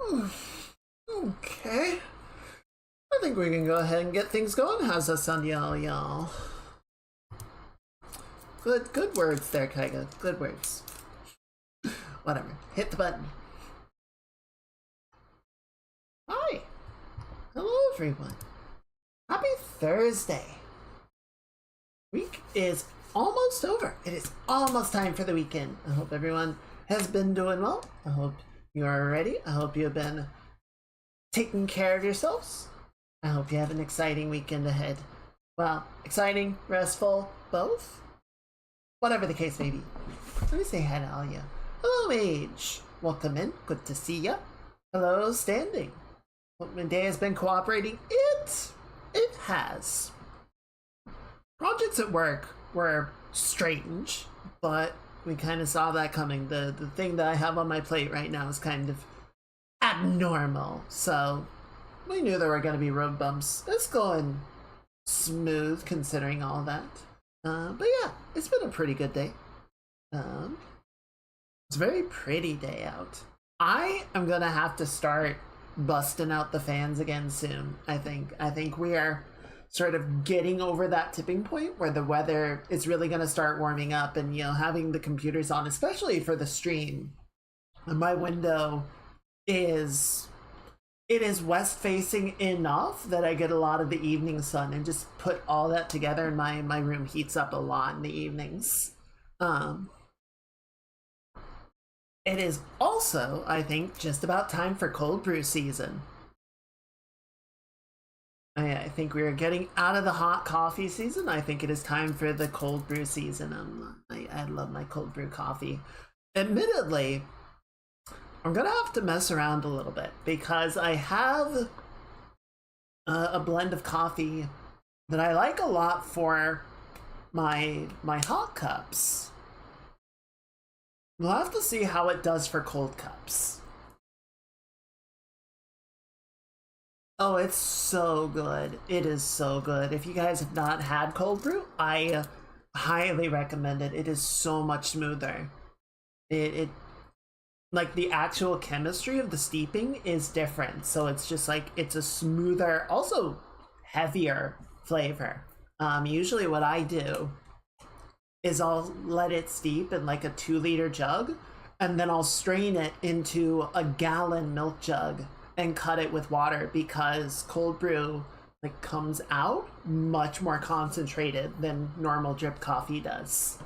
Okay. I think we can go ahead and get things going. How's that sound, y'all? Good words there, Kaiga. Good words. Whatever. Hit the button. Hi. Hello, everyone. Happy Thursday. Week is almost over. It is almost time for the weekend. I hope everyone has been doing well. I hope you are ready. I hope you have been taking care of yourselves. I hope you have an exciting weekend ahead. Well, exciting, restful, both? Whatever the case may be. Let me say hi to Alia. Hello, Mage. Welcome in. Good to see ya. Hello, Standing. Hope my day has been cooperating. It has. Projects at work were strange, but we kind of saw that coming. The thing that I have on my plate right now is kind of abnormal, so we knew there were going to be road bumps. It's going smooth considering all that. But yeah, it's been a pretty good day. It's a very pretty day out. I am going to have to start busting out the fans again soon. I think we are sort of getting over that tipping point where the weather is really going to start warming up, and having the computers on, especially for the stream. And my window is west facing enough that I get a lot of the evening sun, and just put all that together, and my room heats up a lot in the evenings. It is also, I think, just about time for cold brew season. I think we are getting out of the hot coffee season. I think it is time for the cold brew season. I love my cold brew coffee. Admittedly, I'm gonna have to mess around a little bit because I have a blend of coffee that I like a lot for my hot cups. We'll have to see how it does for cold cups. Oh, it's so good. It is so good. If you guys have not had cold brew, I highly recommend it. It is so much smoother. It like the actual chemistry of the steeping is different. So it's just like, it's a smoother, also heavier flavor. Usually what I do is I'll let it steep in like a 2-liter jug, and then I'll strain it into a gallon milk jug and cut it with water, because cold brew like comes out much more concentrated than normal drip coffee does.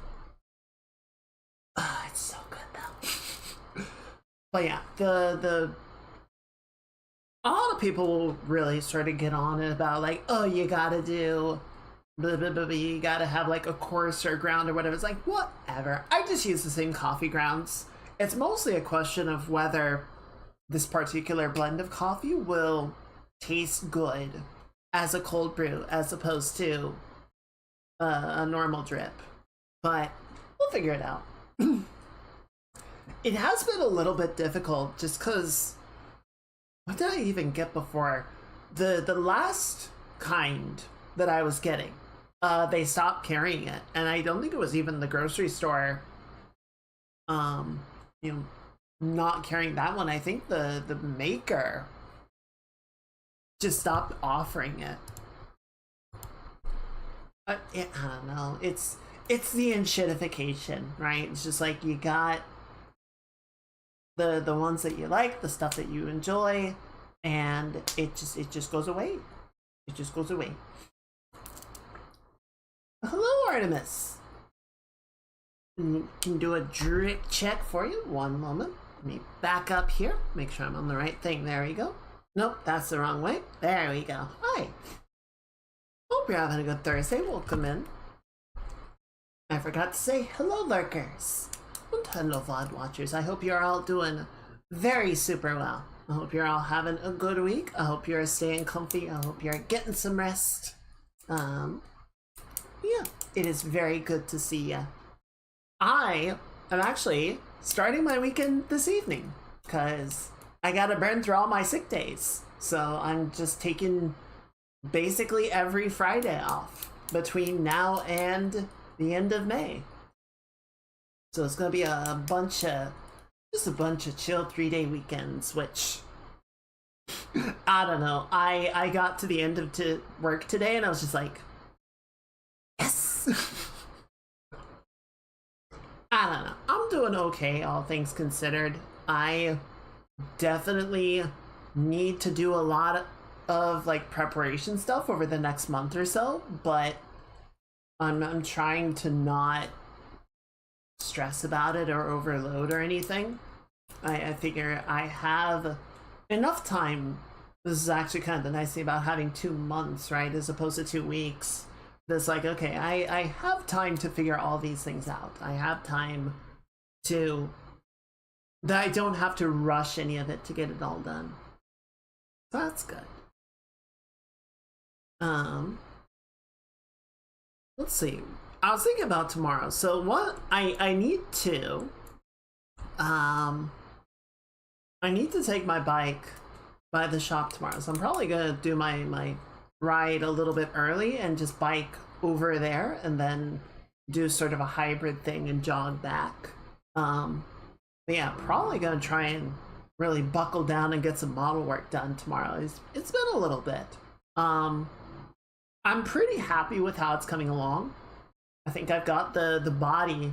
It's so good though. But yeah, the a lot of people will really sort of get on it about like, oh, you gotta do blah, blah, blah, blah, you gotta have like a coarser ground or whatever. It's like, whatever. I just use the same coffee grounds. It's mostly a question of whether this particular blend of coffee will taste good as a cold brew as opposed to a normal drip. But we'll figure it out. It has been a little bit difficult just because, what did I even get before? The last kind that I was getting, they stopped carrying it, and I don't think it was even the grocery store not carrying that one. I think the maker just stopped offering it. I don't know. It's the enshittification, right? It's just like, you got the ones that you like, the stuff that you enjoy, and it just goes away. It just goes away. Hello, Artemis. Can do a drip check for you. One moment. Let me back up here. Make sure I'm on the right thing. There we go. Nope, that's the wrong way. There we go. Hi. Hope you're having a good Thursday. Welcome in. I forgot to say hello, lurkers. And hello, VOD watchers. I hope you're all doing very super well. I hope you're all having a good week. I hope you're staying comfy. I hope you're getting some rest. Yeah, it is very good to see ya. I am actually starting my weekend this evening because I gotta burn through all my sick days. So I'm just taking basically every Friday off between now and the end of May. So it's gonna be just a bunch of chill 3-day weekends, which I don't know. I got to the end of work today and I was just like, yes. I don't know. I'm doing okay, all things considered. I definitely need to do a lot of like preparation stuff over the next month or so, but I'm trying to not stress about it or overload or anything. I figure I have enough time. This is actually kind of the nice thing about having 2 months, right, as opposed to 2 weeks. That's like, okay, I have time to figure all these things out. I have time to, that I don't have to rush any of it to get it all done. So that's good. Let's see. I was thinking about tomorrow. So what I need to take my bike by the shop tomorrow. So I'm probably gonna do my ride a little bit early and just bike over there and then do sort of a hybrid thing and jog back. But yeah, probably gonna try and really buckle down and get some model work done tomorrow. It's been a little bit. I'm pretty happy with how it's coming along. I think I've got the body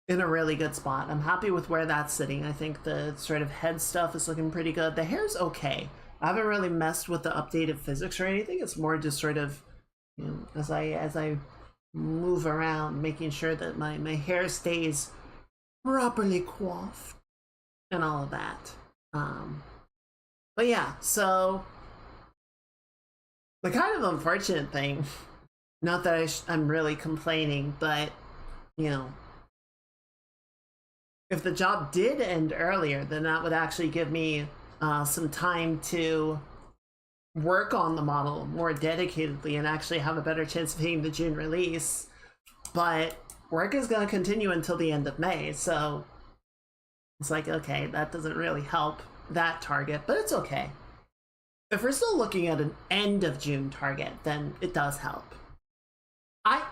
in a really good spot. I'm happy with where that's sitting. I think the sort of head stuff is looking pretty good. The hair's okay. I haven't really messed with the updated physics or anything. It's more just sort of, you know, as I move around, making sure that my hair stays properly coiffed and all of that. But yeah, so the kind of unfortunate thing, not that I'm really complaining, but, you know, if the job did end earlier, then that would actually give me some time to work on the model more dedicatedly and actually have a better chance of hitting the June release. But work is going to continue until the end of May, so it's like, okay, that doesn't really help that target, but it's okay. If we're still looking at an end of June target, then it does help. I'm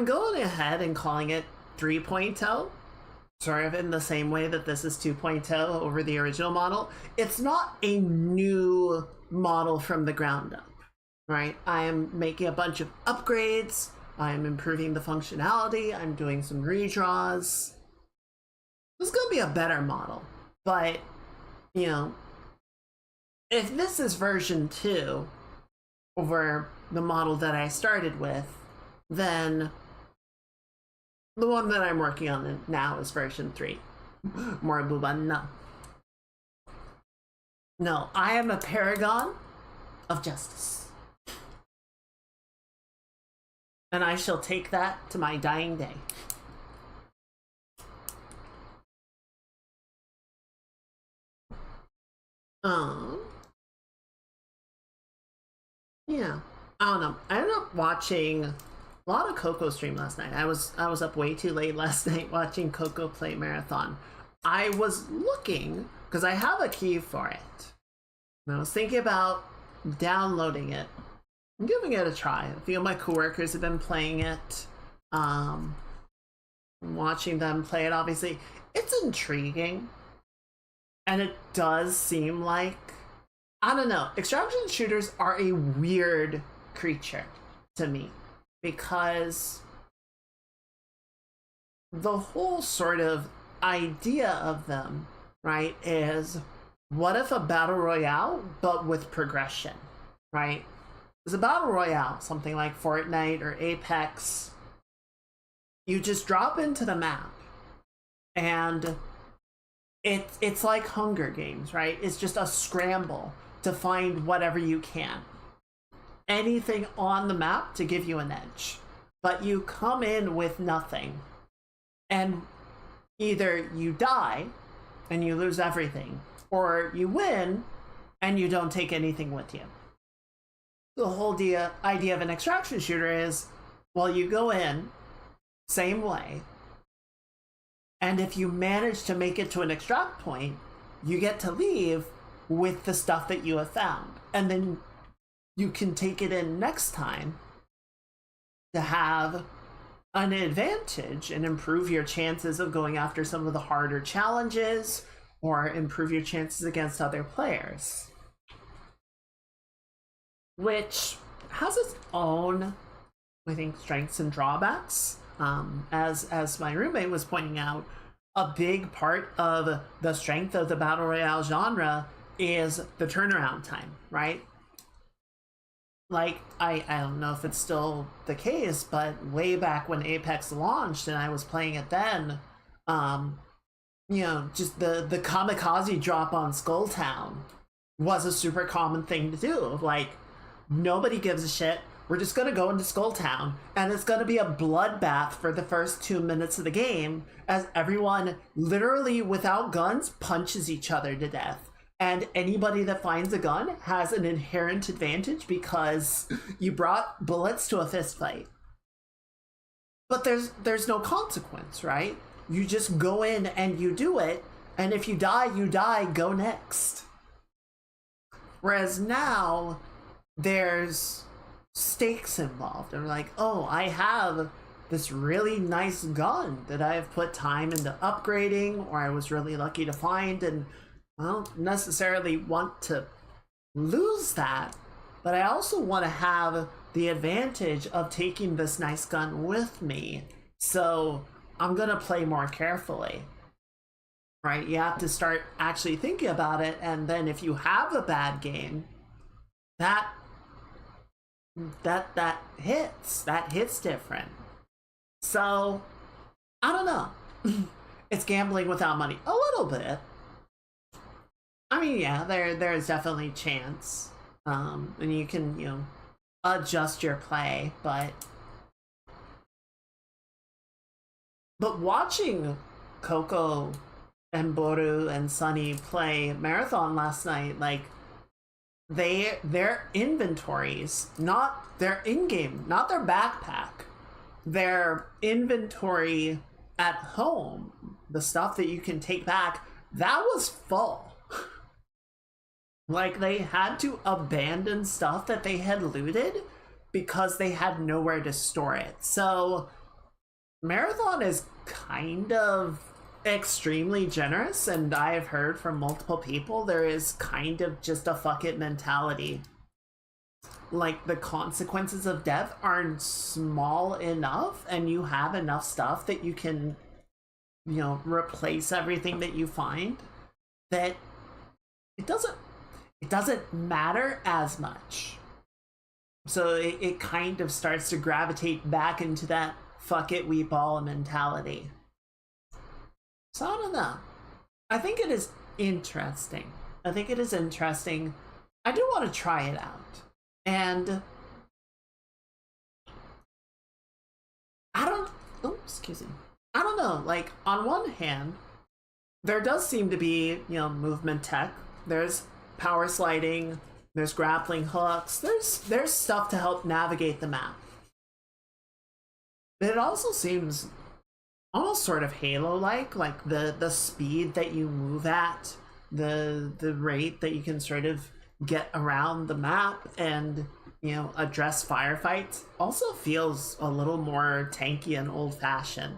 going ahead and calling it 3.0, sort of in the same way that this is 2.0 over the original model. It's not a new model from the ground up, right? I am making a bunch of upgrades. I'm improving the functionality. I'm doing some redraws. This is going to be a better model, but, you know, if this is version 2 over the model that I started with, then the one that I'm working on now is version 3. More booba, no. No, I am a paragon of justice. And I shall take that to my dying day. Yeah, I don't know. I ended up watching a lot of Coco stream last night. I was up way too late last night watching Coco play Marathon. I was looking because I have a key for it, and I was thinking about downloading it and giving it a try. A few of my coworkers have been playing it. Watching them play it, obviously, it's intriguing, and it does seem like, I don't know, extraction shooters are a weird creature to me, because the whole sort of idea of them, right, is what if a battle royale but with progression, right? Is a battle royale something like Fortnite or Apex? You just drop into the map and it's like Hunger Games, right? It's just a scramble to find whatever you can. Anything on the map to give you an edge. But you come in with nothing. And either you die and you lose everything, or you win and you don't take anything with you. The whole idea of an extraction shooter is, well, you go in, same way, and if you manage to make it to an extract point, you get to leave with the stuff that you have found. And then you can take it in next time to have an advantage and improve your chances of going after some of the harder challenges, or improve your chances against other players, which has its own, I think, strengths and drawbacks. As my roommate was pointing out, a big part of the strength of the battle royale genre is the turnaround time, right? Like, I don't know if it's still the case, but way back when Apex launched and I was playing it then, just the kamikaze drop on Skulltown was a super common thing to do. Like, nobody gives a shit. We're just gonna go into Skulltown, and it's gonna be a bloodbath for the first 2 minutes of the game as everyone, literally without guns, punches each other to death. And anybody that finds a gun has an inherent advantage because you brought bullets to a fist fight. But there's no consequence, right? You just go in and you do it, and if you die, go next. Whereas now, there's stakes involved. And like, oh, I have this really nice gun that I've put time into upgrading, or I was really lucky to find, and I don't necessarily want to lose that, but I also want to have the advantage of taking this nice gun with me. So I'm going to play more carefully, right? You have to start actually thinking about it. And then if you have a bad game, that hits different. So I don't know. It's gambling without money a little bit. I mean, yeah, there's definitely chance, and you can adjust your play, but watching Coco and Boru and Sunny play Marathon last night, like, their inventories, not their in-game, not their backpack, their inventory at home, the stuff that you can take back, that was full. Like, they had to abandon stuff that they had looted because they had nowhere to store it. So Marathon is kind of extremely generous, and I have heard from multiple people there is kind of just a fuck it mentality. Like, the consequences of death aren't small enough, and you have enough stuff that you can replace everything that you find, that it doesn't matter as much. So it kind of starts to gravitate back into that fuck it, we ball mentality. So I don't know. I think it is interesting. I do want to try it out. And I don't know. Like, on one hand, there does seem to be, movement tech. There's power sliding, there's grappling hooks, there's stuff to help navigate the map. But it also seems almost sort of Halo-like, like the speed that you move at, the rate that you can sort of get around the map and address firefights also feels a little more tanky and old-fashioned.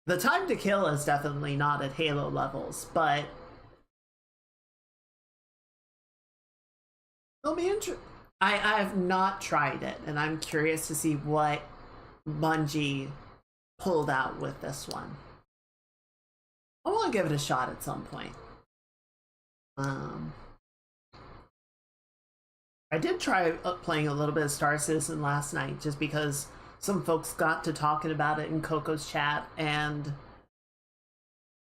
The time to kill is definitely not at Halo levels, but it'll be interesting. I've not tried it, and I'm curious to see what Bungie pulled out with this one. I want to give it a shot at some point. I did try playing a little bit of Star Citizen last night, just because some folks got to talking about it in Coco's chat, and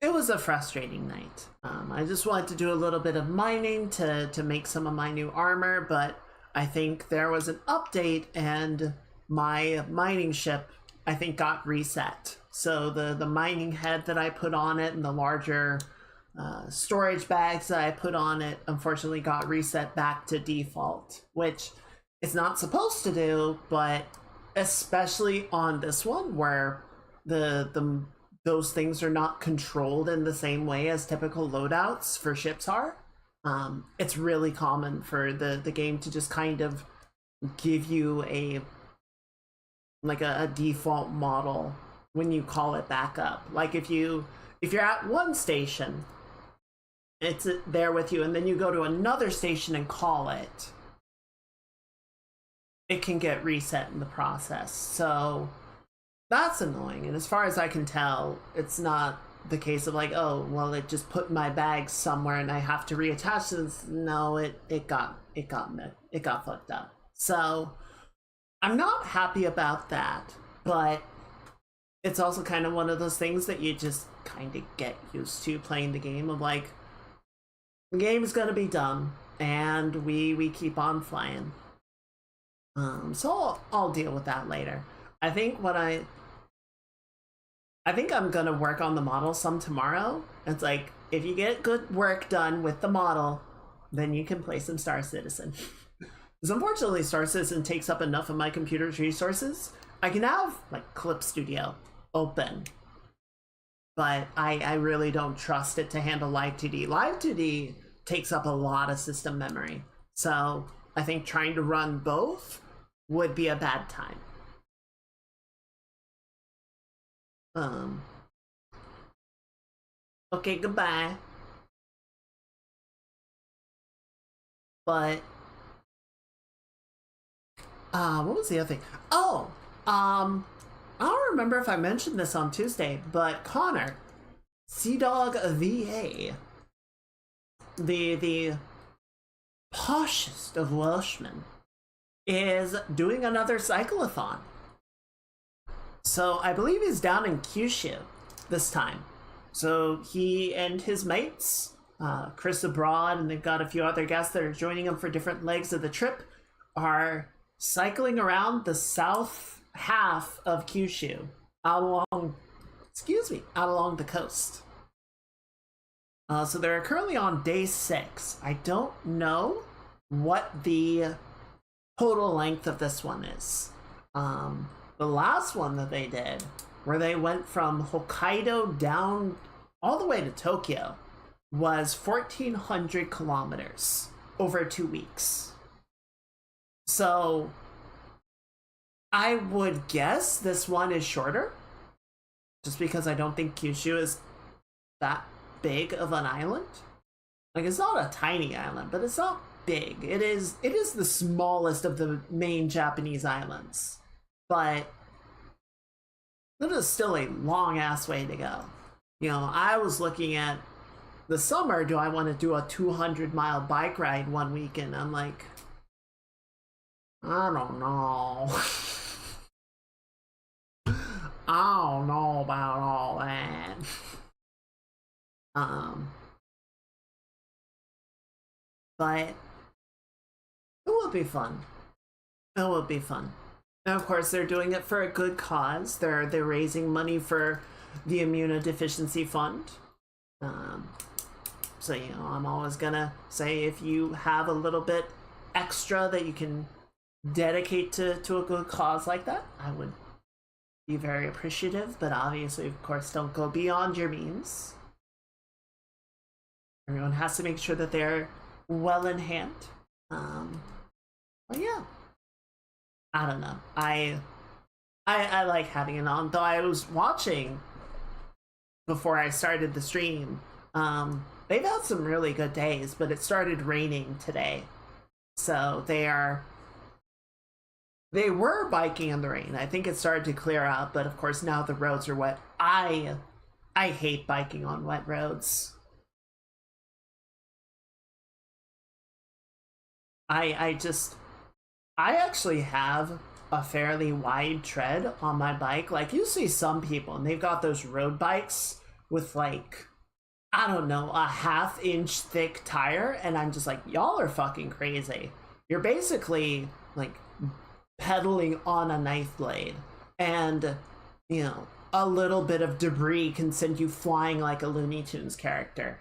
it was a frustrating night. I just wanted to do a little bit of mining to make some of my new armor, but I think there was an update and my mining ship, I think, got reset. So the mining head that I put on it and the larger storage bags that I put on it unfortunately got reset back to default, which it's not supposed to do, but especially on this one where those things are not controlled in the same way as typical loadouts for ships are. It's really common for the game to just kind of give you a default model when you call it back up. Like, if you're at one station it's there with you, and then you go to another station and call it, it can get reset in the process. So that's annoying. And as far as I can tell, it's not the case of like, oh, well, it just put my bag somewhere and I have to reattach this. No, it got fucked up. So I'm not happy about that, but it's also kind of one of those things that you just kind of get used to playing the game of like, the game is gonna be done, and we keep on flying. So I'll deal with that later. I think I'm gonna work on the model some tomorrow. It's like, if you get good work done with the model, then you can play some Star Citizen. Because unfortunately, Star Citizen takes up enough of my computer's resources. I can have like Clip Studio open, but I really don't trust it to handle Live 2D. Live 2D takes up a lot of system memory. So I think trying to run both would be a bad time. Okay, goodbye. But what was the other thing? Oh, I don't remember if I mentioned this on Tuesday, but Connor, Sea Dog VA, the poshest of Welshmen, is doing another cyclothon. So I believe he's down in Kyushu this time. So he and his mates, Chris Abroad, and they've got a few other guests that are joining him for different legs of the trip, are cycling around the south half of Kyushu, out along the coast. So they're currently on day 6. I don't know what the total length of this one is. The last one that they did, where they went from Hokkaido down all the way to Tokyo, was 1,400 kilometers over 2 weeks. So I would guess this one is shorter, just because I don't think Kyushu is that big of an island. Like, it's not a tiny island, but it's not big. It is the smallest of the main Japanese islands. But it is still a long ass way to go. You know, I was looking at the summer, do I want to do a 200-mile bike ride one weekend? I'm like, I don't know. I don't know about all that. But it will be fun. It will be fun. And of course, they're doing it for a good cause. They're raising money for the Immunodeficiency Fund. So, you know, I'm always gonna say, if you have a little bit extra that you can dedicate to a good cause like that, I would be very appreciative. But obviously, of course, don't go beyond your means. Everyone has to make sure that they're well in hand. But yeah, I don't know. I like having it on. Though I was watching before I started the stream. They've had some really good days, but it started raining today, so they were biking in the rain. I think it started to clear up, but of course now the roads are wet. I hate biking on wet roads. I actually have a fairly wide tread on my bike. Like, you see some people and they've got those road bikes with, like, I don't know, a 1/2 inch thick tire, and I'm just like, y'all are fucking crazy. You're basically like pedaling on a knife blade, and you know, a little bit of debris can send you flying like a Looney Tunes character.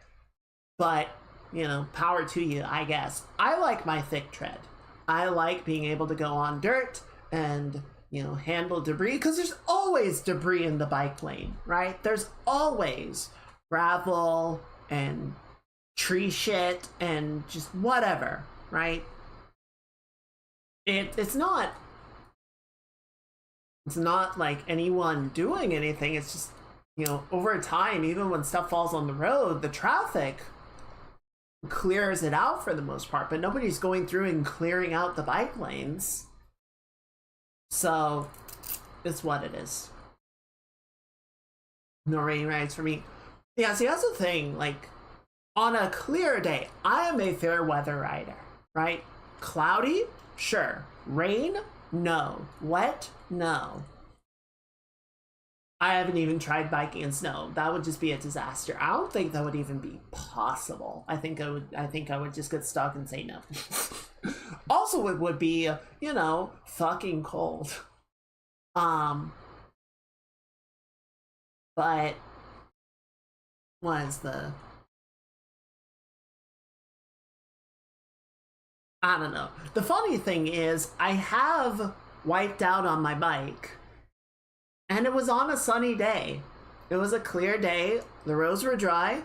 But you know, power to you, I guess. I like my thick tread. I like being able to go on dirt and, you know, handle debris, because there's always debris in the bike lane, right? There's always gravel and tree shit and just whatever, right? It's not like anyone doing anything. It's just, you know, over time, even when stuff falls on the road, the traffic clears it out for the most part, but nobody's going through and clearing out the bike lanes. So it's what it is. No rain rides for me. Yeah, see, that's the thing. Like, on a clear day, I am a fair weather rider, right? Cloudy? Sure. Rain? No. Wet? No. I haven't even tried biking in snow. That would just be a disaster. I don't think that would even be possible. I think I would just get stuck and say no. Also, it would be, you know, fucking cold. But what is the, I don't know. The funny thing is I have wiped out on my bike, and it was on a sunny day. It was a clear day, the roads were dry,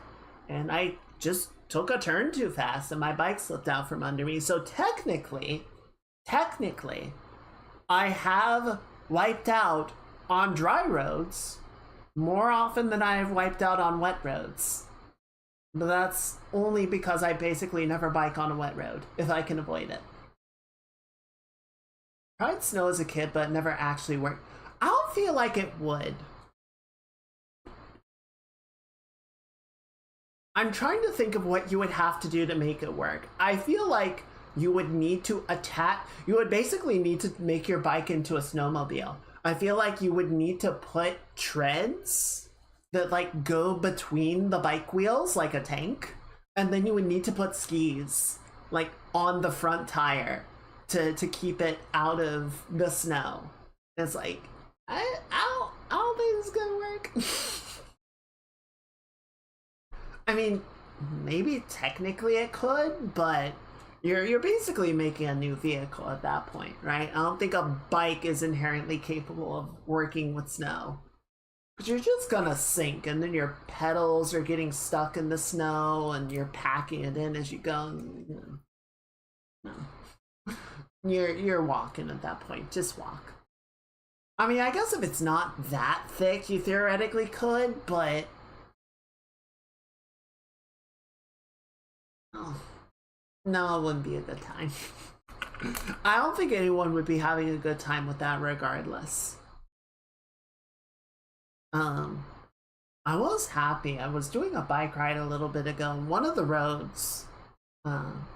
and I just took a turn too fast and my bike slipped out from under me. So technically, I have wiped out on dry roads more often than I have wiped out on wet roads. But that's only because I basically never bike on a wet road, if I can avoid it. Tried snow as a kid, but never actually worked. I don't feel like it would. I'm trying to think of what you would have to do to make it work. I feel like you would need to you would basically need to make your bike into a snowmobile. I feel like you would need to put treads that like go between the bike wheels like a tank, and then you would need to put skis like on the front tire to keep it out of the snow. It's like I don't think it's gonna work. I mean, maybe technically it could, but you're basically making a new vehicle at that point, right? I don't think a bike is inherently capable of working with snow. Because you're just gonna sink, and then your pedals are getting stuck in the snow, and you're packing it in as you go. And, you know, no. You're walking at that point. Just walk. I mean, I guess if it's not that thick, you theoretically could, but oh, no, it wouldn't be a good time. I don't think anyone would be having a good time with that regardless. I was happy. I was doing a bike ride a little bit ago. One of the roads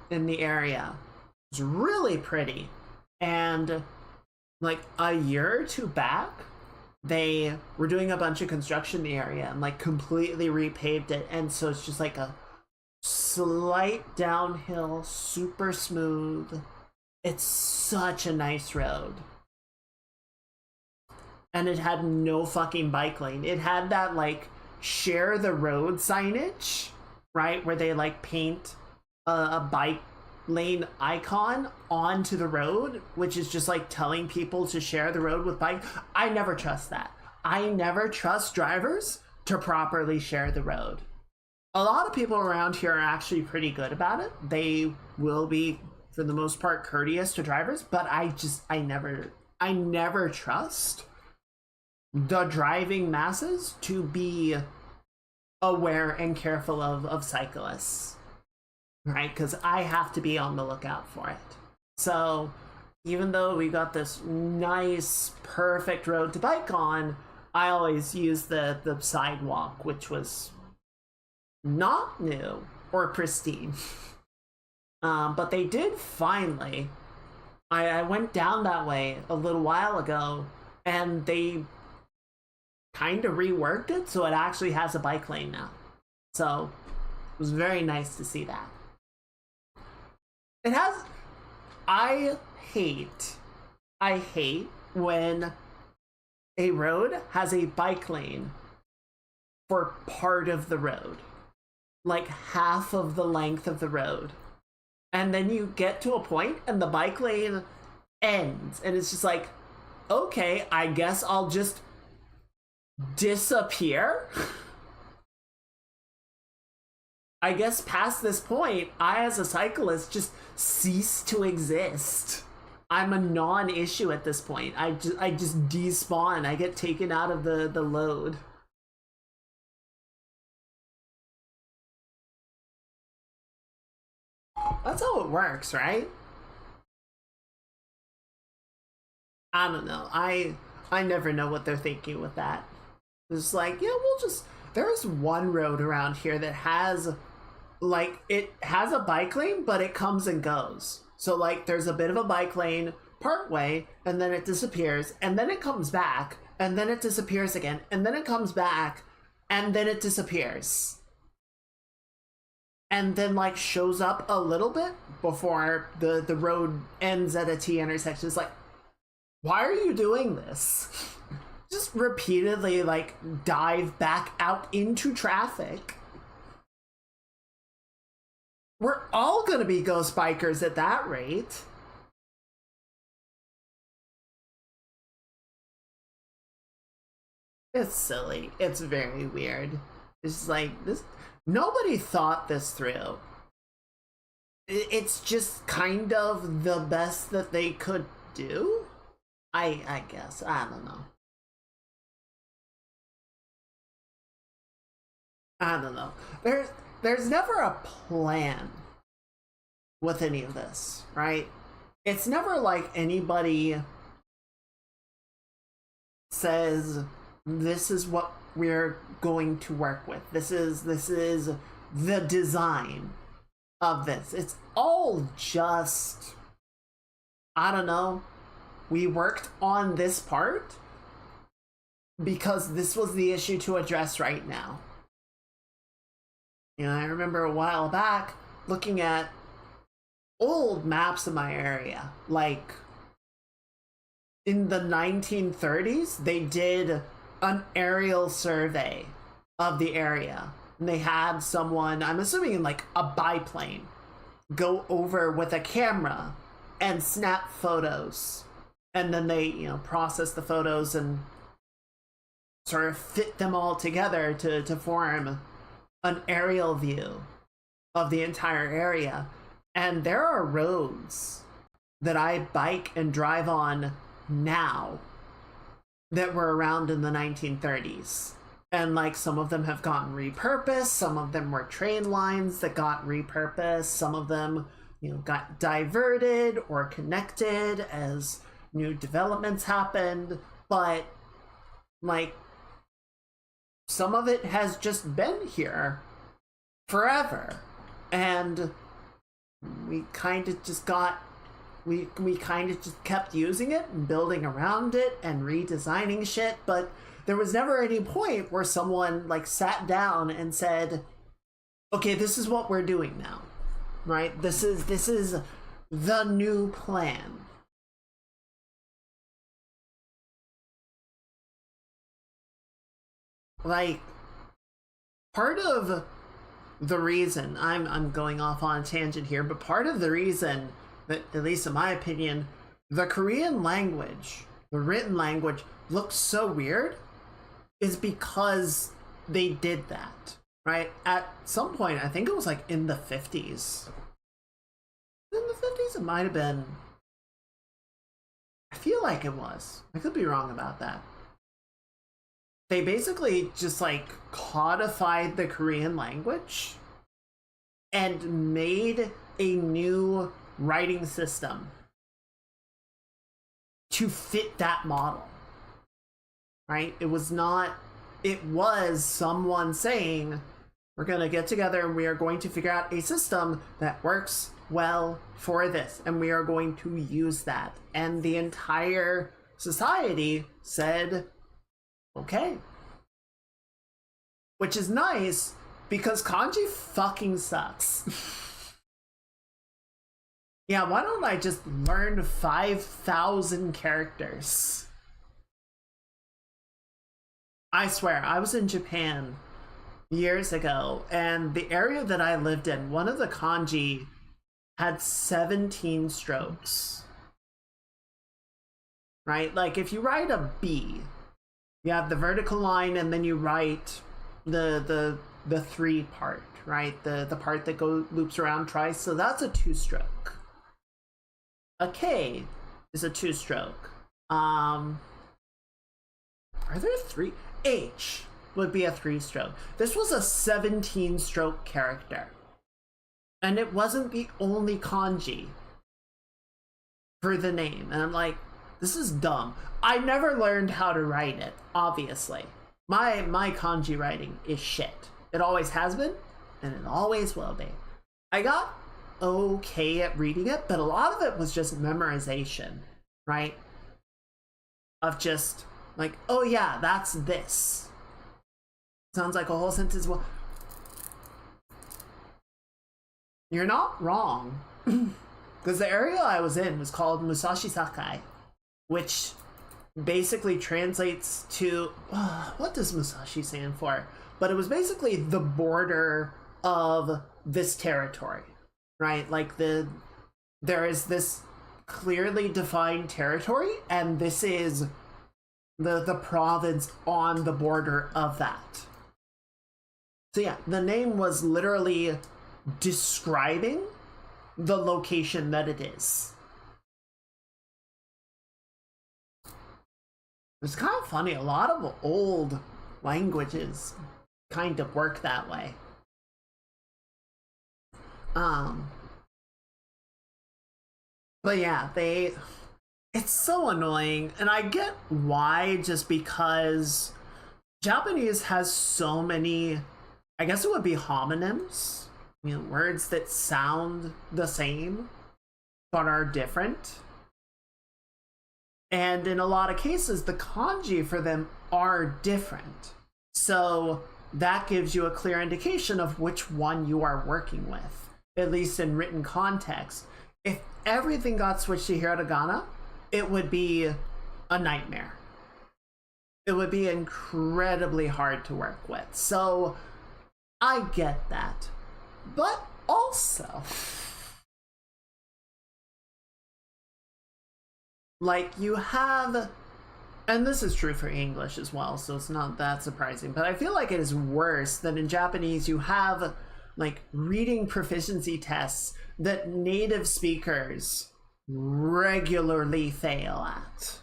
in the area was really pretty. And like a year or two back, they were doing a bunch of construction in the area and like completely repaved it. And so it's just like a slight downhill, super smooth. It's such a nice road. And it had no fucking bike lane. It had that like share the road signage, right? Where they like paint a bike lane icon onto the road, which is just like telling people to share the road with bike. I never trust that. I never trust drivers to properly share the road. A lot of people around here are actually pretty good about it. They will be, for the most part, courteous to drivers, but I never trust the driving masses to be aware and careful of cyclists, right? Because I have to be on the lookout for it. So even though we got this nice, perfect road to bike on, I always use the sidewalk, which was not new or pristine. But they did finally. I went down that way a little while ago, and they kind of reworked it so it actually has a bike lane now. So it was very nice to see that. It has. I hate when a road has a bike lane for part of the road, like half of the length of the road, and then you get to a point and the bike lane ends, and it's just like, okay, I guess I'll just disappear. I guess past this point, I as a cyclist just cease to exist. I'm a non-issue at this point. I just despawn. I get taken out of the load. it works, right? I don't know. I never know what they're thinking with that. It's like, yeah, we'll just, there's one road around here that has, like, it has a bike lane, but it comes and goes. So like there's a bit of a bike lane part way, and then it disappears, and then it comes back, and then it disappears again, and then it comes back, and then it disappears, and then like shows up a little bit before the road ends at a T intersection. It's like, why are you doing this? Just repeatedly like dive back out into traffic. We're all gonna be ghost bikers at that rate. It's silly. It's very weird. It's like this. Nobody thought this through. It's just kind of the best that they could do. I guess. I don't know. I don't know. There's never a plan with any of this, right? It's never like anybody says this is what we're going to work with. This is the design of this. It's all just, I don't know. We worked on this part because this was the issue to address right now. You know, I remember a while back looking at old maps of my area. Like in the 1930s, they did an aerial survey of the area. And they had someone, I'm assuming in like a biplane, go over with a camera and snap photos. And then they, you know, process the photos and sort of fit them all together to form an aerial view of the entire area. And there are roads that I bike and drive on now that were around in the 1930s. And like some of them have gotten repurposed, some of them were train lines that got repurposed, some of them, you know, got diverted or connected as new developments happened, but like some of it has just been here forever, and we kind of just got we kind of just kept using it and building around it and redesigning shit, but there was never any point where someone like sat down and said, okay, this is what we're doing now, right? This is the new plan. Like, part of the reason I'm going off on a tangent here, but part of the reason that, at least in my opinion, the Korean language, the written language, looks so weird is because they did that, right? At some point, I think it was like in the 50s. In the 50s, it might have been. I feel like it was. I could be wrong about that. They basically just like codified the Korean language and made a new writing system to fit that model, right? It was someone saying, we're going to get together and we are going to figure out a system that works well for this, and we are going to use that. And the entire society said, okay. Which is nice because kanji fucking sucks. Yeah, why don't I just learn 5,000 characters? I swear, I was in Japan years ago, and the area that I lived in, one of the kanji had 17 strokes. Right? Like, if you write a B, you have the vertical line, and then you write the 3 part, right? The part that loops around twice. So that's a 2-stroke. A K is a 2-stroke. Are there 3? H would be a 3-stroke. This was a 17-stroke character. And it wasn't the only kanji for the name. And I'm like, this is dumb. I never learned how to write it, obviously. My kanji writing is shit. It always has been, and it always will be. I got okay at reading it, but a lot of it was just memorization, right? Of just like, oh yeah, that's this. Sounds like a whole sentence. Well, you're not wrong. Because the area I was in was called Musashi Sakai, which basically translates to what does Musashi stand for? But it was basically the border of this territory, right? Like there is this clearly defined territory, and this is the province on the border of that. So yeah, the name was literally describing the location that it is. It's kind of funny. A lot of old languages kind of work that way. But yeah, it's so annoying, and I get why, just because Japanese has so many, I guess it would be homonyms, you know, words that sound the same but are different. And in a lot of cases, the kanji for them are different. So that gives you a clear indication of which one you are working with, at least in written context. If everything got switched to hiragana, it would be a nightmare. It would be incredibly hard to work with. So I get that. But also, like, you have, and this is true for English as well, so it's not that surprising, but I feel like it is worse than in Japanese. You have like reading proficiency tests that native speakers regularly fail at,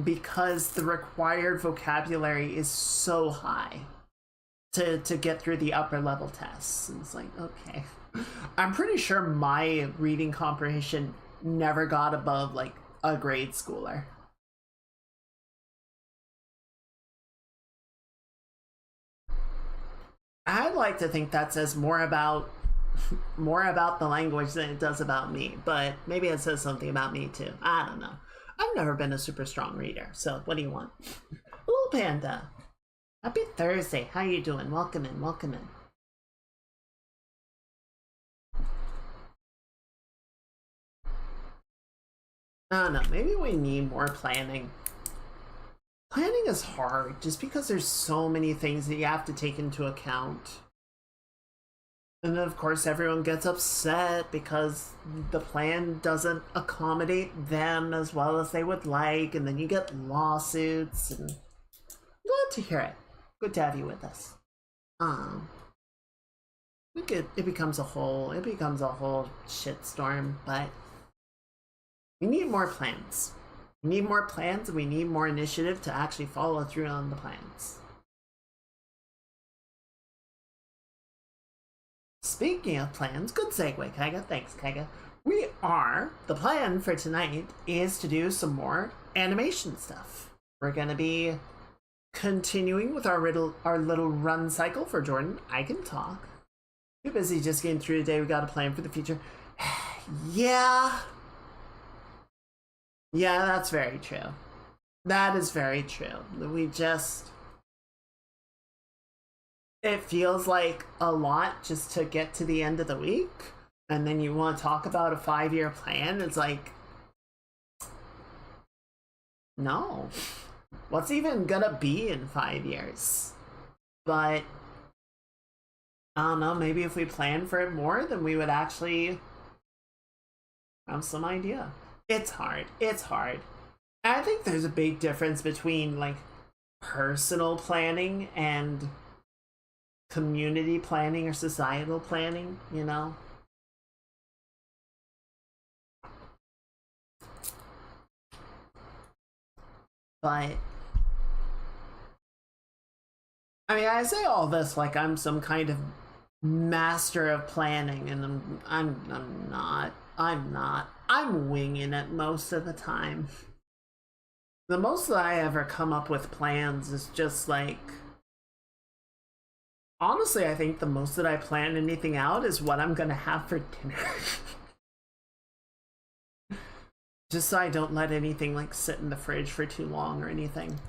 because the required vocabulary is so high to get through the upper level tests. And it's like, okay. I'm pretty sure my reading comprehension never got above like a grade schooler. I'd like to think that says more about the language than it does about me, but maybe it says something about me too. I don't know. I've never been a super strong reader, so what do you want? Little Panda. Happy Thursday. How you doing? Welcome in, welcome in. I don't know, maybe we need more planning. Planning is hard just because there's so many things that you have to take into account. And then of course everyone gets upset because the plan doesn't accommodate them as well as they would like, and then you get lawsuits, and glad to hear it. Good to have you with us. It becomes a whole shitstorm, but we need more plans. We need more plans, and we need more initiative to actually follow through on the plans. Speaking of plans, good segue, Kaiga. Thanks, Kaiga. The plan for tonight is to do some more animation stuff. We're gonna be continuing with our little run cycle for Jordan. I can talk. Too busy just getting through the day. We got a plan for the future. Yeah, that's very true. That is very true. It feels like a lot just to get to the end of the week, and then you want to talk about a 5-year plan. It's like, no. What's even gonna be in 5 years? But I don't know, maybe if we plan for it more, then we would actually have some idea. It's hard. And I think there's a big difference between like personal planning and community planning or societal planning, you know? But I mean, I say all this like I'm some kind of master of planning, and I'm not. I'm not. I'm winging it most of the time. The most that I ever come up with plans is just like, honestly, I think the most that I plan anything out is what I'm gonna have for dinner. Just so I don't let anything like sit in the fridge for too long or anything.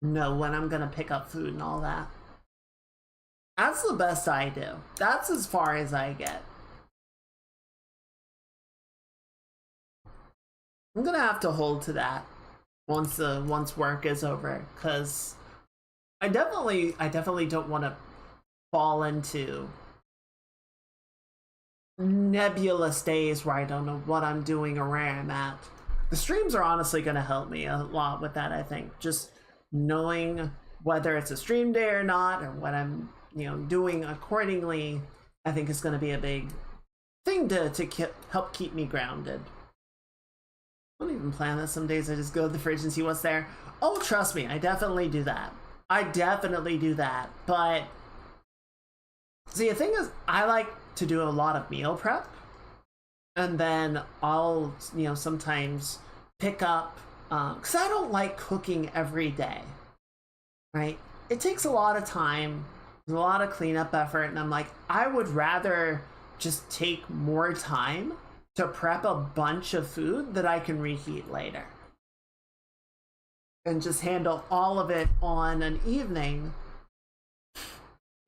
Know when I'm gonna pick up food and all that. That's the best I do. That's as far as I get. I'm gonna have to hold to that once work is over, because I definitely don't want to fall into nebulous days where I don't know what I'm doing or where I'm at. The streams are honestly going to help me a lot with that, I think. Just knowing whether it's a stream day or not, or what I'm, doing accordingly, I think is going to be a big thing to help keep me grounded. I don't even plan that. Some days I just go to the fridge and see what's there. Oh, trust me, I definitely do that. But see, the thing is, I like to do a lot of meal prep, and then I'll sometimes pick up, because I don't like cooking every day, right? It takes a lot of time, a lot of cleanup effort, and I'm like, I would rather just take more time to prep a bunch of food that I can reheat later and just handle all of it on an evening.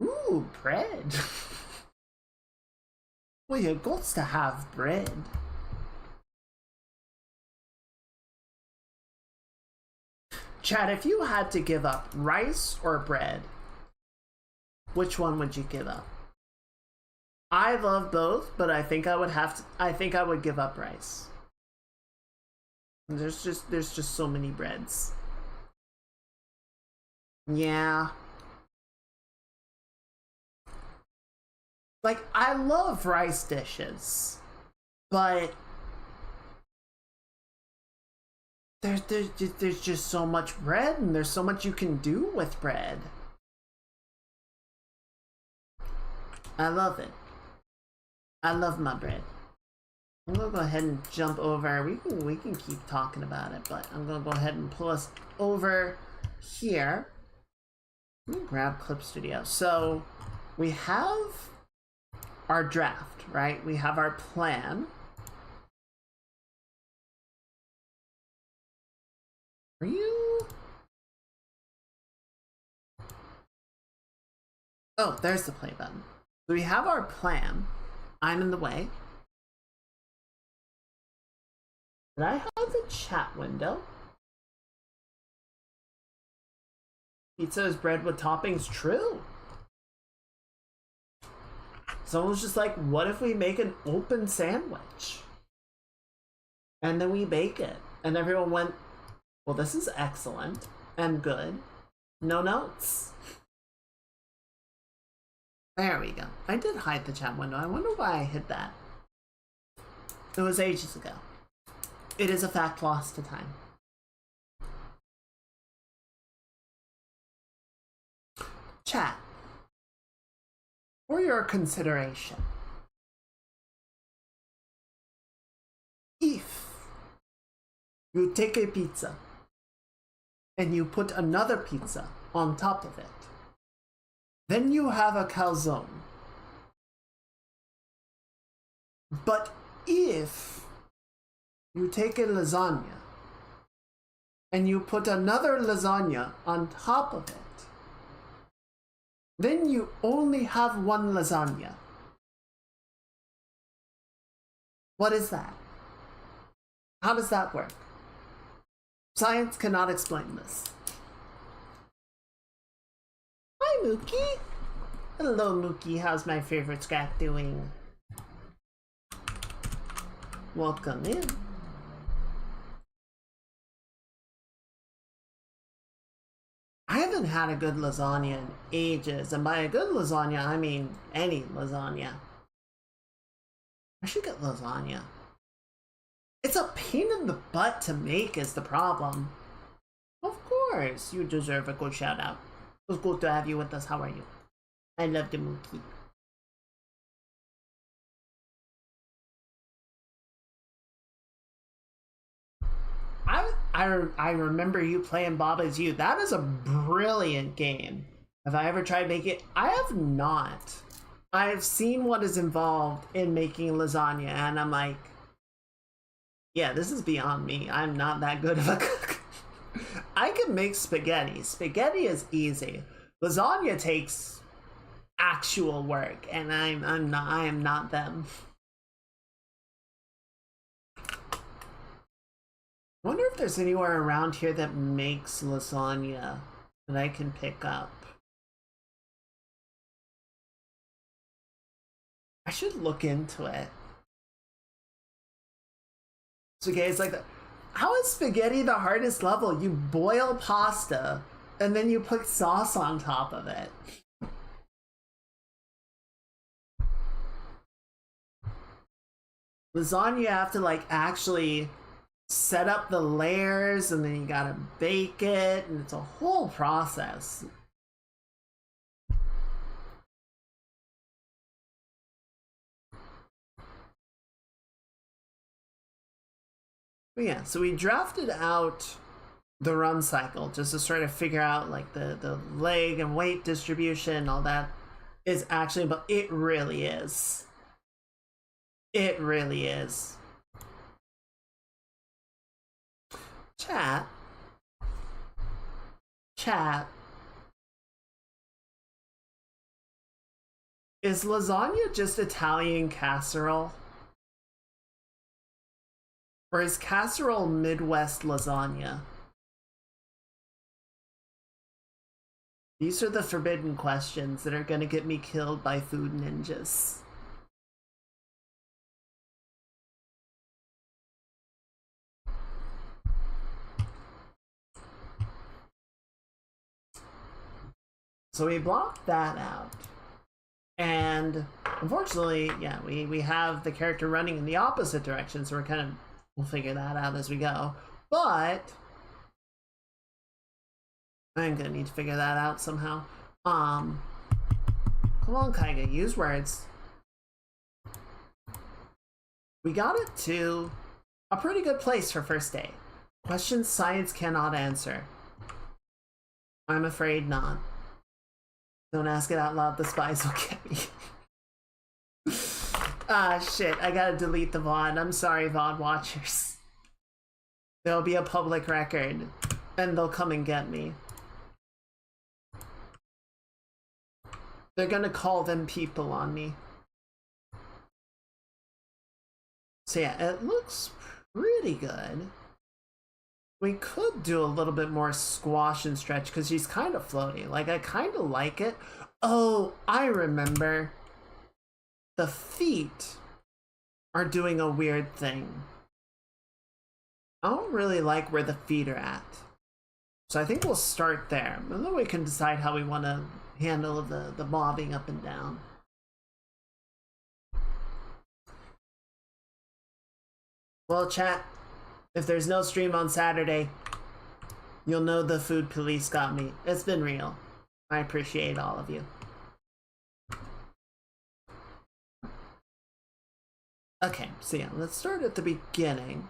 Ooh, bread. Well, you got to have bread. Chad, if you had to give up rice or bread, which one would you give up? I love both, but I think I would give up rice. There's just so many breads. Yeah. Like, I love rice dishes, but there's just so much bread, and there's so much you can do with bread. I love it. I love my bread. I'm gonna go ahead and jump over. We can keep talking about it, but I'm gonna go ahead and pull us over here. Let me grab Clip Studio. So we have our draft, right? We have our plan. Are you? Oh, there's the play button. So we have our plan. I'm in the way. Did I have the chat window? Pizza is bread with toppings. True. Someone was just like, what if we make an open sandwich? And then we bake it. And everyone went, well, this is excellent and good. No notes. There we go. I did hide the chat window. I wonder why I hid that. It was ages ago. It is a fact lost to time. Chat. For your consideration, if you take a pizza and you put another pizza on top of it, then you have a calzone. But if you take a lasagna and you put another lasagna on top of it, then you only have one lasagna. What is that? How does that work? Science cannot explain this. Hi, Mookie. Hello, Mookie. How's my favorite scat doing? Welcome in. I haven't had a good lasagna in ages, and by a good lasagna, I mean any lasagna. I should get lasagna. It's a pain in the butt to make is the problem. Of course, you deserve a good shout out. was good to have you with us. How are you? I love the Mookie. I remember you playing Baba Is You. That is a brilliant game. Have I ever tried making it? I have not. I've seen what is involved in making lasagna, and I'm like, yeah, this is beyond me. I'm not that good of a cook. I can make spaghetti. Spaghetti is easy. Lasagna takes actual work, and I am not them. I wonder if there's anywhere around here that makes lasagna that I can pick up. I should look into it. So, okay, it's like, how is spaghetti the hardest level? You boil pasta and then you put sauce on top of it. Lasagna, you have to like actually set up the layers and then you gotta bake it, and it's a whole process. But yeah, so we drafted out the run cycle just to sort of figure out like the leg and weight distribution, all that is actually, but it really is. It really is. Chat. Chat. Is lasagna just Italian casserole? Or is casserole Midwest lasagna? These are the forbidden questions that are gonna get me killed by food ninjas. So we blocked that out. And unfortunately, yeah, we have the character running in the opposite direction, so we'll figure that out as we go. But I'm gonna need to figure that out somehow. Come on, Kaiga, use words. We got it to a pretty good place for first day. Questions science cannot answer. I'm afraid not. Don't ask it out loud, the spies will get me. Ah, shit, I gotta delete the VOD. I'm sorry, VOD watchers. There'll be a public record, and they'll come and get me. They're gonna call them people on me. So yeah, it looks pretty good. We could do a little bit more squash and stretch because she's kind of floaty. Like, I kind of like it. Oh, I remember. The feet are doing a weird thing. I don't really like where the feet are at. So I think we'll start there. And then we can decide how we want to handle the bobbing up and down. Well, chat, if there's no stream on Saturday, you'll know the food police got me. It's been real. I appreciate all of you. Okay, so yeah, let's start at the beginning.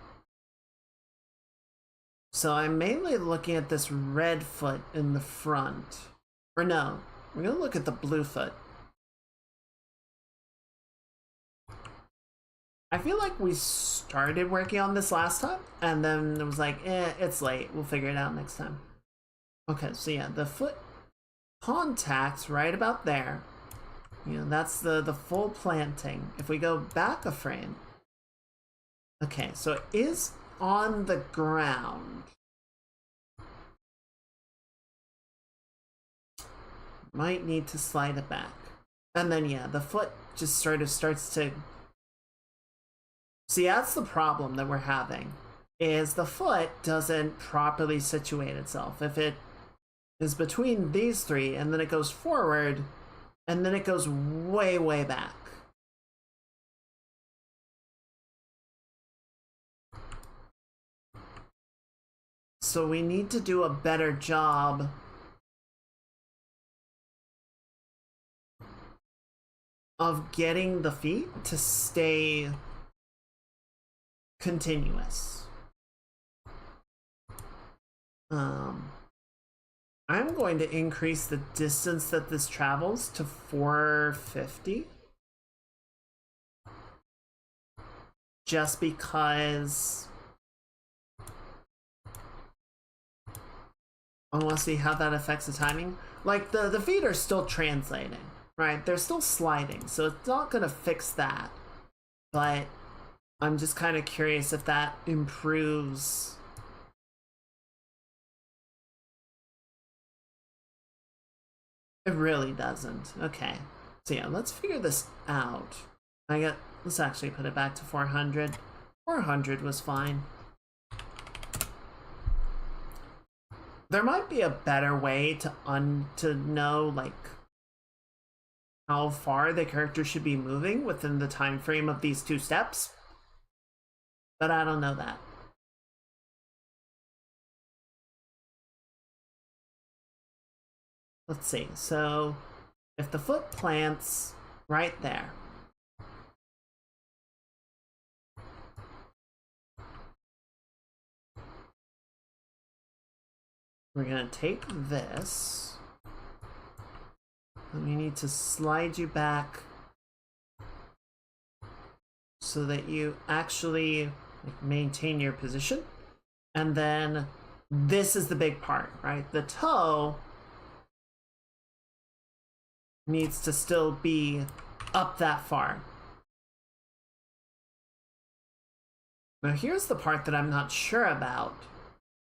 So I'm mainly looking at this red foot in the front. Or no, we're gonna look at the blue foot. I feel like we started working on this last time, and then it was like, it's late. We'll figure it out next time. Okay, so yeah, the foot contacts right about there. You know, that's the full planting. If we go back a frame. Okay, so it is on the ground. Might need to slide it back. And then yeah, the foot just sort of starts to... See, that's the problem that we're having, is the foot doesn't properly situate itself. If it is between these three, and then it goes forward, and then it goes way, way back. So we need to do a better job of getting the feet to stay continuous. I'm going to increase the distance that this travels to 450. Just because I want to see how that affects the timing. Like, the feet are still translating, right? They're still sliding, so it's not going to fix that. But I'm just kind of curious if that improves. It really doesn't. Okay. So yeah, let's figure this out. Let's actually put it back to 400. 400 was fine. There might be a better way to know, like, how far the character should be moving within the time frame of these 2 steps. But I don't know that. Let's see. So if the foot plants right there, we're gonna take this, and we need to slide you back so that you actually maintain your position. And then this is the big part, right? The toe needs to still be up that far. Now here's the part that I'm not sure about.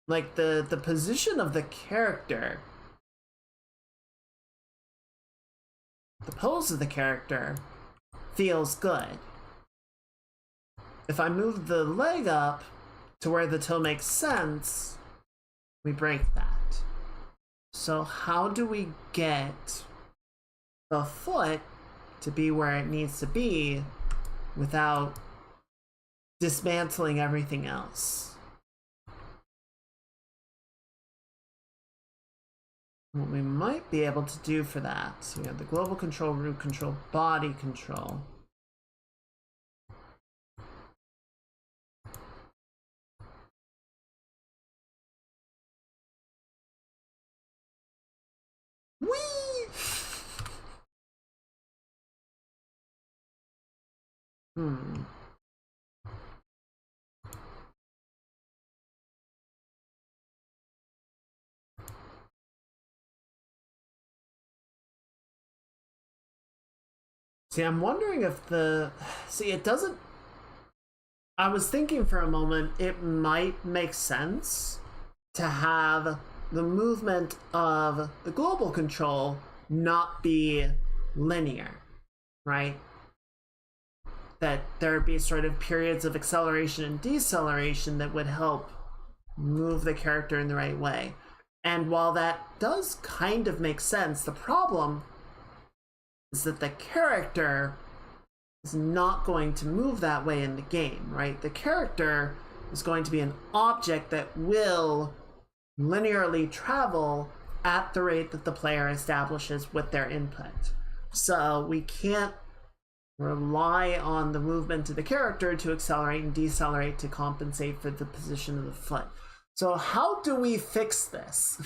Like, the position of the character, the pose of the character feels good. If I move the leg up to where the toe makes sense, we break that. So how do we get the foot to be where it needs to be without dismantling everything else? What we might be able to do for that, so we have the global control, root control, body control. Whee! See, I'm wondering if it doesn't. I was thinking for a moment it might make sense to have the movement of the global control not be linear, right? That there'd be sort of periods of acceleration and deceleration that would help move the character in the right way. And while that does kind of make sense, the problem is that the character is not going to move that way in the game, right? The character is going to be an object that will linearly travel at the rate that the player establishes with their input. So we can't rely on the movement of the character to accelerate and decelerate to compensate for the position of the foot. So how do we fix this?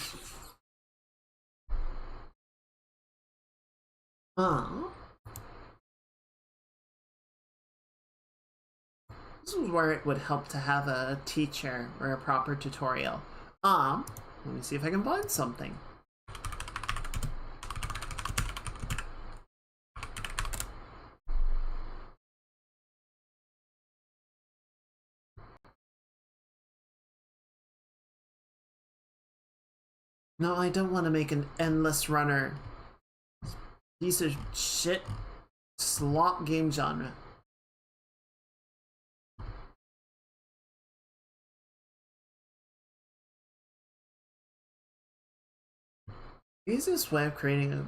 This is where it would help to have a teacher or a proper tutorial. Let me see if I can find something. No, I don't want to make an endless runner. Piece of shit slop game genre. Easiest way of creating a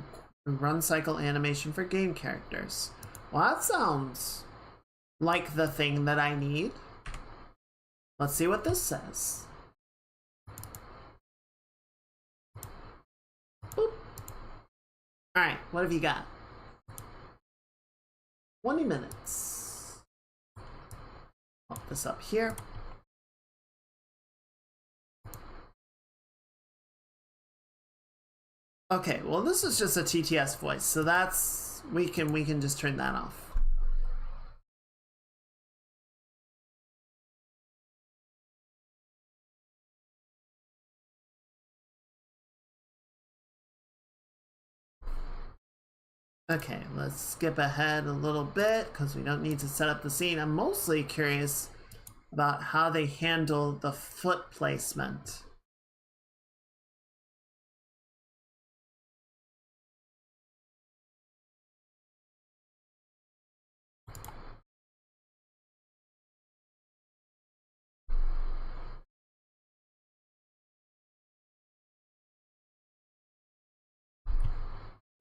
run cycle animation for game characters. Well, that sounds like the thing that I need. Let's see what this says. Boop. Alright, what have you got? 20 minutes. Pop this up here. Okay, well this is just a TTS voice, so that's we can just turn that off. Okay, let's skip ahead a little bit because we don't need to set up the scene. I'm mostly curious about how they handle the foot placement.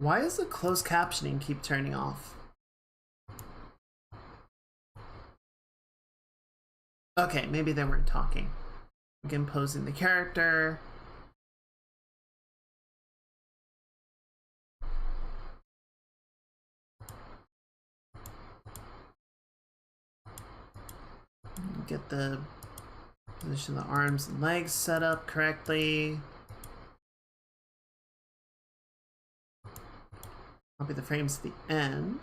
Why does the closed captioning keep turning off? Okay, maybe they weren't talking. Like imposing the character. Get the position of the arms and legs set up correctly. Copy the frames at the end.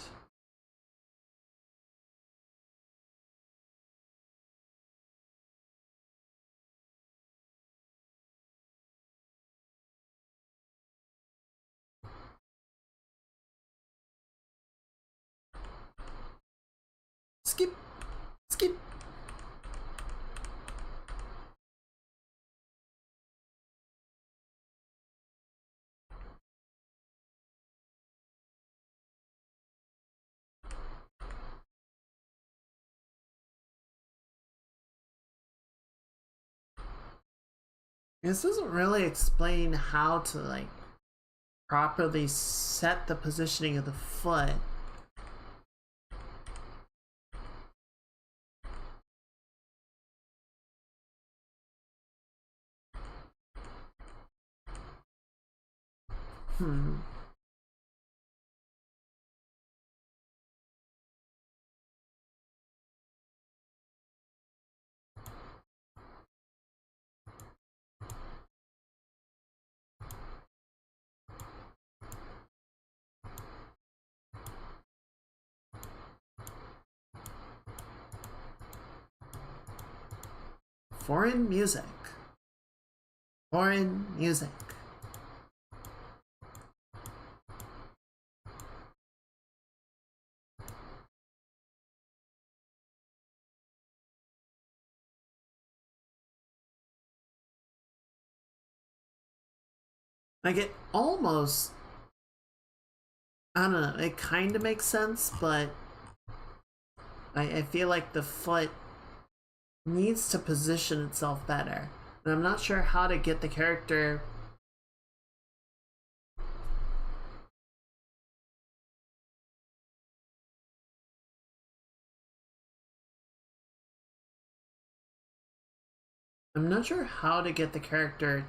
Skip, skip. This doesn't really explain how to like properly set the positioning of the foot. Foreign music. Foreign music. Like it almost, I don't know, it kind of makes sense, but I feel like the foot needs to position itself better. And I'm not sure how to get the character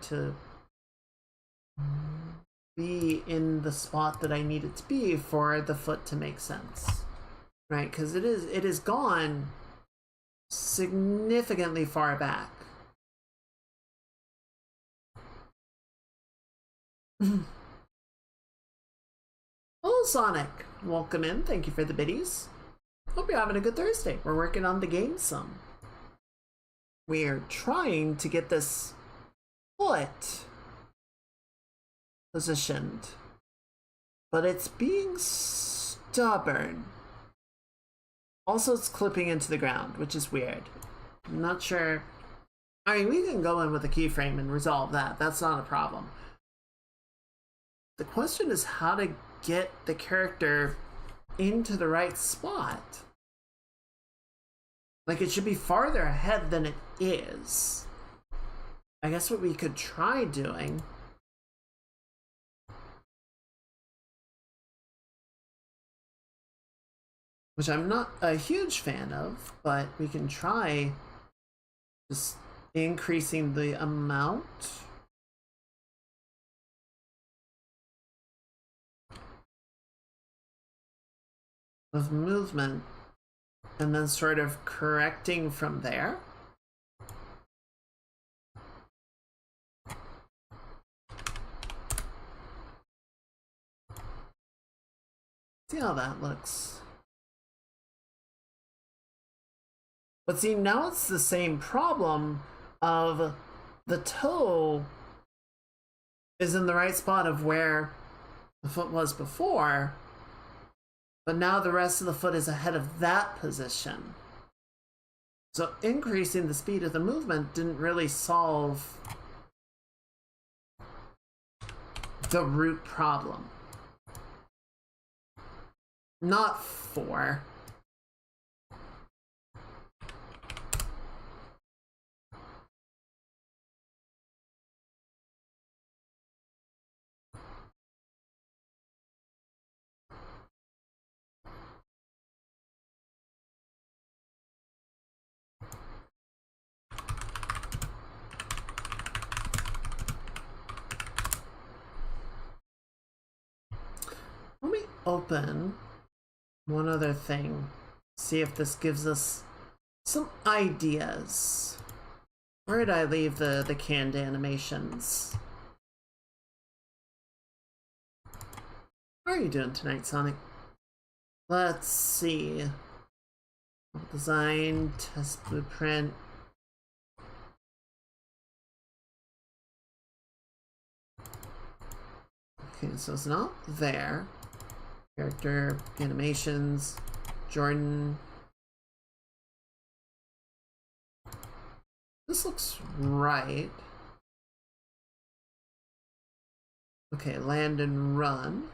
to be in the spot that I need it to be for the foot to make sense. Right? Because it is gone significantly far back. Hello, Sonic. Welcome in. Thank you for the biddies. Hope you're having a good Thursday. We're working on the game some. We're trying to get this foot positioned, but it's being stubborn. Also, it's clipping into the ground, which is weird. I'm not sure. I mean, we can go in with a keyframe and resolve that. That's not a problem. The question is how to get the character into the right spot. Like, it should be farther ahead than it is. I guess what we could try doing which I'm not a huge fan of, but we can try just increasing the amount. of movement and then sort of correcting from there. See how that looks. But see, now it's the same problem of the toe is in the right spot of where the foot was before, but now the rest of the foot is ahead of that position. So increasing the speed of the movement didn't really solve the root problem. Not for. Let me open one other thing, see if this gives us some ideas. Where did I leave the canned animations? How are you doing tonight, Sonic? Let's see. Design, test blueprint. Okay, so it's not there. Character, animations, Jordan. This looks right. Okay, land and run.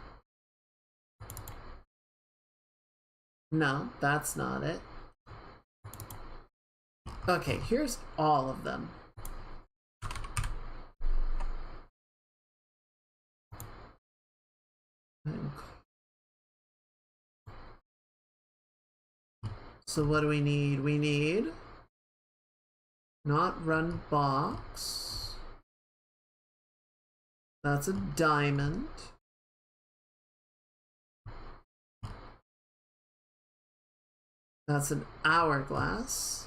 No, that's not it. Okay, here's all of them. So what do we need? We need not run box. That's a diamond. That's an hourglass.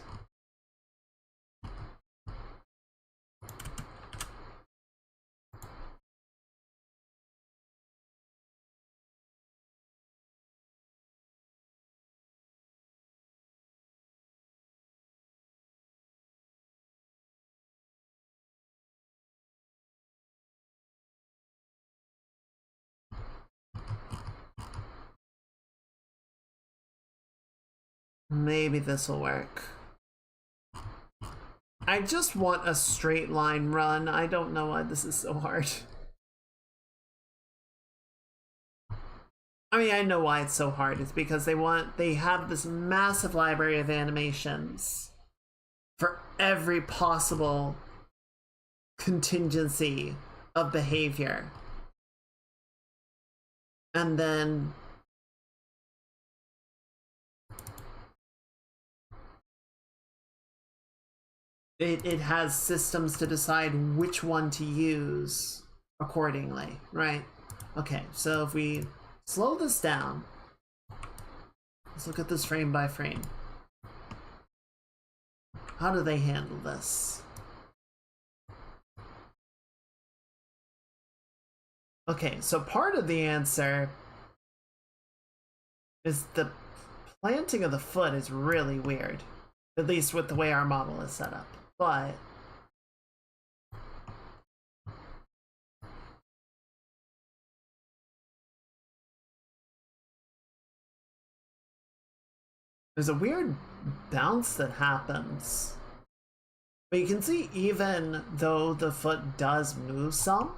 Maybe this will work. I just want a straight line run. I don't know why this is so hard. I mean, I know why it's so hard. It's because they have this massive library of animations for every possible contingency of behavior. And then it has systems to decide which one to use accordingly, right? Okay, so if we slow this down, let's look at this frame by frame. How do they handle this? Okay, so part of the answer is the planting of the foot is really weird, at least with the way our model is set up. But there's a weird bounce that happens. But you can see even though the foot does move some,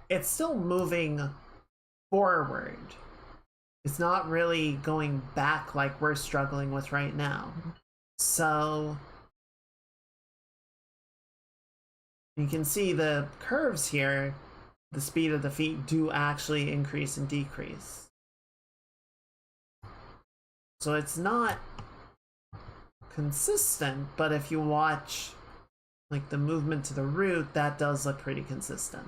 it's still moving forward. It's not really going back like we're struggling with right now. So you can see the curves here, the speed of the feet do actually increase and decrease. So it's not consistent, but if you watch like the movement to the root, that does look pretty consistent.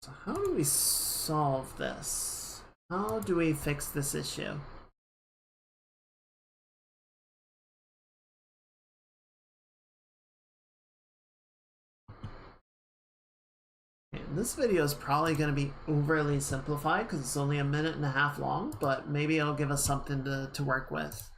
So how do we solve this? How do we fix this issue? This video is probably going to be overly simplified because it's only 1.5 minutes long, but maybe it'll give us something to work with.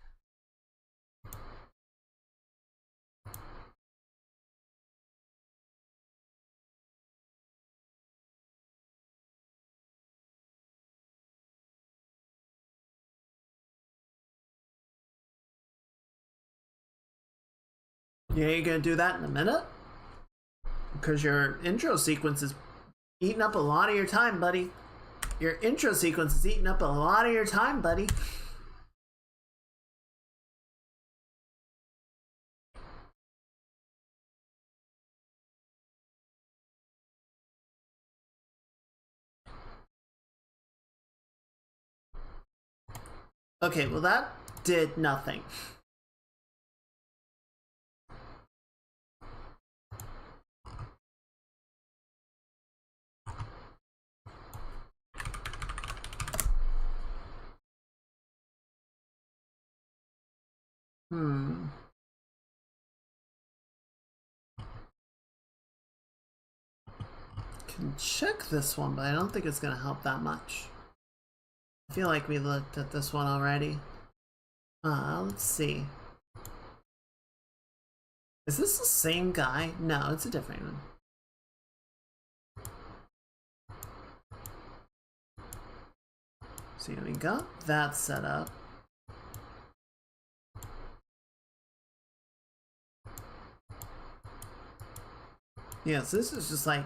Yeah, you're going to do that in a minute? Because your intro sequence is eating up a lot of your time, buddy. Your intro sequence is eating up a lot of your time, buddy. Okay, well that did nothing. Can check this one, but I don't think it's gonna help that much. I feel like we looked at this one already. Let's see. Is this the same guy? No, it's a different one. So we got that set up. Yeah, so this is just like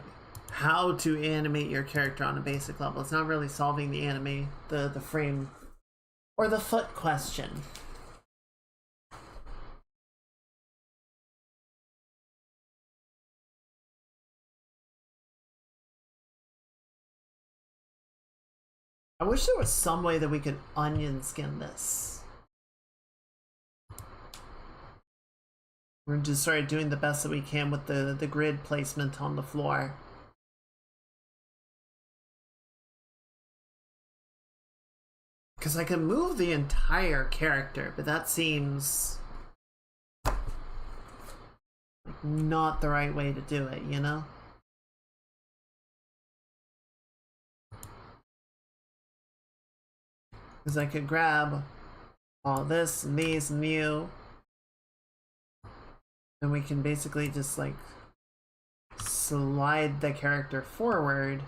how to animate your character on a basic level. It's not really solving the the frame or the foot question. I wish there was some way that we could onion skin this. We're just started doing the best that we can with the grid placement on the floor. Because I can move the entire character, but that seems like not the right way to do it, you know? Because I could grab all this and these and you, and we can basically just like slide the character forward.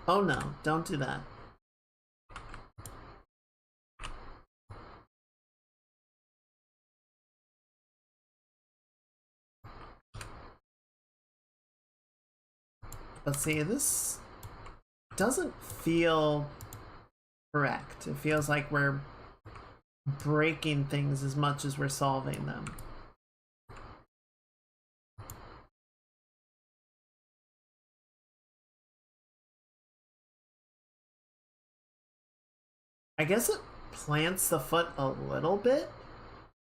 Oh no, don't do that. But see, this doesn't feel correct. It feels like we're breaking things as much as we're solving them. I guess it plants the foot a little bit.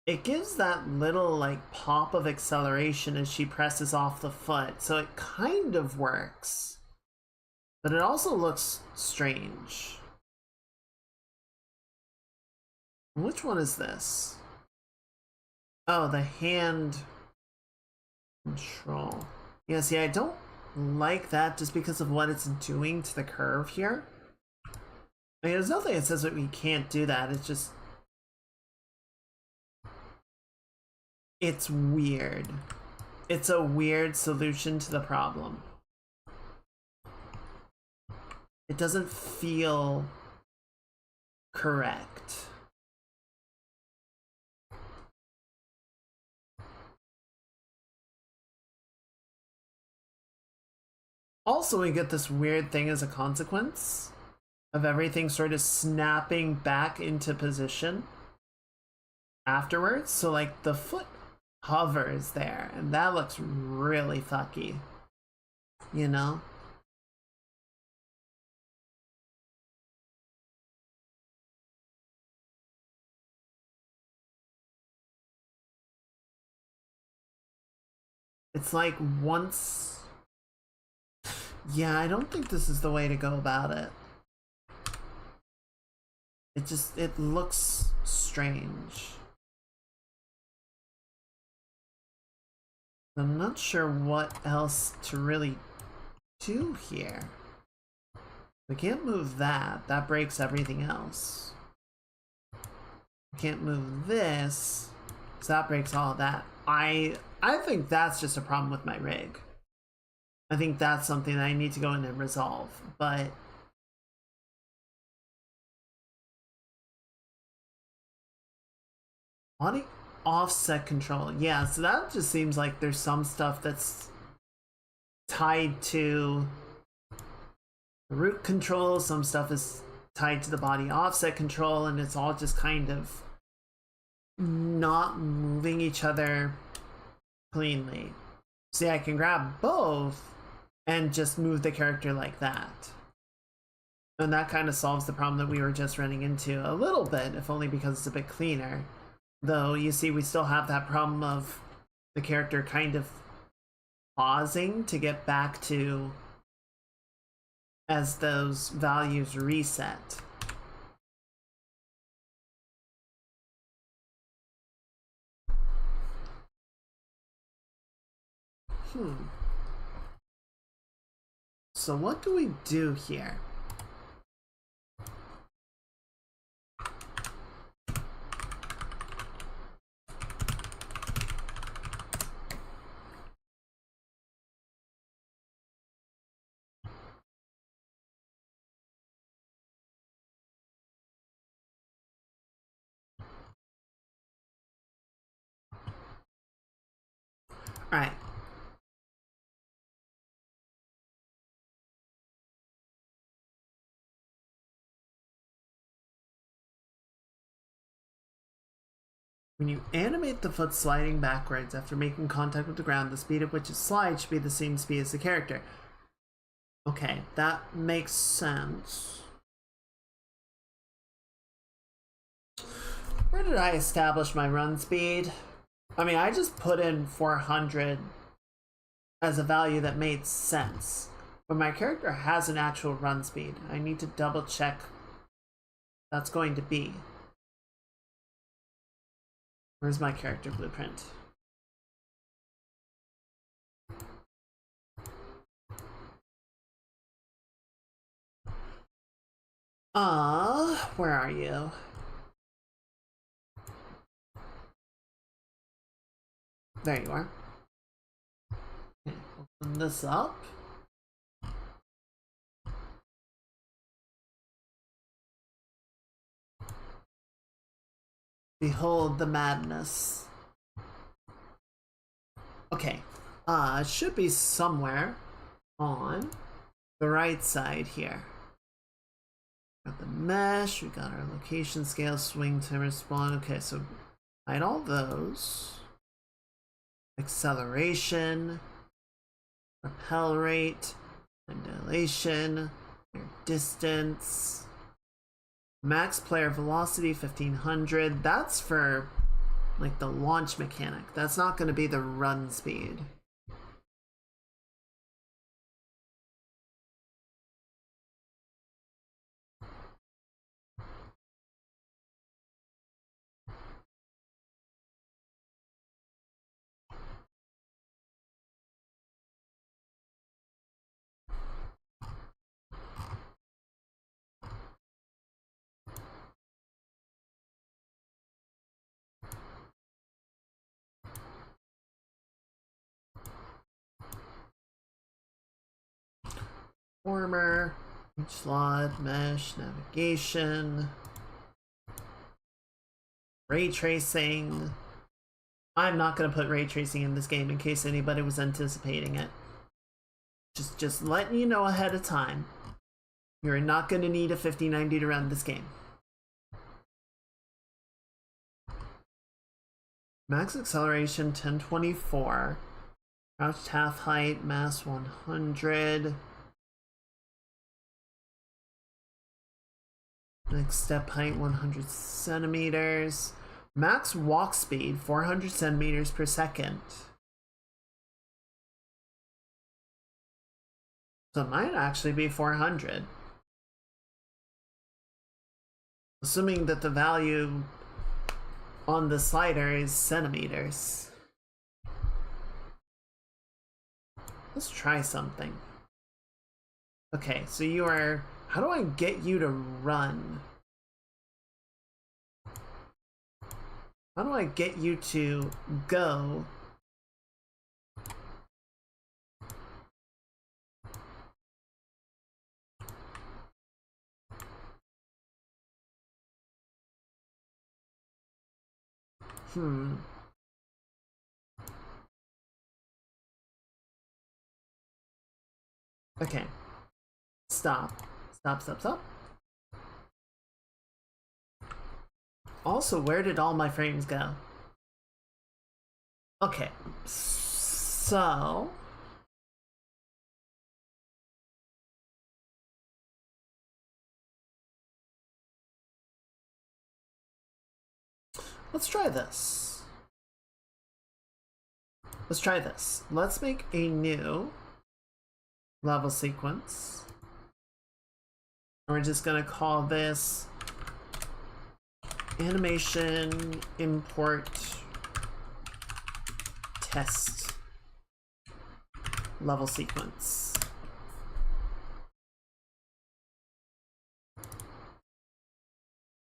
It gives that little like pop of acceleration as she presses off the foot, so it kind of works. But it also looks strange. Which one is this? Oh, the hand control. Yeah, see, I don't like that just because of what it's doing to the curve here. I mean, there's nothing that says that we can't do that. It's just... it's weird. It's a weird solution to the problem. It doesn't feel correct. Also, we get this weird thing as a consequence of everything sort of snapping back into position afterwards. So like the foot hovers there and that looks really fucky, you know? It's like once... Yeah, I don't think this is the way to go about it. It looks strange. I'm not sure what else to really do here. We can't move that. That breaks everything else. We can't move this, so that breaks all of that. I think that's just a problem with my rig. I think that's something that I need to go in and resolve, but... Body offset control. Yeah, so that just seems like there's some stuff that's tied to the root control, some stuff is tied to the body offset control, and it's all just kind of not moving each other cleanly. See, I can grab both and just move the character like that. And that kind of solves the problem that we were just running into a little bit, if only because it's a bit cleaner. Though, you see, we still have that problem of the character kind of pausing to get back to as those values reset. So what do we do here? All right. When you animate the foot sliding backwards after making contact with the ground, the speed at which it slides should be the same speed as the character. Okay, that makes sense. Where did I establish my run speed? I mean, I just put in 400 as a value that made sense. But my character has an actual run speed. I need to double check that's going to be. Where's my character blueprint? Where are you? There you are. Okay, open this up. Behold the madness. Okay, it should be somewhere on the right side here. Got the mesh, we got our location scale, swing timer, spawn. Okay, so hide all those. Acceleration, repel rate, dilation, your distance, max player velocity 1500. That's for like the launch mechanic. That's not going to be the run speed. Former, slot, mesh, navigation, ray tracing. I'm not going to put ray tracing in this game in case anybody was anticipating it. Just letting you know ahead of time. You're not going to need a 5090 to run this game. Max acceleration 1024. Crouched half height, mass 100. Next step height 100 centimeters. Max walk speed 400 centimeters per second. So it might actually be 400. Assuming that the value on the slider is centimeters. Let's try something. Okay, so you are... How do I get you to run? How do I get you to go? Okay. Stop. Stop, stop, stop. Also, where did all my frames go? Okay. So... let's try this. Let's try this. Let's make a new level sequence. We're just gonna call this animation import test level sequence.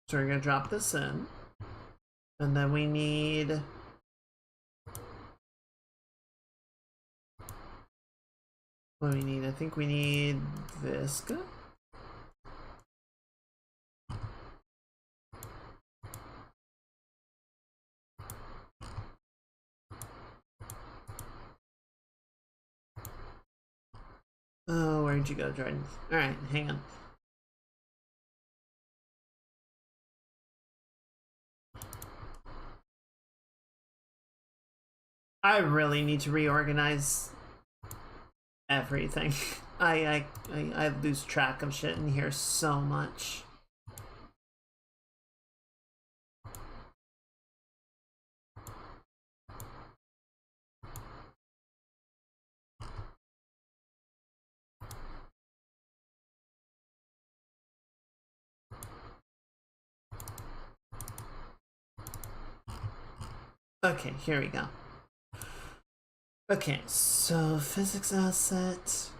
So we're gonna drop this in, and then we need what do we need? I think we need this guy. Oh, where'd you go, Jordan? Alright, hang on. I really need to reorganize everything. I lose track of shit in here so much. Okay, here we go. Okay, so physics asset.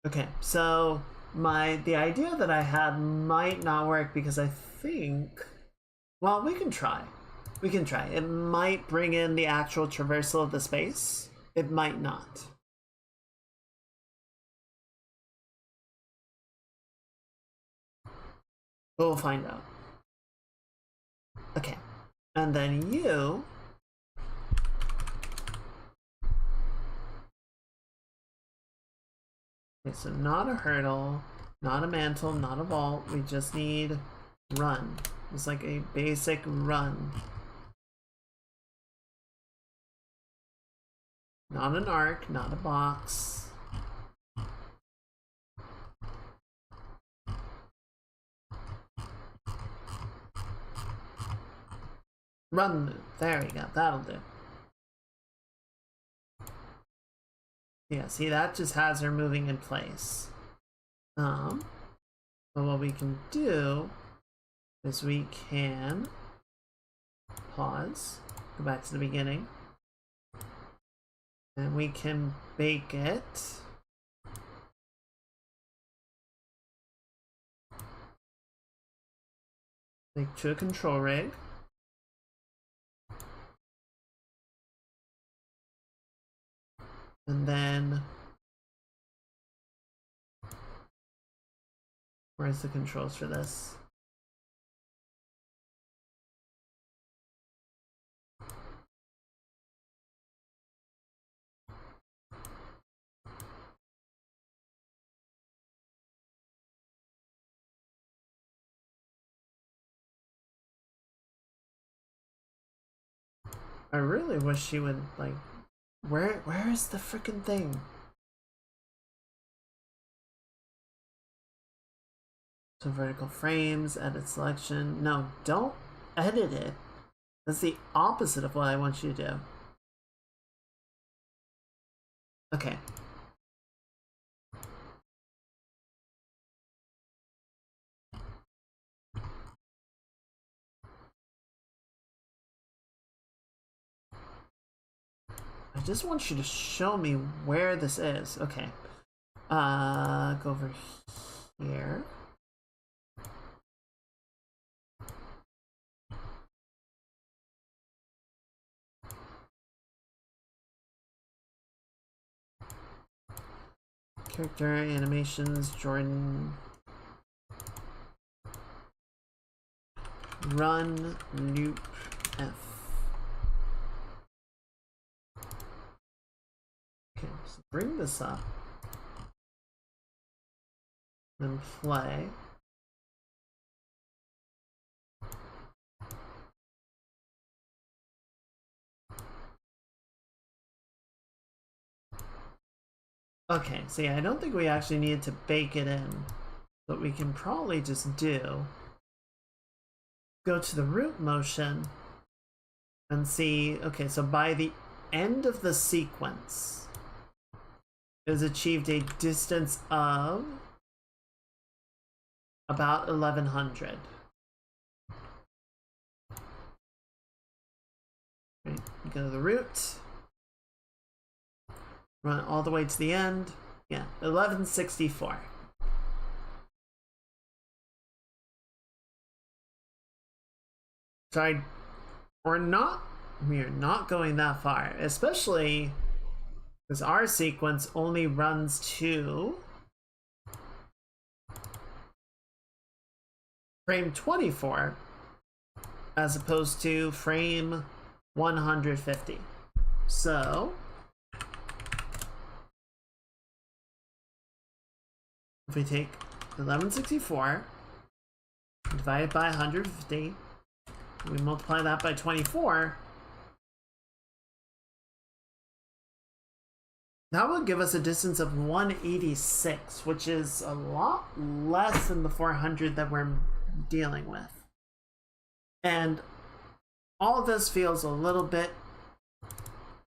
Okay, so the idea that I had might not work because I think, well, we can try. We can try. It might bring in the actual traversal of the space. It might not. We'll find out. Okay, and then you... Okay, so not a hurdle, not a mantle, not a vault. We just need run. It's like a basic run. Not an arc, not a box. Run move. There we go. That'll do. Yeah, see, that just has her moving in place. But what we can do is we can pause, go back to the beginning, and we can bake it. Like to a control rig. And then, where's the controls for this? I really wish she would, like, where is the freaking thing? So vertical frames, edit selection. No, don't edit it. That's the opposite of what I want you to do. Okay. I just want you to show me where this is. Okay. Go over here. Character animations, Jordan. Run, loop, F. Okay, so bring this up. Then play. Okay, so yeah, I don't think we actually need to bake it in. What we can probably just do, go to the root motion and see, okay, so by the end of the sequence, it has achieved a distance of about 1100. Right, go to the root, run all the way to the end. Yeah, 1164. So we're not going that far, especially because our sequence only runs to frame 24 as opposed to frame 150. So if we take 1164, divide it by 150, we multiply that by 24, that would give us a distance of 186, which is a lot less than the 400 that we're dealing with. And all of this feels a little bit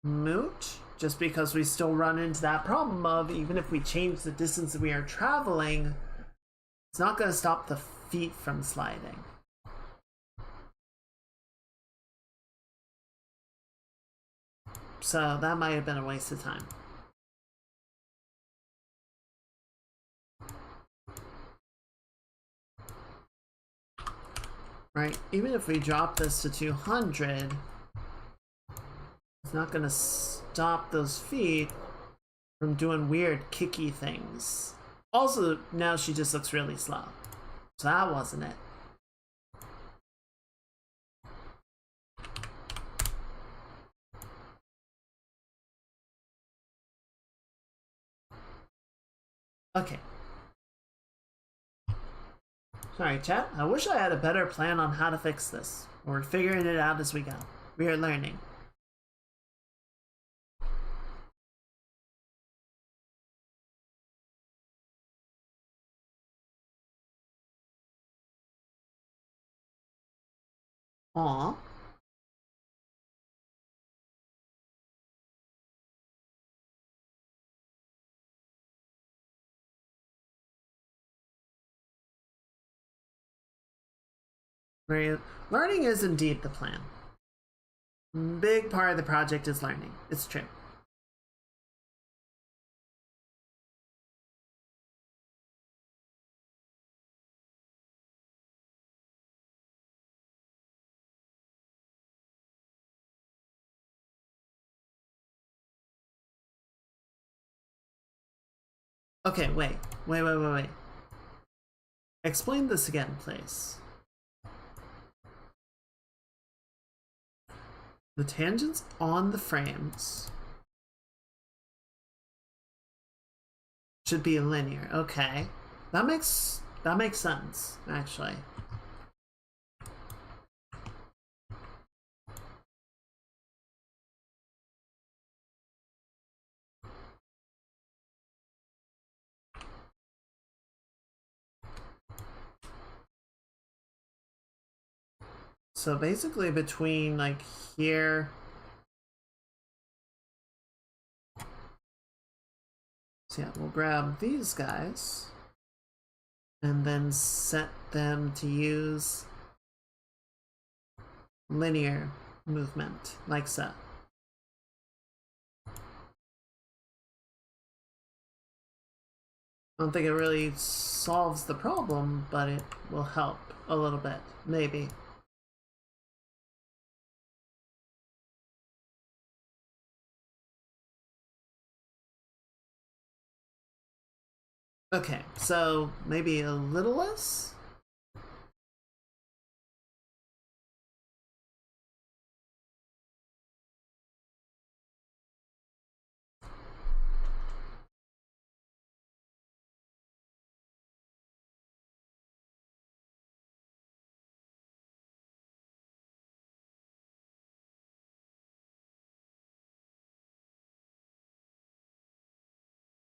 moot, just because we still run into that problem of, even if we change the distance that we are traveling, it's not going to stop the feet from sliding. So that might have been a waste of time. Right, even if we drop this to 200, it's not going to stop those feet from doing weird kicky things. Also, now she just looks really slow. So that wasn't it. Okay. Sorry, chat. I wish I had a better plan on how to fix this. We're figuring it out as we go. We are learning. Aw. Learning is indeed the plan. Big part of the project is learning. It's true. Okay, wait. Explain this again, please. The tangents on the frames should be linear. Okay. That makes sense, actually. So basically between like here So yeah, we'll grab these guys and then set them to use linear movement, like so. I don't think it really solves the problem, but it will help a little bit, maybe. Okay, so maybe a little less?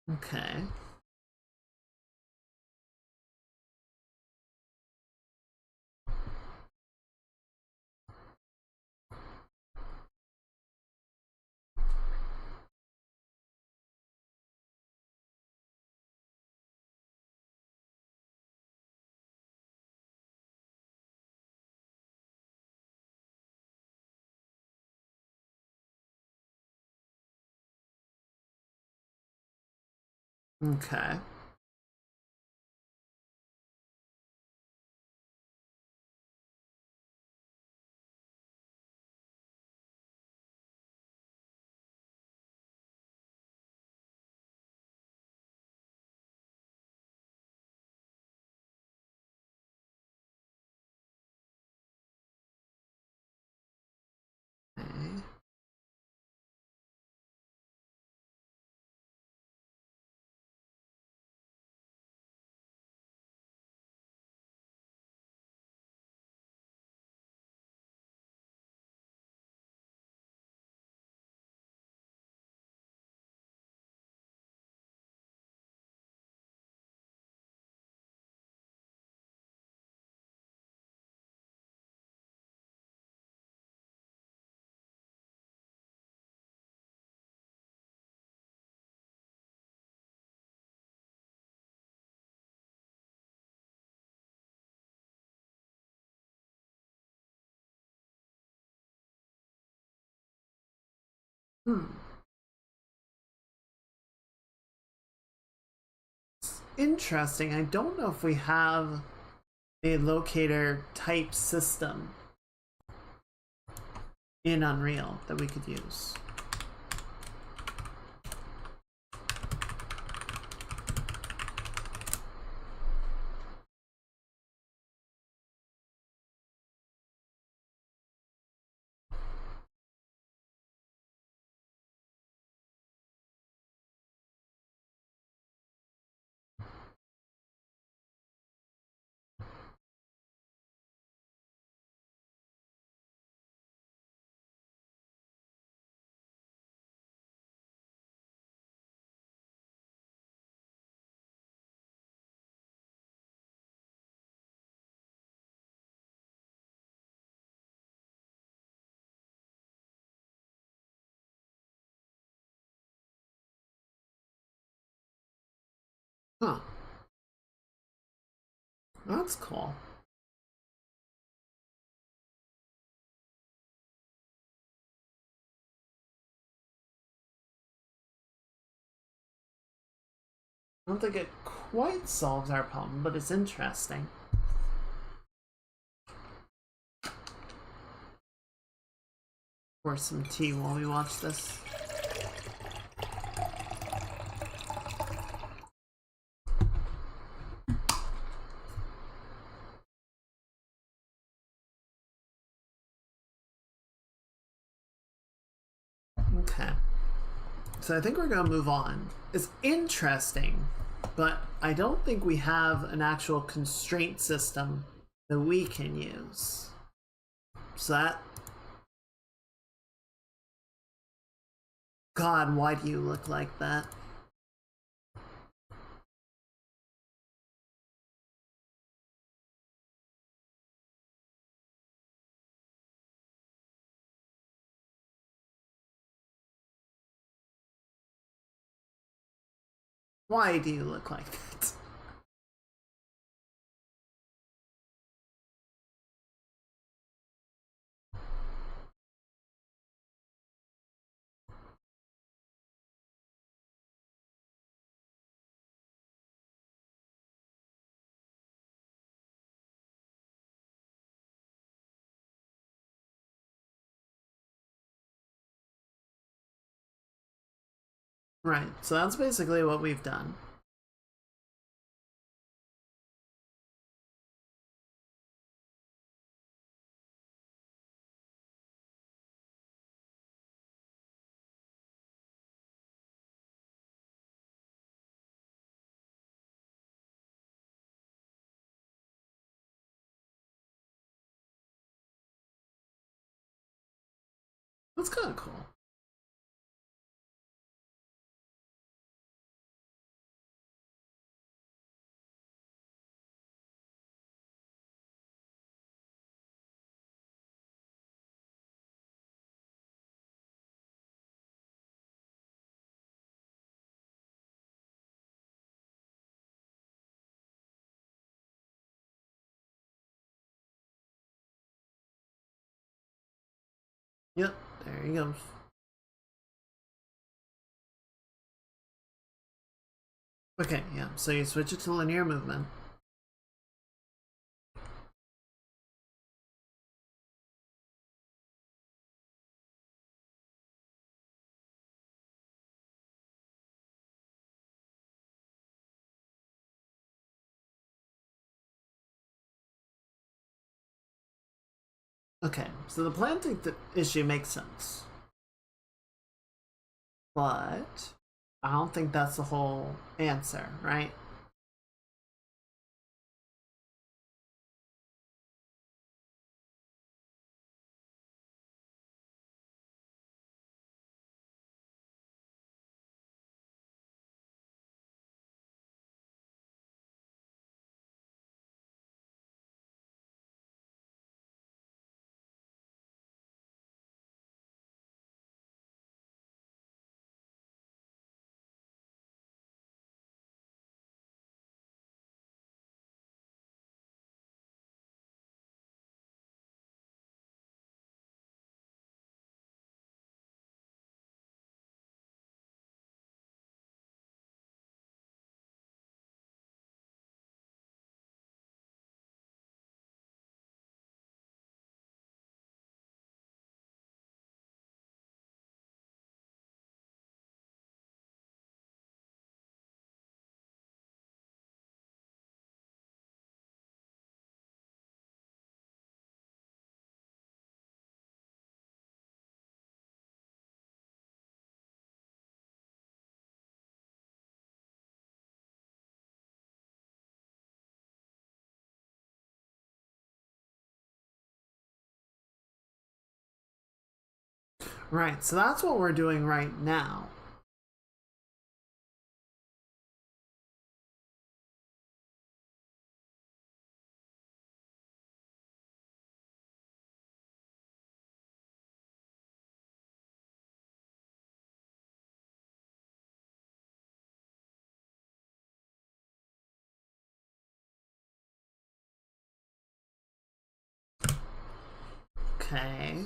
Okay. Okay. Okay. Hmm. Interesting. I don't know if we have a locator type system in Unreal that we could use. Huh. That's cool. I don't think it quite solves our problem, but it's interesting. Pour some tea while we watch this. Okay. So I think we're gonna move on. It's interesting, but I don't think we have an actual constraint system that we can use. So that... God, why do you look like that? Why do you look like that? Right, so that's basically what we've done. That's kind of cool. Yep, there he goes. Okay, yeah, so you switch it to linear movement. Okay, so the planting issue makes sense. But I don't think that's the whole answer, right? Right, so that's what we're doing right now. Okay.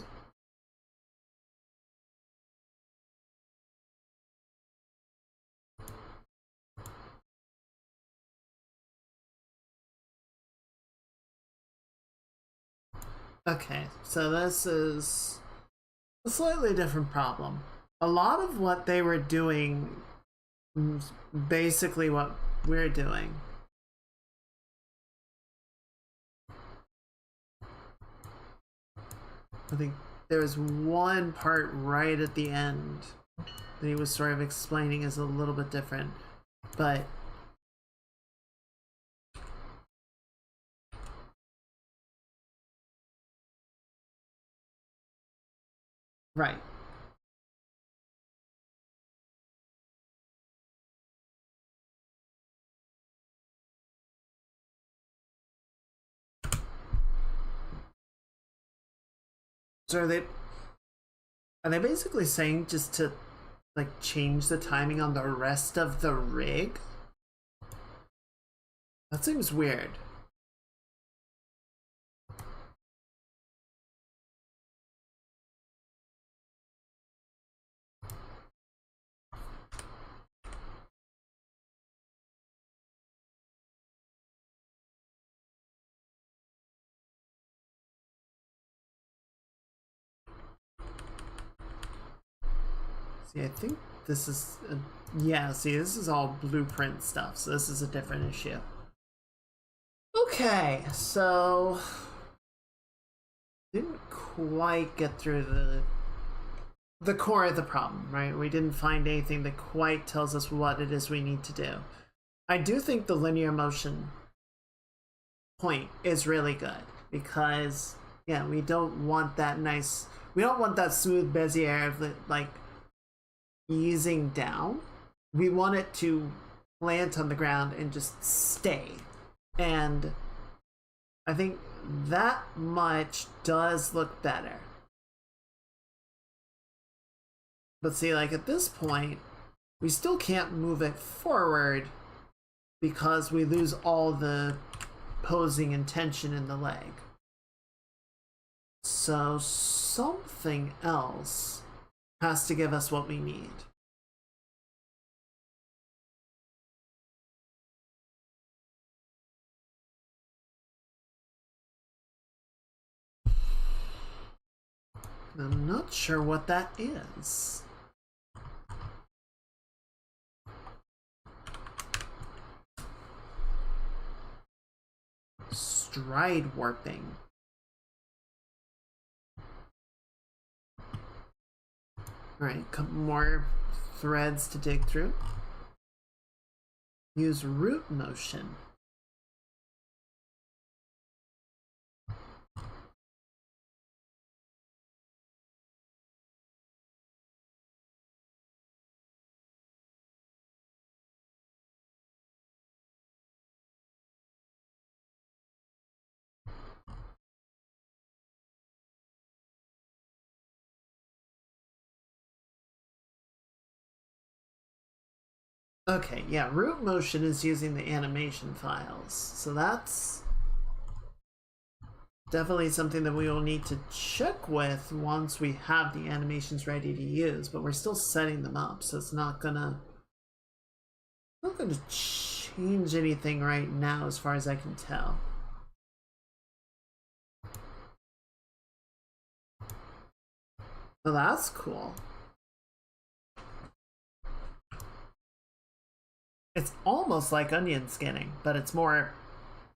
Okay, so this is a slightly different problem. A lot of what they were doing is basically what we're doing. I think there was one part right at the end that he was sort of explaining is a little bit different, but right. So are they basically saying just to like change the timing on the rest of the rig? That seems weird. See, I think this is... yeah, see, this is all blueprint stuff, so this is a different issue. Okay, so... didn't quite get through the core of the problem, right? We didn't find anything that quite tells us what it is we need to do. I do think the linear motion point is really good because, yeah, we don't want that nice... we don't want that smooth Bezier of like easing down. We want it to plant on the ground and just stay. And I think that much does look better. But see, like at this point, we still can't move it forward because we lose all the posing and tension in the leg. So something else has to give us what we need. I'm not sure what that is. Stride warping. Alright, a couple more threads to dig through. Use root motion. Okay, yeah, root motion is using the animation files. So that's definitely something that we will need to check with once we have the animations ready to use, but we're still setting them up, so it's not gonna change anything right now as far as I can tell. Well, that's cool. It's almost like onion skinning, but it's more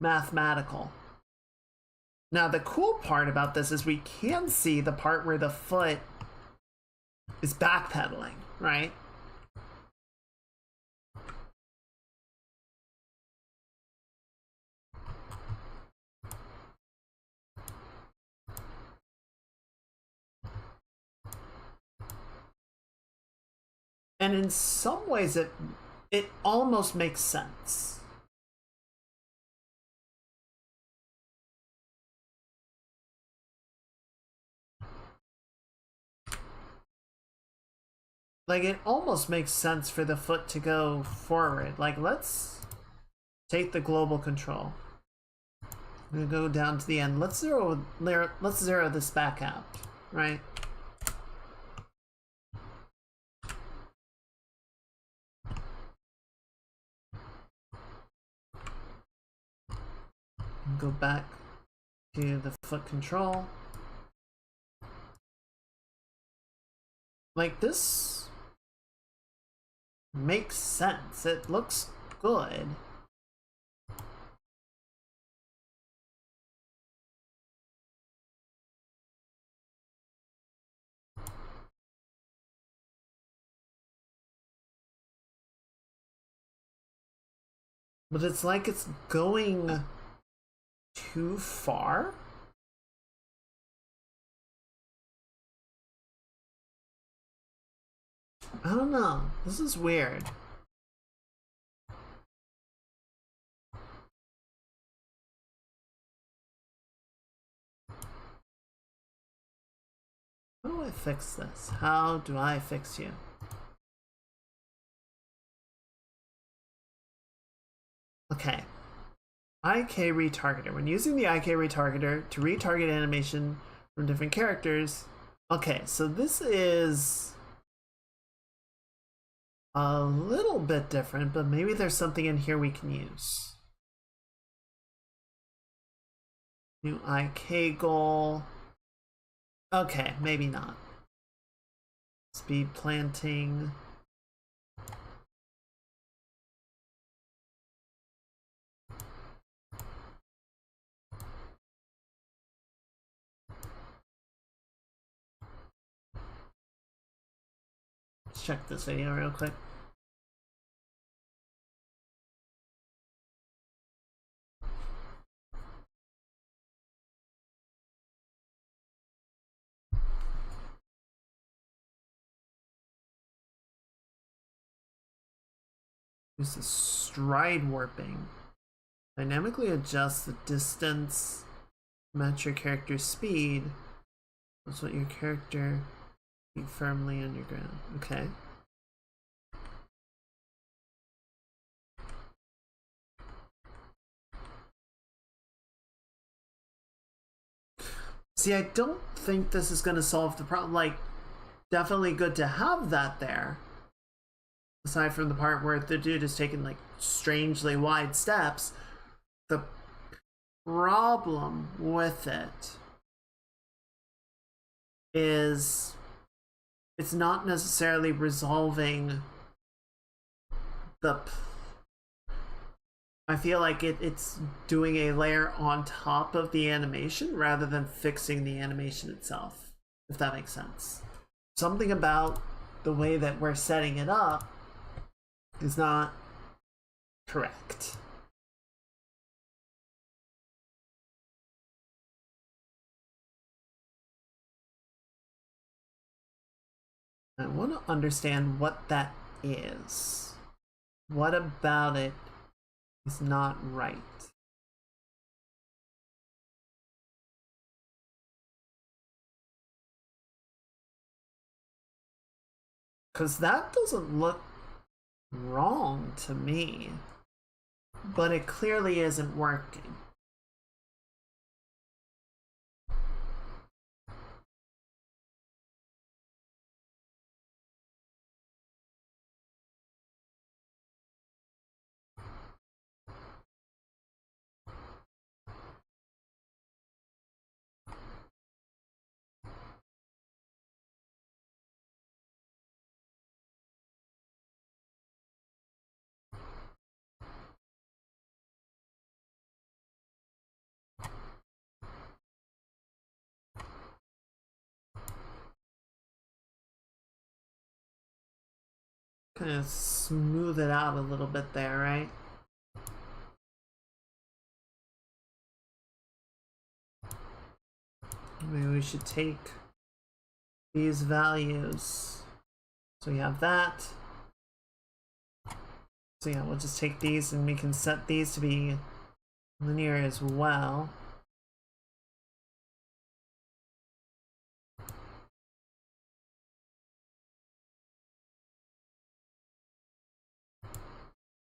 mathematical. Now, the cool part about this is we can see the part where the foot is backpedaling, right? And in some ways, it almost makes sense. Like, it almost makes sense for the foot to go forward. Like, let's take the global control. I'm gonna go down to the end. Let's zero this back out, right? Go back to the foot control. Like, this makes sense. It looks good. But it's like it's going too far. I don't know. This is weird. How do I fix this? How do I fix you? Okay. IK retargeter. When using the IK retargeter to retarget animation from different characters. Okay, so this is a little bit different, but maybe there's something in here we can use. New IK goal. Okay, maybe not. Speed planting. Let's check this video real quick. Use the stride warping. Dynamically adjust the distance, match your character's speed. That's what your character be firmly underground. Okay. See, I don't think this is going to solve the problem. Like, definitely good to have that there. Aside from the part where the dude is taking like strangely wide steps, the problem with it is it's not necessarily resolving the. I feel like it's doing a layer on top of the animation rather than fixing the animation itself, if that makes sense. Something about the way that we're setting it up is not correct. I want to understand what that is. What about it is not right? Because that doesn't look wrong to me, but it clearly isn't working. Kind of smooth it out a little bit there, right? Maybe we should take these values. So we have that. So yeah, we'll just take these and we can set these to be linear as well.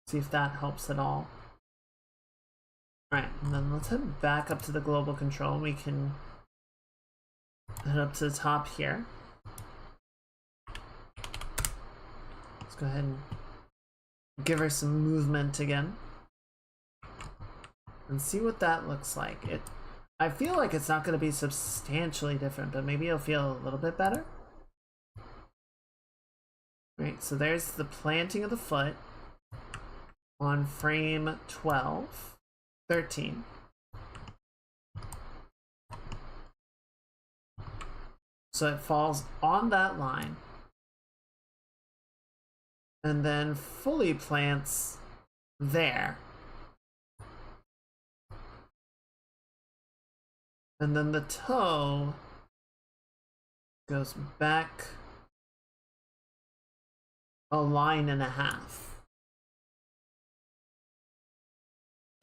See if that helps at all. Alright, and then let's head back up to the global control. We can head up to the top here. Let's go ahead and give her some movement again. And see what that looks like. I feel like it's not going to be substantially different, but maybe it'll feel a little bit better. Right, so there's the planting of the foot on frame 12, 13. So it falls on that line and then fully plants there. And then the toe goes back a line and a half.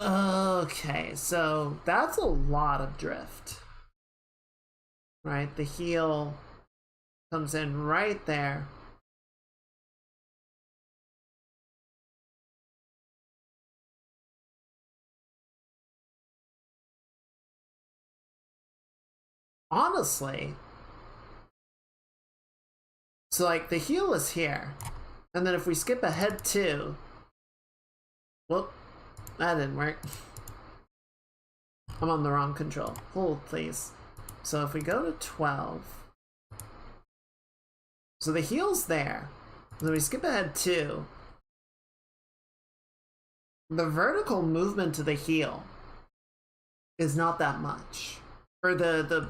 Okay, so that's a lot of drift. Right, the heel comes in right there. honestly, so like the heel is here, and then if we skip ahead to, whoop, that didn't work. I'm on the wrong control. Hold, please. So if we go to 12, so the heel's there. Then we skip ahead to the vertical movement to the heel is not that much. Or the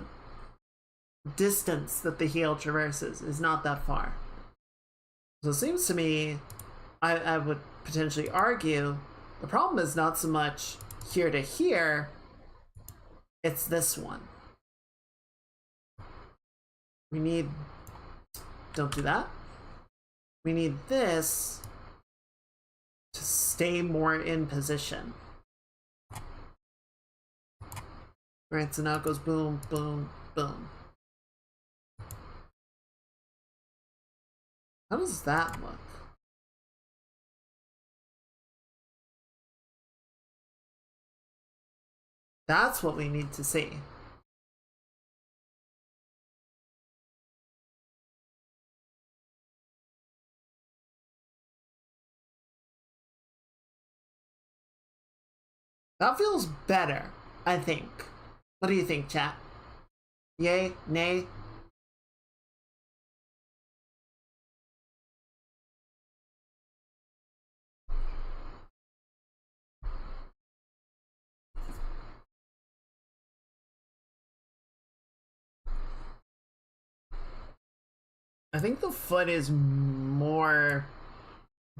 distance that the heel traverses is not that far. So it seems to me, I would potentially argue, the problem is not so much here to here, it's this one. We need, don't do that. We need this to stay more in position. Right, so now it goes boom, boom, boom. How does that look? That's what we need to see. That feels better, I think. What do you think, chat? Yay? Nay? I think the foot is more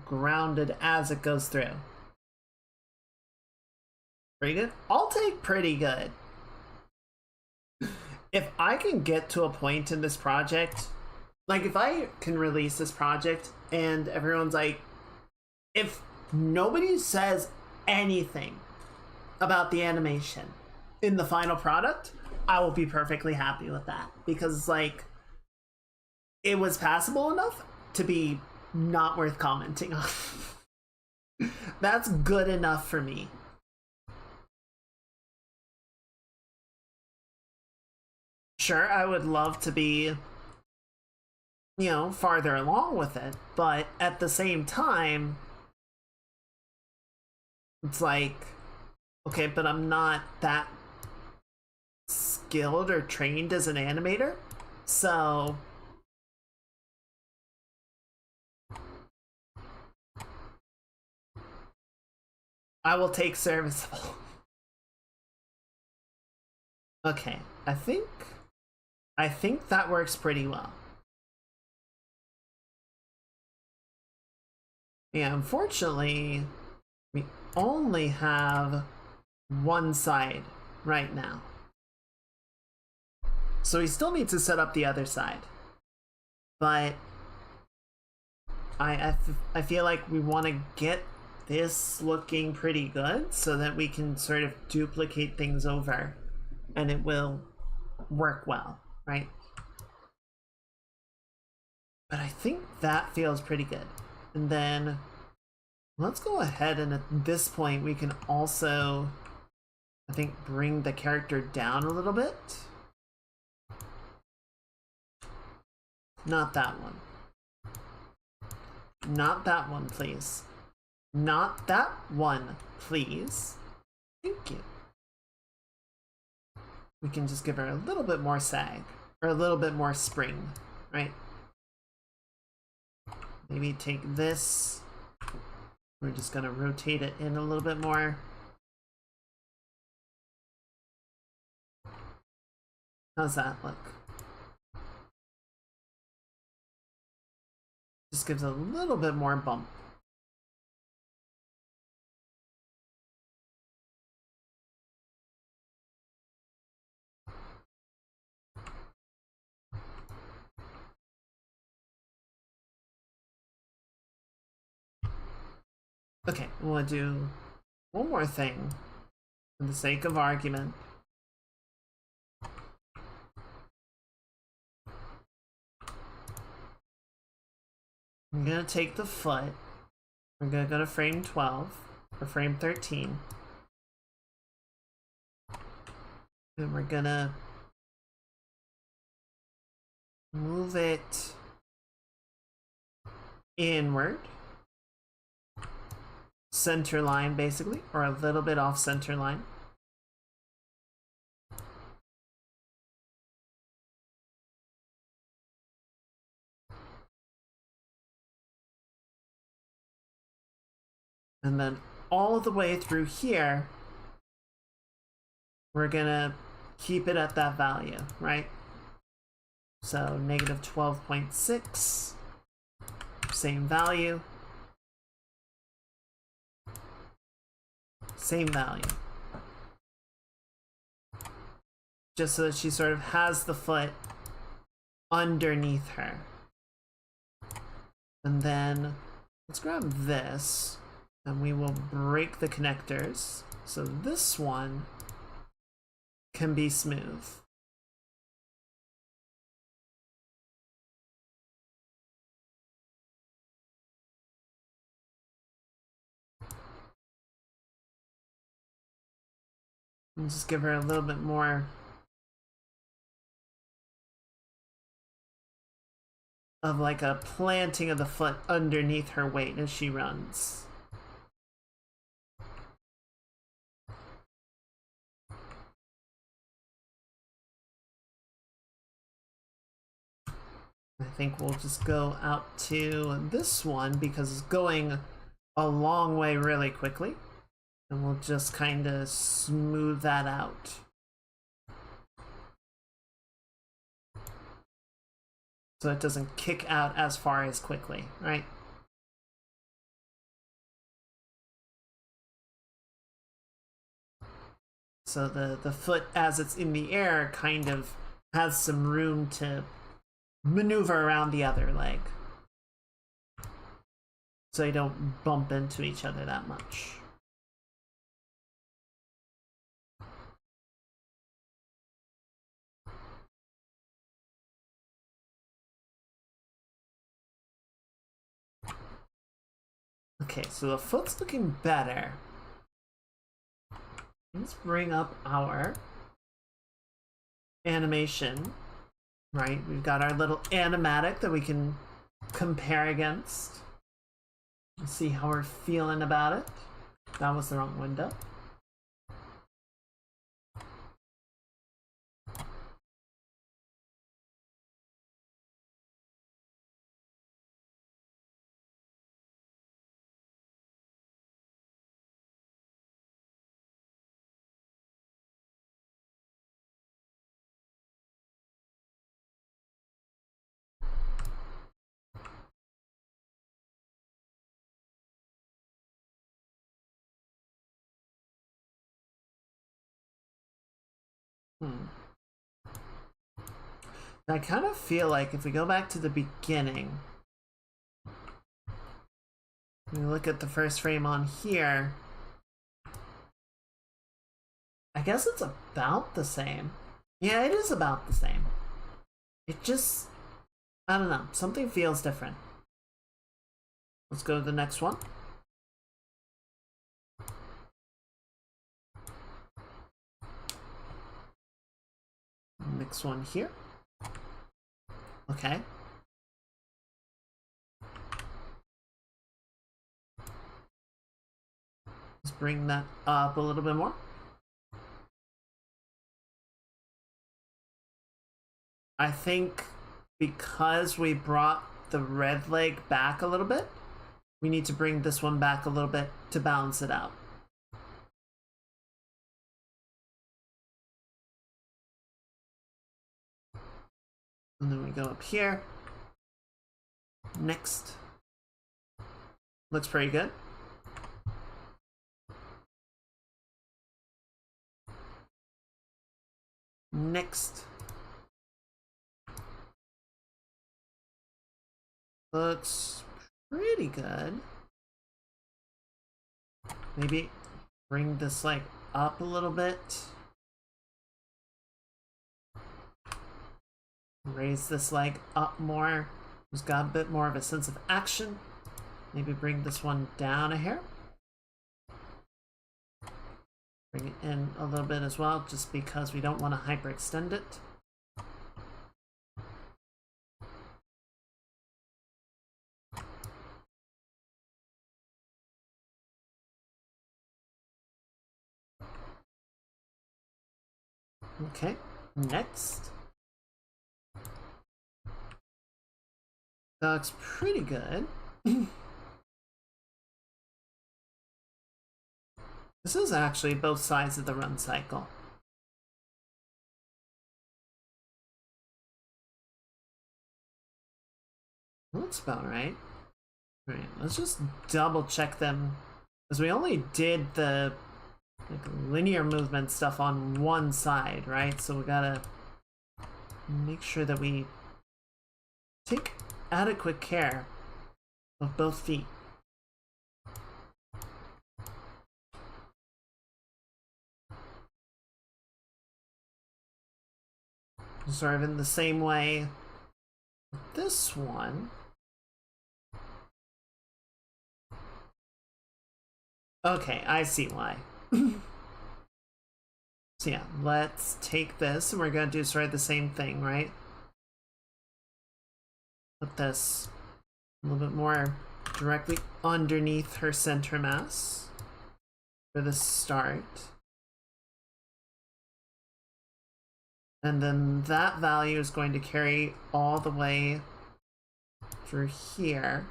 grounded as it goes through. Pretty good? I'll take pretty good. If I can get to a point in this project, like if I can release this project and everyone's like, if nobody says anything about the animation in the final product, I will be perfectly happy with that, because like it was passable enough to be not worth commenting on. That's good enough for me. Sure, I would love to be, you know, farther along with it, but at the same time, it's like, okay, but I'm not that skilled or trained as an animator, so I will take serviceable. Okay, I think that works pretty well. Yeah, unfortunately, we only have one side right now. So we still need to set up the other side. But I feel like we want to get this looking pretty good so that we can sort of duplicate things over and it will work well, right? But I think that feels pretty good. And then let's go ahead, and at this point we can also, I think, bring the character down a little bit. Not that one. Not that one, please. Not that one, please. Thank you. We can just give her a little bit more sag, or a little bit more spring, right? Maybe take this. We're just gonna rotate it in a little bit more. How's that look? Just gives a little bit more bump. Okay, we'll do one more thing for the sake of argument. I'm gonna take the foot. We're gonna go to frame 12 or frame 13. And we're gonna move it inward. Center line, basically, or a little bit off center line. And then all the way through here, we're gonna keep it at that value, right? So negative 12.6, same value, same value. Just so that she sort of has the foot underneath her. And then let's grab this and we will break the connectors. So this one can be smooth. And just give her a little bit more of like a planting of the foot underneath her weight as she runs. I think we'll just go out to this one because it's going a long way really quickly. And we'll just kind of smooth that out. So it doesn't kick out as far as quickly, right? So the foot, as it's in the air, kind of has some room to maneuver around the other leg. So you don't bump into each other that much. Okay, so the foot's looking better. Let's bring up our animation, right? We've got our little animatic that we can compare against. Let's see how we're feeling about it. That was the wrong window. I kind of feel like if we go back to the beginning, we look at the first frame on here, I guess it's about the same. Yeah, it is about the same. It just, I don't know, something feels different. Let's go to the next one. Next one here. Okay. Let's bring that up a little bit more. I think because we brought the red leg back a little bit, we need to bring this one back a little bit to balance it out. And then we go up here. Next. Looks pretty good. Next. Looks pretty good. Maybe bring this like up a little bit. Raise this leg up more. It's got a bit more of a sense of action. Maybe bring this one down a hair. Bring it in a little bit as well, just because we don't want to hyperextend it. Okay, next. That looks pretty good. This is actually both sides of the run cycle. Looks about right. Alright, let's just double check them. Because we only did the linear movement stuff on one side, right? So we gotta make sure that we take adequate care of both feet. Sort of in the same way with this one. Okay, I see why. So yeah, let's take this and we're gonna do sort of the same thing, right? Put this a little bit more directly underneath her center mass for the start. And then that value is going to carry all the way through here.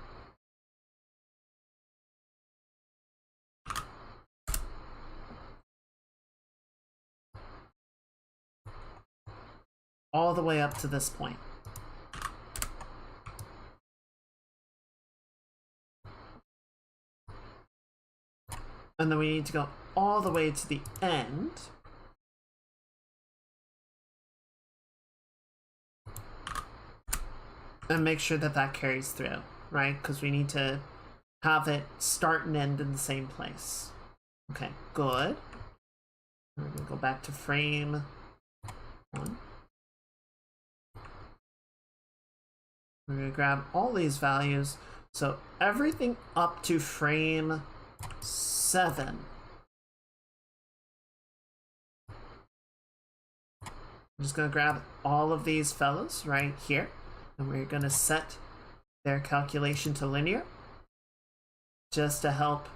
All the way up to this point. And then we need to go all the way to the end. And make sure that that carries through, right? Because we need to have it start and end in the same place. Okay, good. We're gonna go back to frame 1. We're gonna grab all these values. So everything up to frame 7. I'm just gonna grab all of these fellas right here. And we're going to set their calculation to linear just to help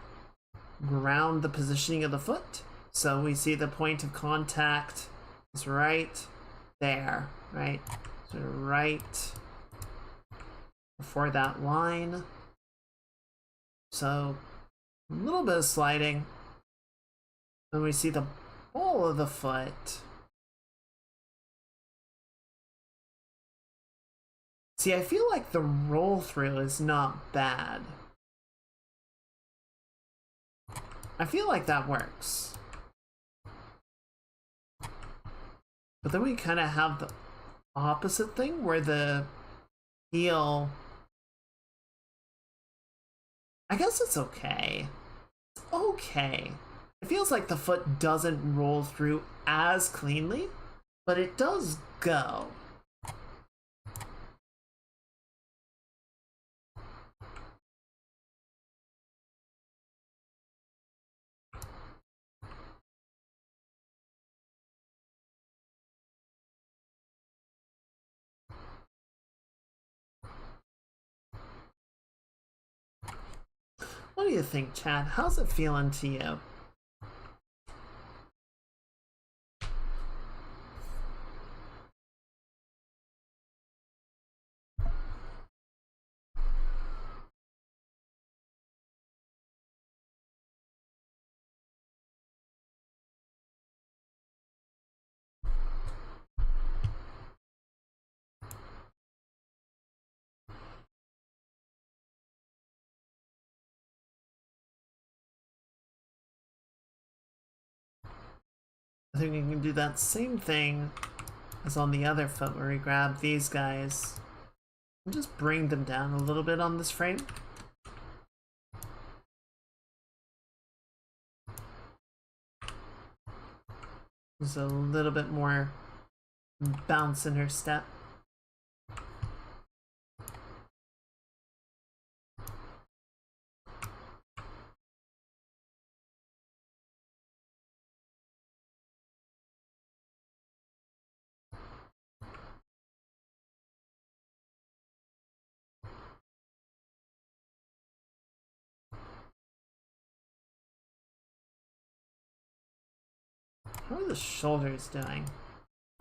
ground the positioning of the foot. So we see the point of contact is right there, right? So right before that line. So a little bit of sliding. Then we see the ball of the foot. See, I feel like the roll through is not bad. I feel like that works. But then we kind of have the opposite thing where the heel... I guess it's okay. It's okay. It feels like the foot doesn't roll through as cleanly, but it does go. What do you think, Chad? How's it feeling to you? I think we can do that same thing as on the other foot where we grab these guys and just bring them down a little bit on this frame. There's a little bit more bounce in her step. How are the shoulders doing?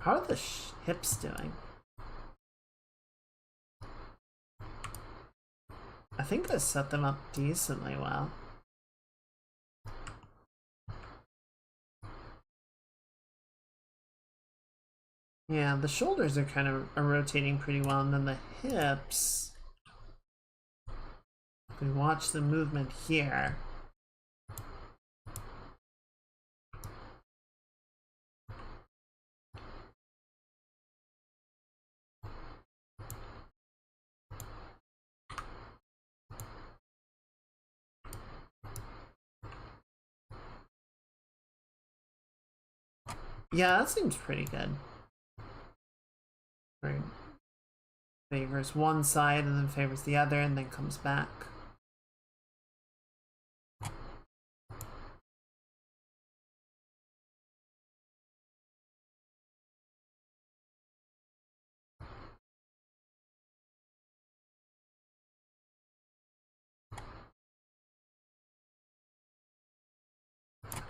How are the hips doing? I think I set them up decently well. Yeah, the shoulders are kind of rotating pretty well, and then the hips, if we watch the movement here, yeah, that seems pretty good. Right. Favors one side and then favors the other and then comes back.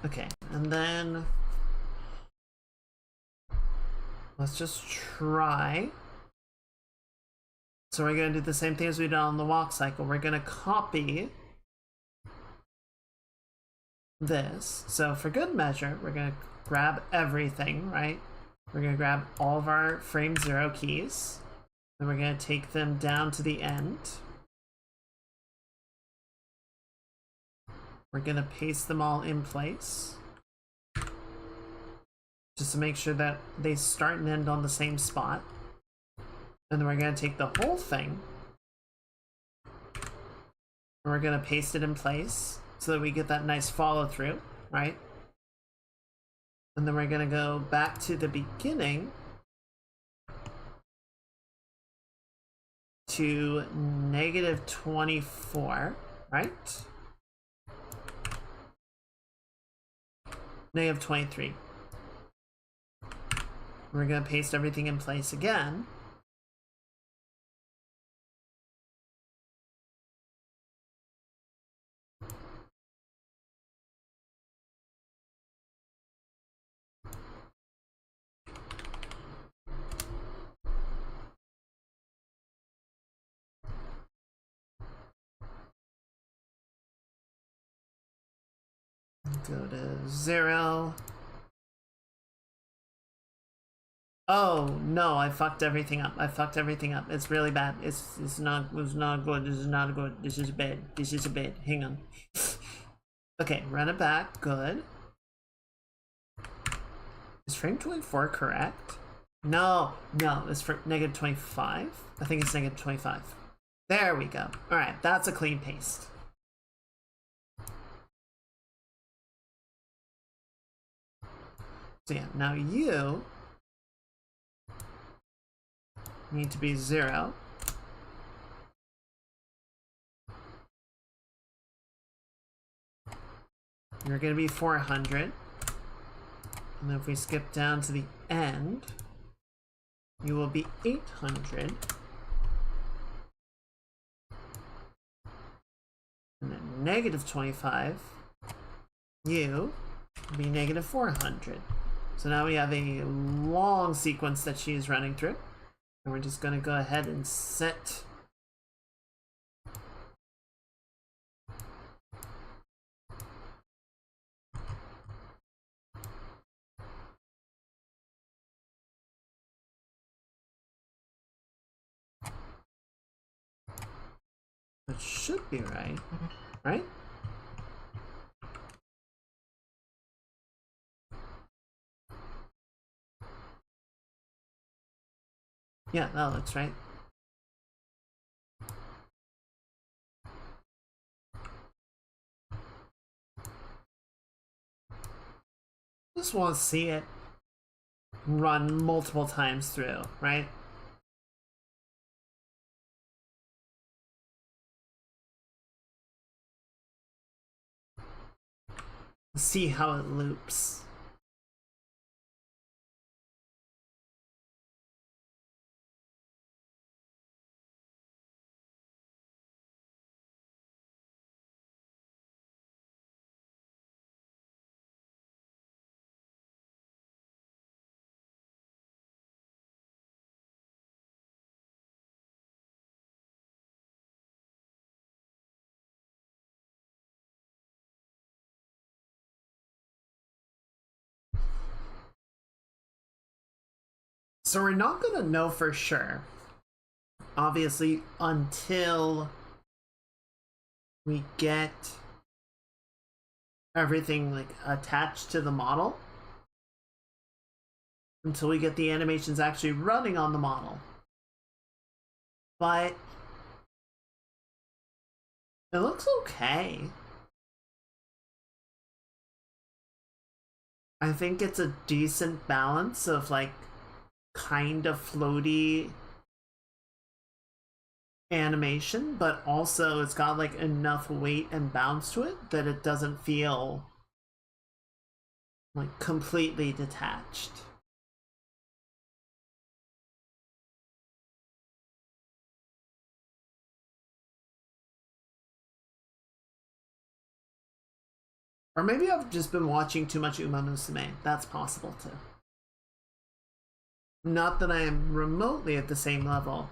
Okay, and then let's just try. So we're going to do the same thing as we did on the walk cycle. We're going to copy this. So for good measure, we're going to grab everything, right? We're going to grab all of our frame 0 keys. And we're going to take them down to the end. We're going to paste them all in place. Just to make sure that they start and end on the same spot. And then we're going to take the whole thing. And we're going to paste it in place so that we get that nice follow through, right? And then we're going to go back to the beginning to -24, right? -23. We're going to paste everything in place again. Go to 0. Oh no, I fucked everything up. I fucked everything up. It's really bad. It's not good. This is not good. This is bad. This is bad. Hang on. Okay, run it back. Good. Is frame 24 correct? No, it's for -25. I think it's -25. There we go. Alright, that's a clean paste. So yeah, now you need to be 0. You're going to be 400. And then if we skip down to the end, you will be 800. And then -25, you will be -400. So now we have a long sequence that she is running through. And we're just going to go ahead and set it should be right, right? Yeah, that looks right. Just want to see it run multiple times through, right? See how it loops. So we're not gonna know for sure, obviously, until we get everything like attached to the model, until we get the animations actually running on the model. But it looks okay. I think it's a decent balance of like kind of floaty animation, but also it's got like enough weight and bounce to it that it doesn't feel like completely detached. Or maybe I've just been watching too much Uma Musume. That's possible too. Not that I am remotely at the same level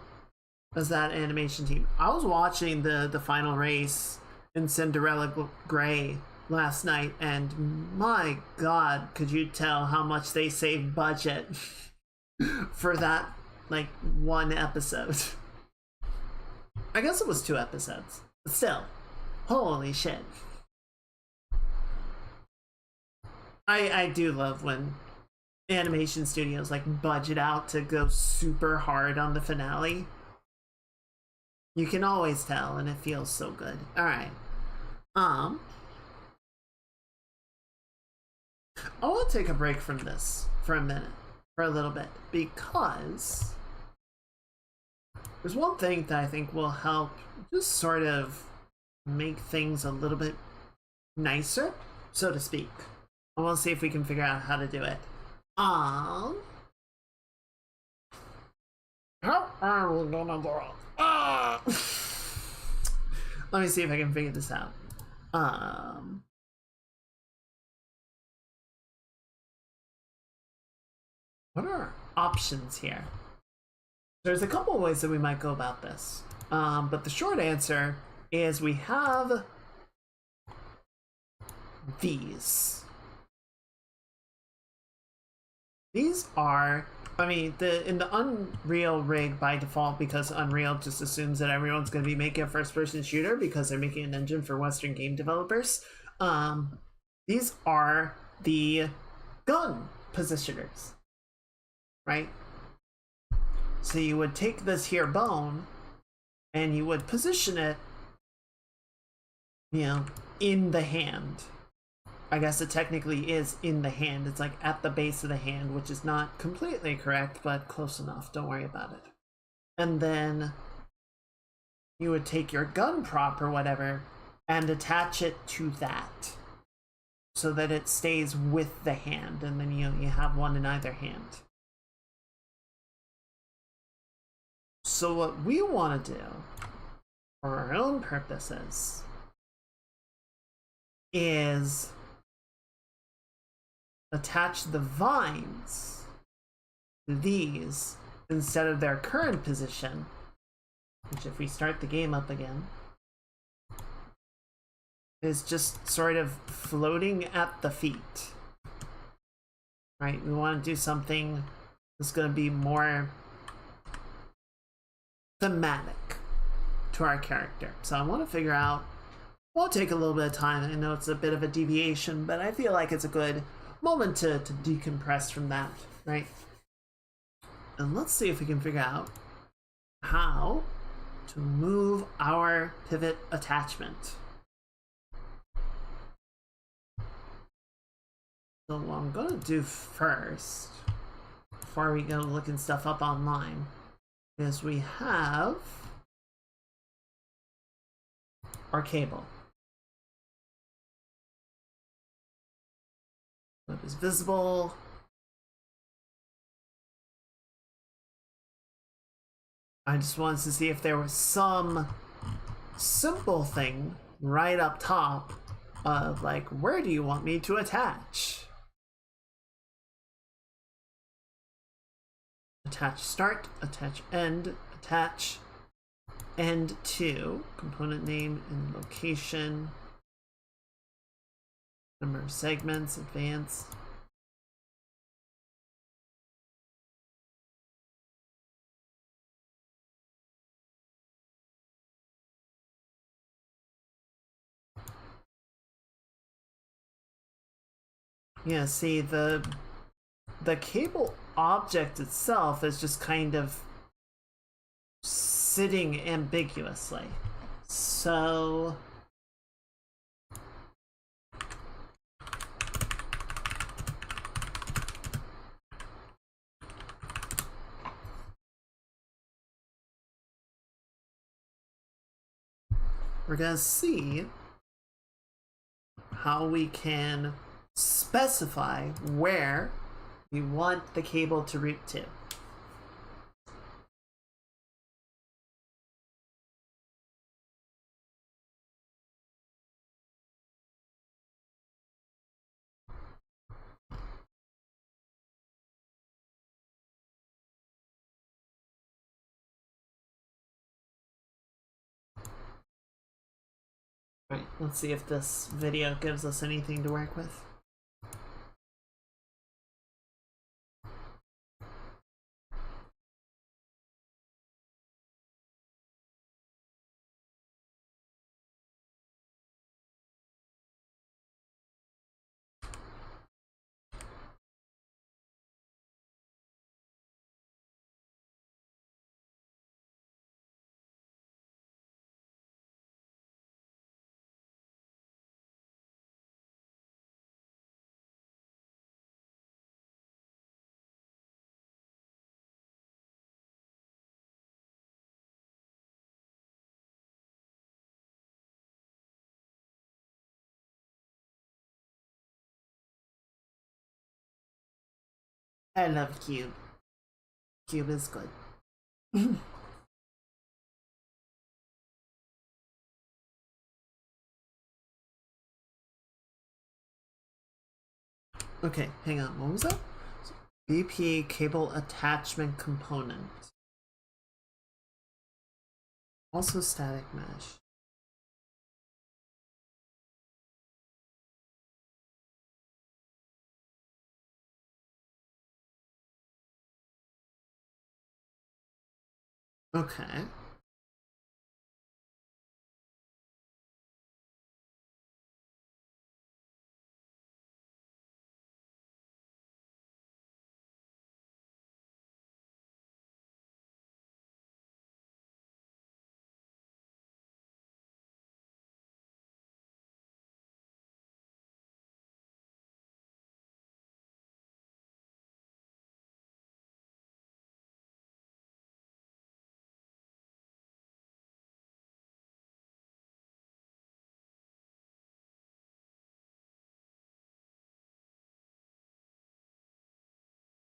as that animation team. I was watching the final race in Cinderella Grey last night, and my god, could you tell how much they saved budget for that like one episode. I guess it was 2 episodes, but still, holy shit. I do love when animation studios like budget out to go super hard on the finale. You can always tell, and it feels so good. All right. I want to take a break from this for a minute, for a little bit, because there's one thing that I think will help just sort of make things a little bit nicer, so to speak. I want to see if we can figure out how to do it. How are we gonna do it? Let me see if I can figure this out. What are our options here? There's a couple of ways that we might go about this. But the short answer is we have these. These are, I mean, in the Unreal rig by default, because Unreal just assumes that everyone's going to be making a first-person shooter because they're making an engine for Western game developers. These are the gun positioners, right? So you would take this here bone and you would position it, you know, in the hand. I guess it technically is in the hand. It's like at the base of the hand, which is not completely correct, but close enough. Don't worry about it. And then you would take your gun prop or whatever and attach it to that so that it stays with the hand, and then you have one in either hand. So what we want to do for our own purposes is attach the vines to these instead of their current position, which if we start the game up again, is just sort of floating at the feet. Right? We want to do something that's going to be more thematic to our character. So I want to figure out, we'll take a little bit of time. I know it's a bit of a deviation, but I feel like it's a good moment to decompress from that, right? And let's see if we can figure out how to move our pivot attachment. So what I'm gonna do first, before we go looking stuff up online, is we have our cable. It is visible. I just wanted to see if there was some simple thing right up top of like, where do you want me to attach? Attach start, attach end, attach end to, component name and location, number of segments, advance. Yeah, see, the cable object itself is just kind of sitting ambiguously. So we're gonna see how we can specify where we want the cable to route to. Right, let's see if this video gives us anything to work with. I love Cube. Cube is good. Okay, hang on. What was that? BP cable attachment component. Also static mesh. Okay.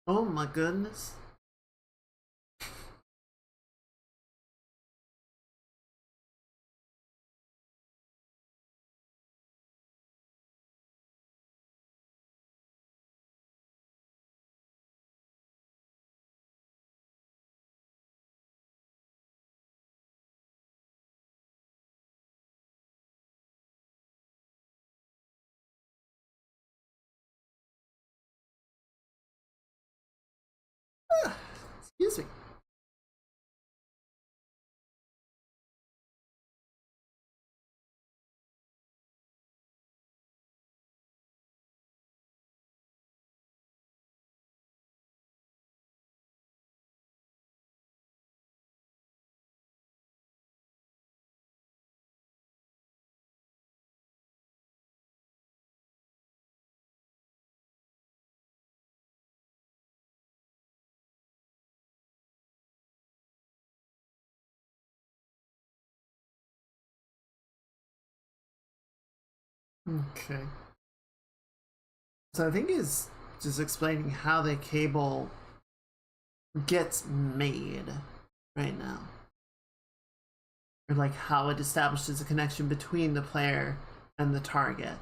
Oh my goodness. Excuse me. Okay. So I think it's just explaining how the cable gets made right now. Or like how it establishes a connection between the player and the target.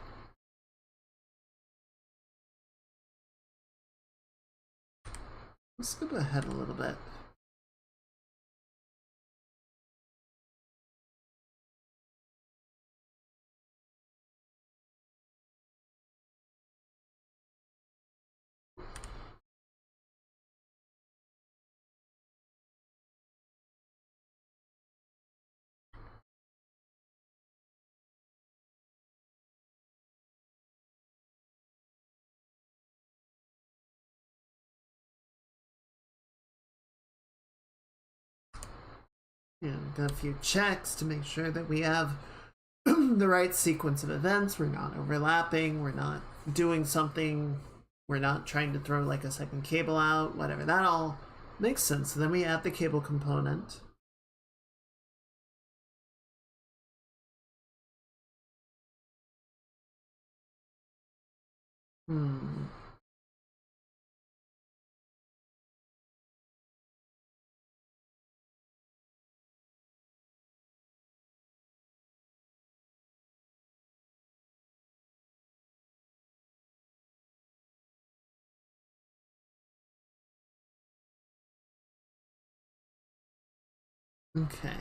Let's skip ahead a little bit. got a few checks to make sure that we have the right sequence of events. We're not overlapping. We're not doing something. We're not trying to throw like a second cable out, whatever. That all makes sense. So then we add the cable component. Okay.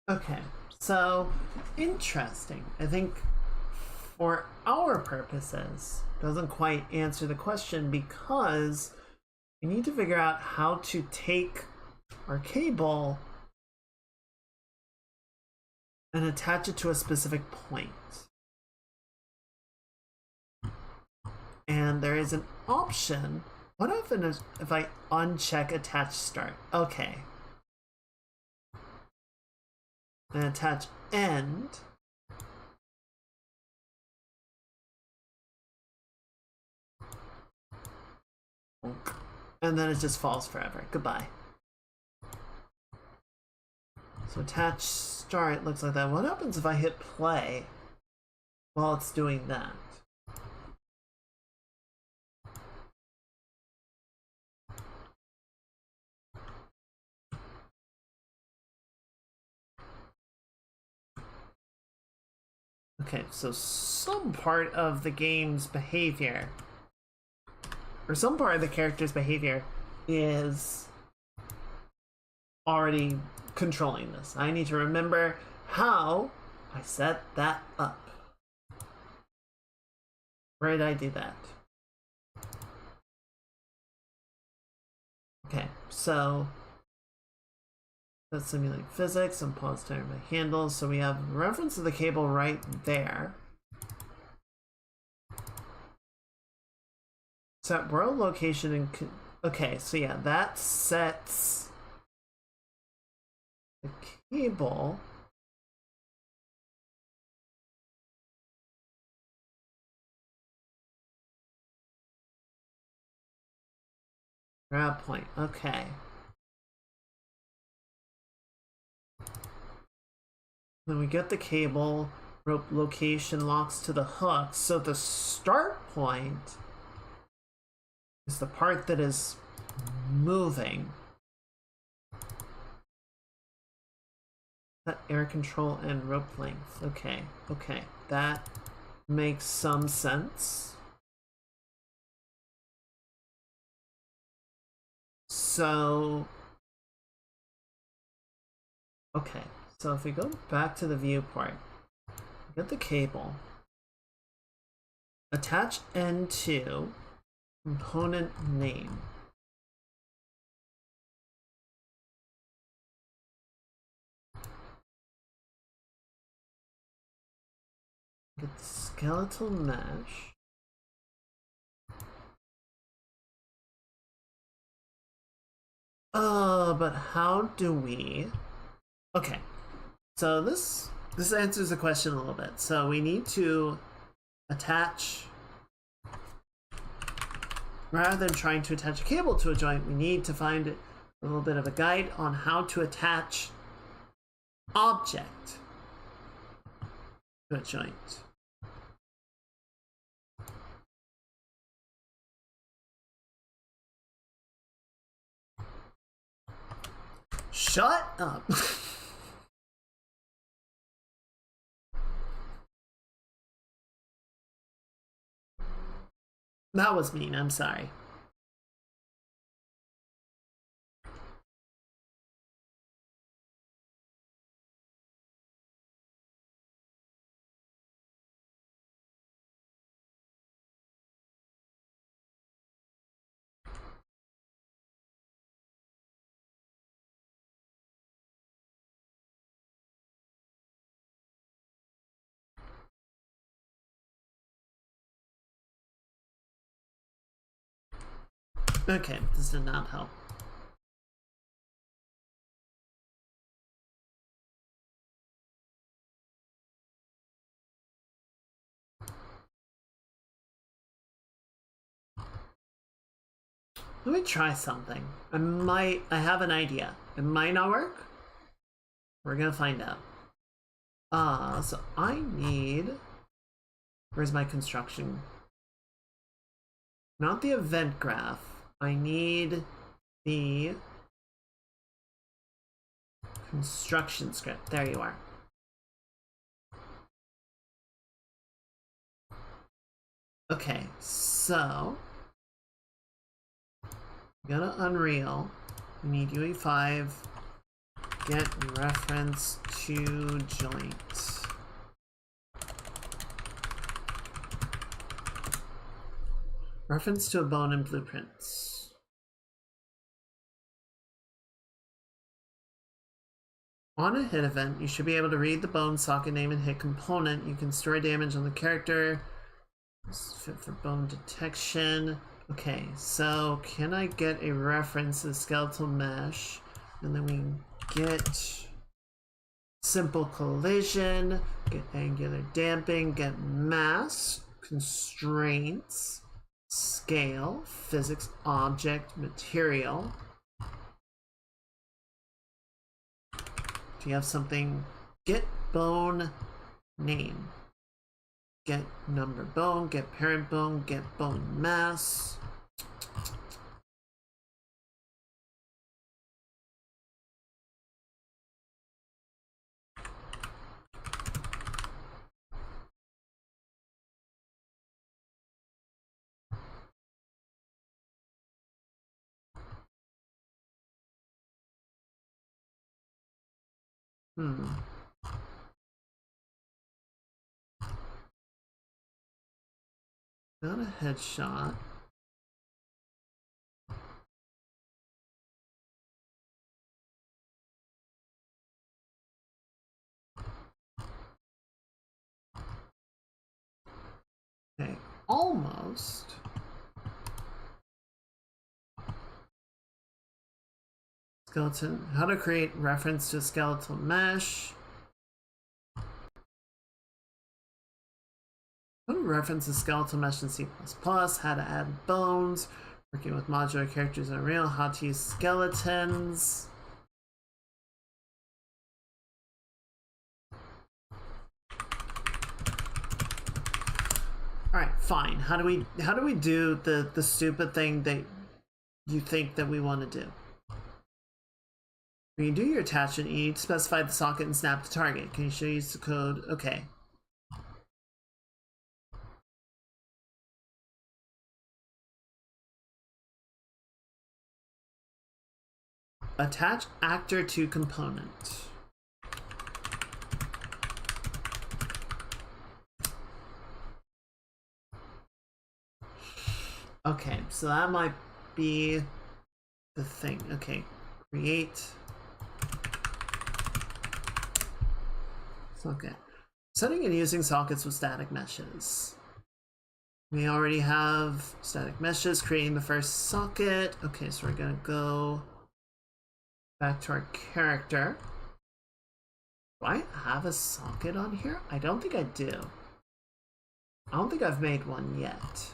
Okay, so interesting. I think for our purposes, doesn't quite answer the question because we need to figure out how to take our cable and attach it to a specific point. And there is an option. What happens if I uncheck attach start? Okay. And attach end. And then it just falls forever. Goodbye. So attach start looks like that. What happens if I hit play while it's doing that? Okay, so some part of the game's behavior, or some part of the character's behavior, is already controlling this. I need to remember how I set that up. Where did I do that? Okay, so let's simulate physics and pause time by handles. So we have reference to the cable right there. Set world location and okay, so yeah, that sets the cable. Grab point, okay. Then we get the cable, rope location locks to the hook. So the start point is the part that is moving. That air control and rope length. Okay, okay. That makes some sense. So, okay. So if we go back to the viewport, get the cable, attach N2, component name. Get the skeletal mesh. But how do we? Okay, so this answers the question a little bit. So we need to attach, rather than trying to attach a cable to a joint, we need to find a little bit of a guide on how to attach object to a joint. Shut up. That was mean, I'm sorry. Okay, this did not help. Let me try something. I have an idea. It might not work. We're gonna find out. So I need, where's my construction? Not the event graph. I need the construction script. There you are. Okay, so go to Unreal. We need UE5. Get reference to joint. Reference to a bone in blueprints. On a hit event, you should be able to read the bone socket name and hit component. You can store damage on the character. This is fit for bone detection. Okay, so can I get a reference to skeletal mesh? And then we get simple collision, get angular damping, get mass, constraints, scale, physics, object, material. Do you have something? Get bone name. Get number bone, get parent bone, get bone mass. Not a headshot. Okay, almost. Skeleton. How to create reference to skeletal mesh. How to reference a skeletal mesh in C++. How to add bones. Working with modular characters in Unreal. How to use skeletons. All right, fine. How do we do the stupid thing that you think that we want to do? When you do your attachment, you need to specify the socket and snap the target. Can you show use the code? Okay. Attach actor to component. Okay, so that might be the thing. Okay, create socket. Setting and using sockets with static meshes. We already have static meshes, creating the first socket. Okay, so we're gonna go back to our character. Do I have a socket on here? I don't think I do. I don't think I've made one yet.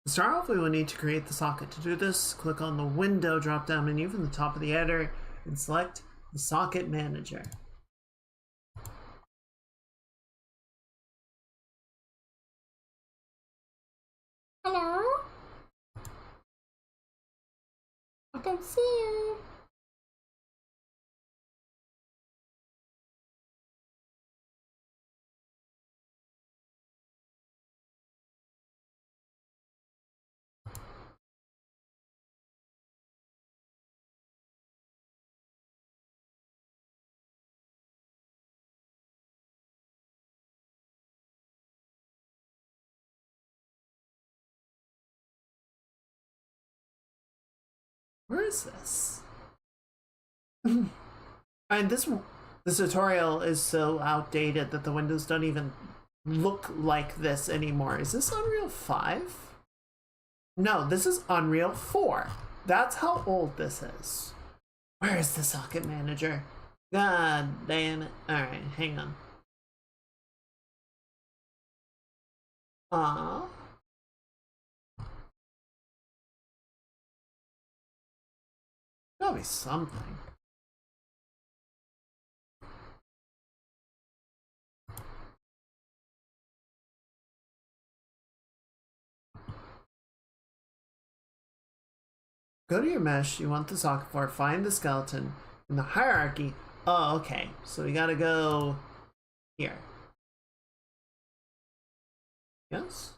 To start off, we will need to create the socket. To do this, click on the Window drop-down menu from the top of the editor and select the Socket Manager. Hello? I don't see you. Where is this? And this tutorial is so outdated that the windows don't even look like this anymore. Is this Unreal 5? No, this is Unreal 4. That's how old this is. Where is the socket manager? God damn it. Alright, hang on. Gotta be something. Go to your mesh you want the socket for, find the skeleton in the hierarchy. Oh, okay. So we gotta go here. Yes?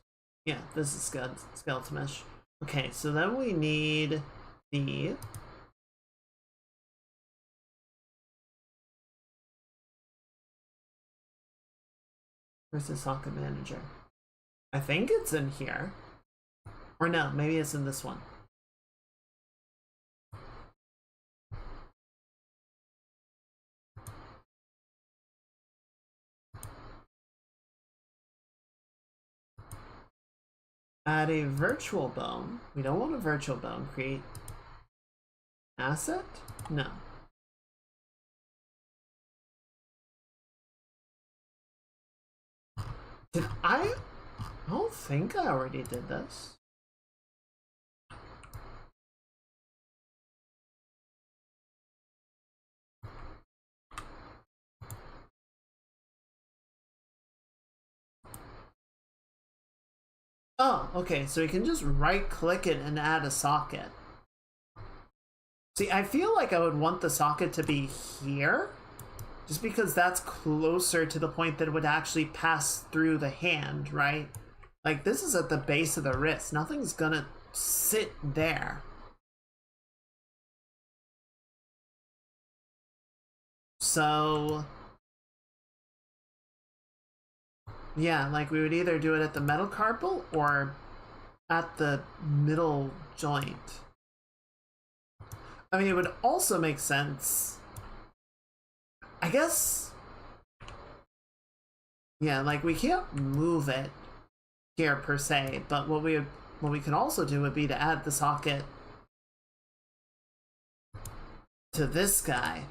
Yeah, this is skeleton mesh. Okay, so then we need the... Where's the socket manager? I think it's in here. Or no, maybe it's in this one. Add a virtual bone. We don't want a virtual bone. Create asset? No. Did I don't think I already did this. Oh, okay, so we can just right click it and add a socket. See, I feel like I would want the socket to be here, just because that's closer to the point that it would actually pass through the hand, right? Like, this is at the base of the wrist. Nothing's gonna sit there. So... yeah, like we would either do it at the metacarpal or at the middle joint. I mean, it would also make sense, I guess. Yeah, like we can't move it here per se, but what we could also do would be to add the socket to this guy,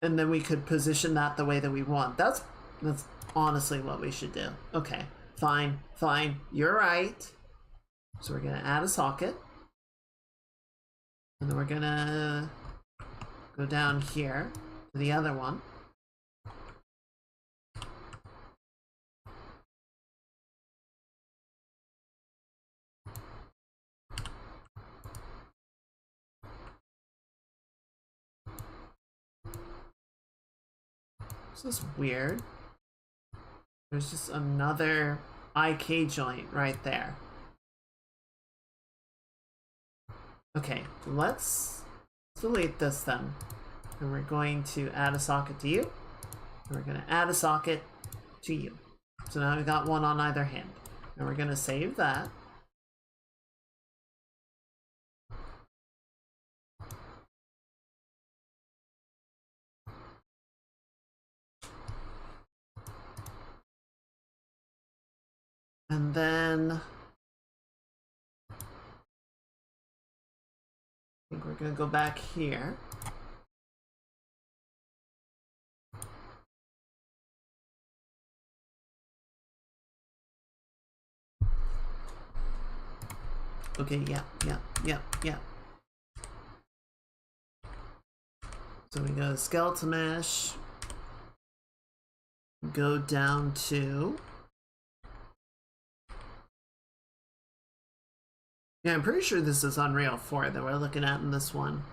and then we could position that the way that we want. That's honestly what we should do. Okay, fine, you're right. So we're gonna add a socket, and then we're gonna go down here to the other one. This is weird. There's just another IK joint right there. Okay, let's delete this then. And we're going to add a socket to you. And we're going to add a socket to you. So now we've got one on either hand. And we're going to save that. And then I think we're going to go back here. Okay, yeah. So we go to skeleton mesh. Go down to... yeah, I'm pretty sure this is Unreal 4 that we're looking at in this one.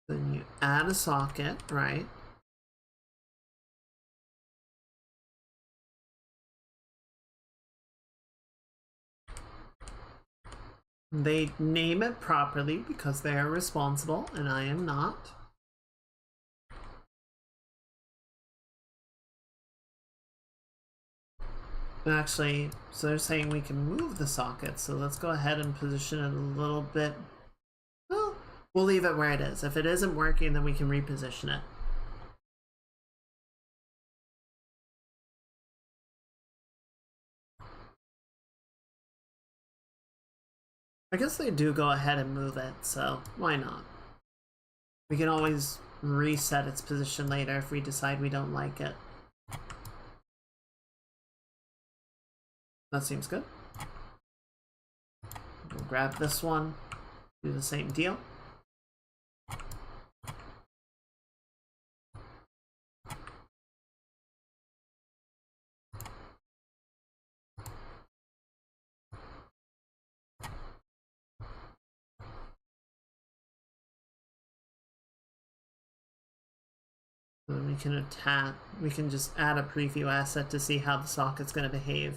Then you add a socket, right? They name it properly because they are responsible, and I am not. Actually, so they're saying we can move the socket, so let's go ahead and position it a little bit. Well, we'll leave it where it is. If it isn't working, then we can reposition it. I guess they do go ahead and move it, so why not? We can always reset its position later if we decide we don't like it. That seems good. We'll grab this one, do the same deal. Then we can we can just add a preview asset to see how the socket's going to behave.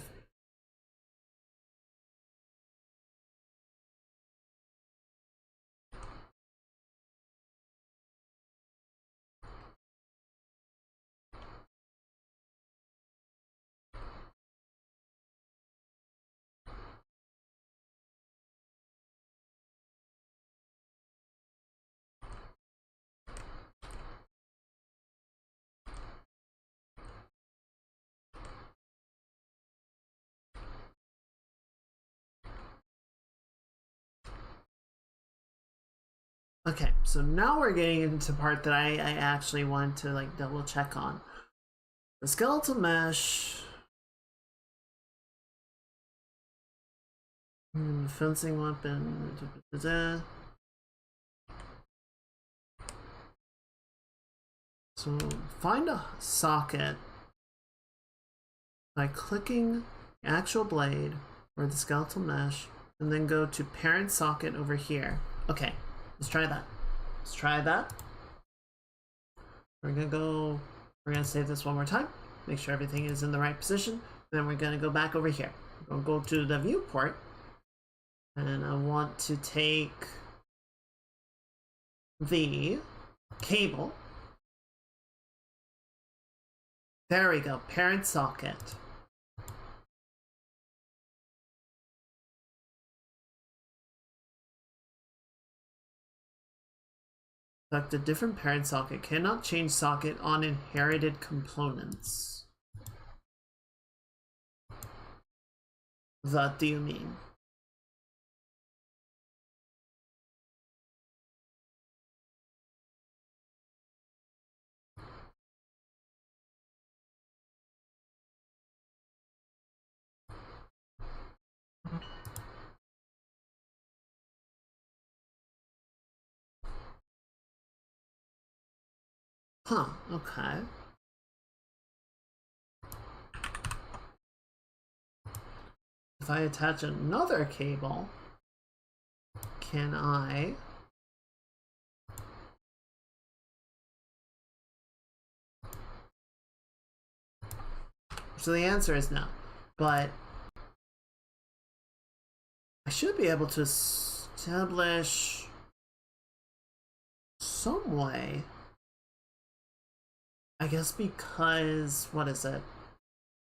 Okay, so now we're getting into part that I actually want to like double check on. The skeletal mesh. Fencing weapon. So find a socket by clicking the actual blade or the skeletal mesh and then go to parent socket over here. Okay, let's try that. Let's try that. We're gonna save this one more time, make sure everything is in the right position. Then we're gonna go back over here. We'll go to the viewport and I want to take the cable. There we go, parent socket. Select a different parent socket. Cannot change socket on inherited components. What do you mean? Huh, okay. If I attach another cable, can I... So the answer is no, but I should be able to establish some way. I guess because, what is it?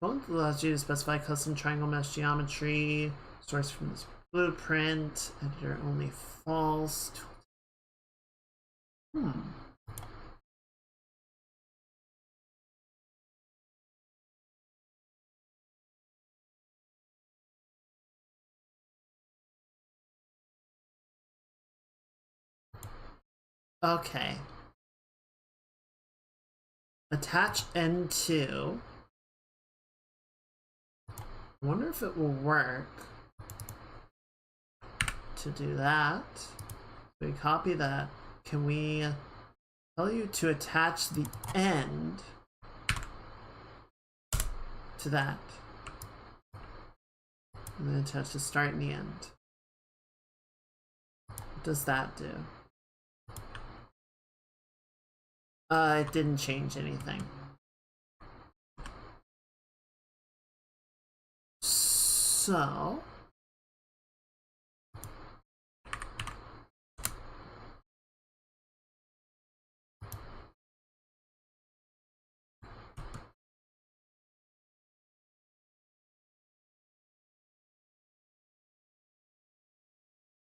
Both allows you to specify custom triangle mesh geometry, source from this blueprint, editor only false. Okay. Attach N2. I wonder if it will work to do that. So we copy that. Can we tell you to attach the end to that? And then attach the start and the end. What does that do? It didn't change anything. So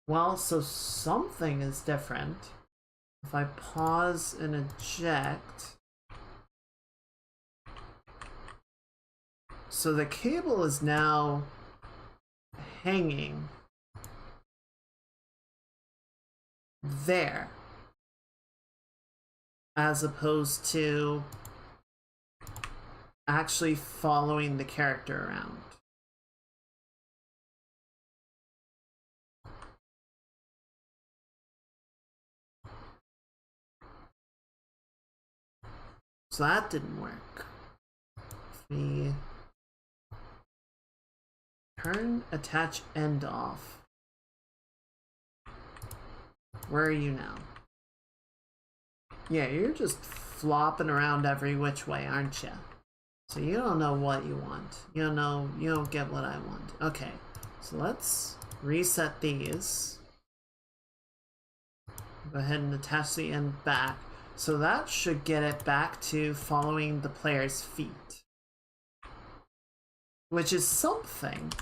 Well, so something is different. If I pause and eject, so the cable is now hanging there, as opposed to actually following the character around. So that didn't work. If we turn attach end off, where are you now? Yeah, you're just flopping around every which way, aren't you? So you don't know what you want. You don't get what I want. Okay, so let's reset these. Go ahead and attach the end back. So that should get it back to following the player's feet, which is something.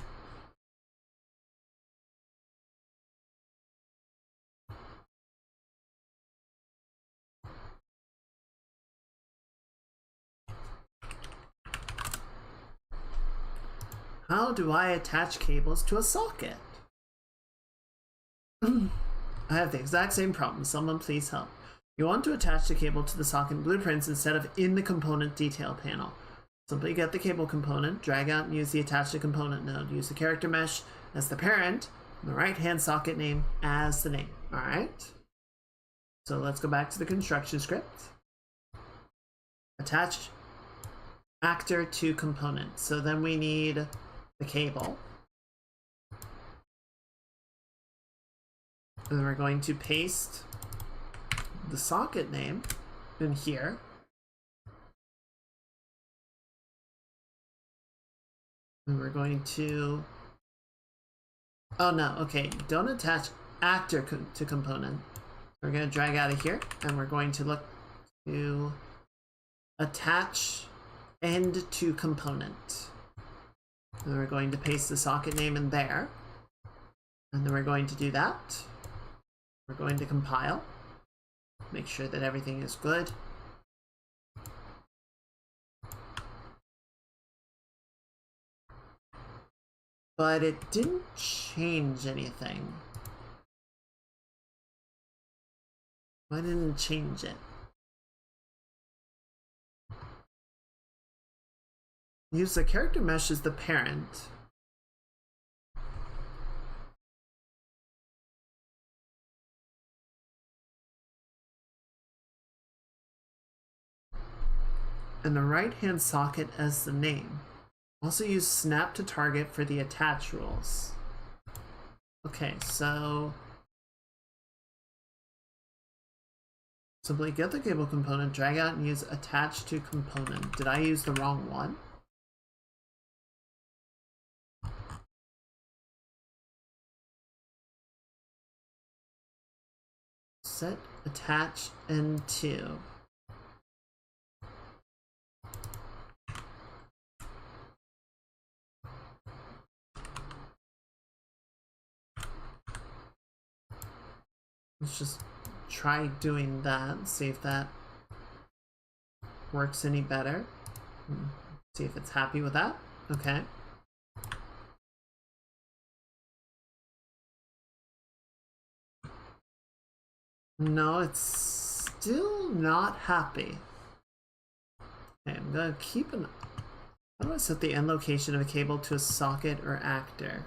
How do I attach cables to a socket? I have the exact same problem. Someone please help. You want to attach the cable to the socket in Blueprints instead of in the component detail panel. Simply get the cable component, drag out and use the attach to component node. Use the character mesh as the parent, and the right-hand socket name as the name. Alright. So let's go back to the construction script. Attach actor to component. So then we need the cable. And then we're going to paste the socket name in here. And we're going to... Oh no, okay, don't attach actor to component. We're going to drag out of here, and we're going to look to attach end to component. And we're going to paste the socket name in there. And then we're going to do that. We're going to compile. Make sure that everything is good. But it didn't change anything. Why didn't it change it? Use the character mesh as the parent. And the right-hand socket as the name. Also use snap to target for the attach rules. Okay, so simply get the cable component, drag out and use attach to component. Did I use the wrong one? Set attach N2. Let's just try doing that, see if that works any better. See if it's happy with that. Okay. No, it's still not happy. Okay, I'm gonna keep an... How do I set the end location of a cable to a socket or actor?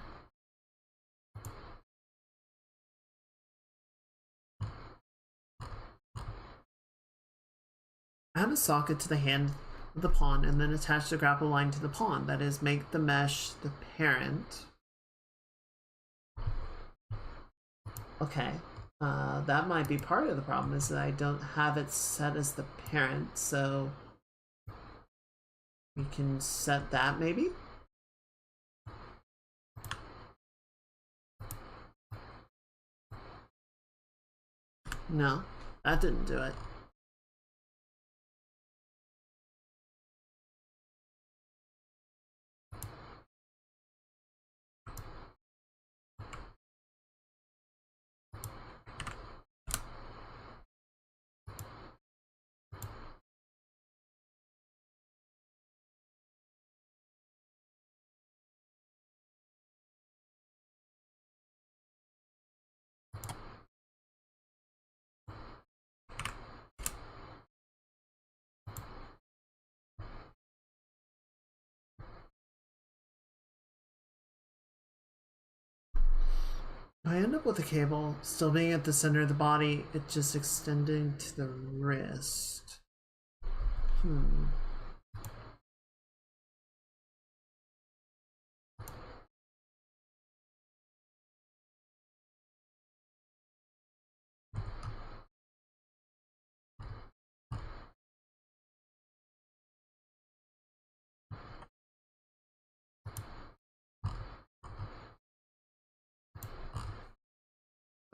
Add a socket to the hand of the pawn and then attach the grapple line to the pawn. That is, make the mesh the parent. Okay. That might be part of the problem, is that I don't have it set as the parent, so we can set that maybe? No, that didn't do it. I end up with the cable still being at the center of the body, it just extending to the wrist.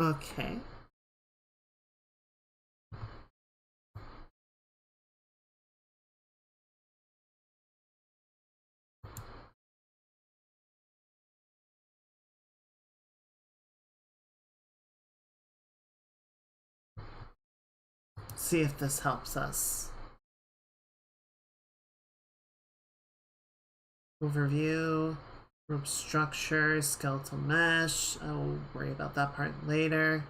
Okay. See if this helps us. Overview, rope structure, skeletal mesh. I'll worry about that part later.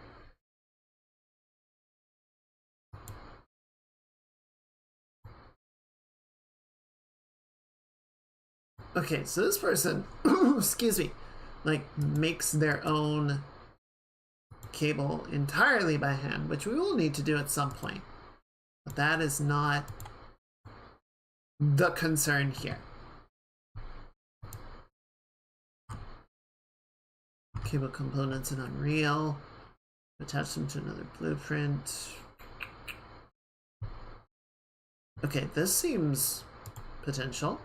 Okay, so this person, excuse me, like makes their own cable entirely by hand, which we will need to do at some point. But that is not the concern here. Cable components in Unreal. Attach them to another blueprint. Okay, this seems potential.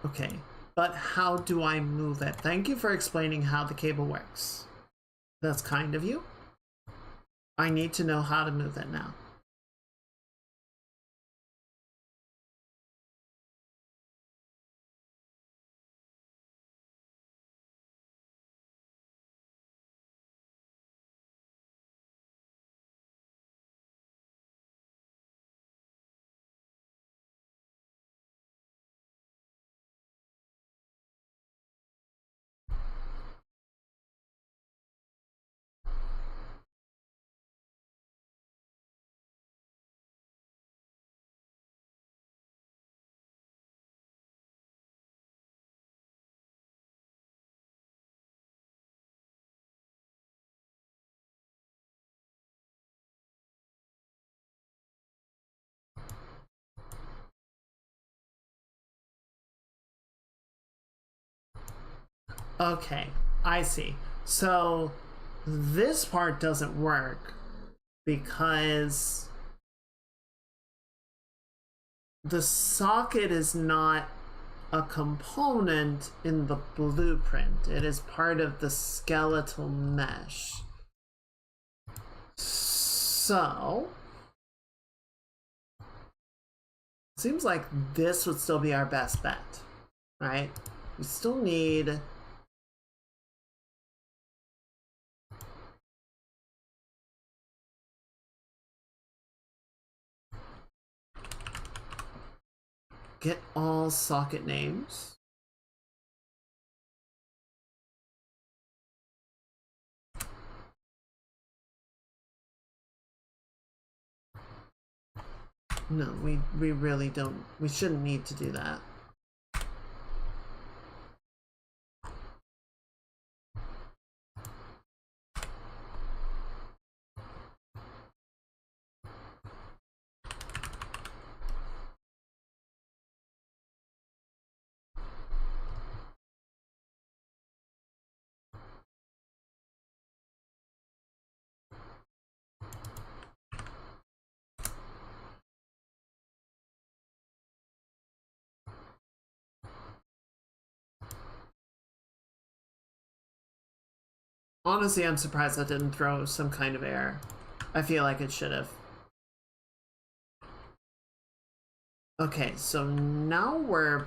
Okay, but how do I move it? Thank you for explaining how the cable works. That's kind of you. I need to know how to move it now. Okay, I see. So this part doesn't work because the socket is not a component in the blueprint. It is part of the skeletal mesh. So seems like this would still be our best bet, right? We still need get all socket names. No, we really don't. We shouldn't need to do that. Honestly, I'm surprised that didn't throw some kind of error. I feel like it should have. Okay, so now we're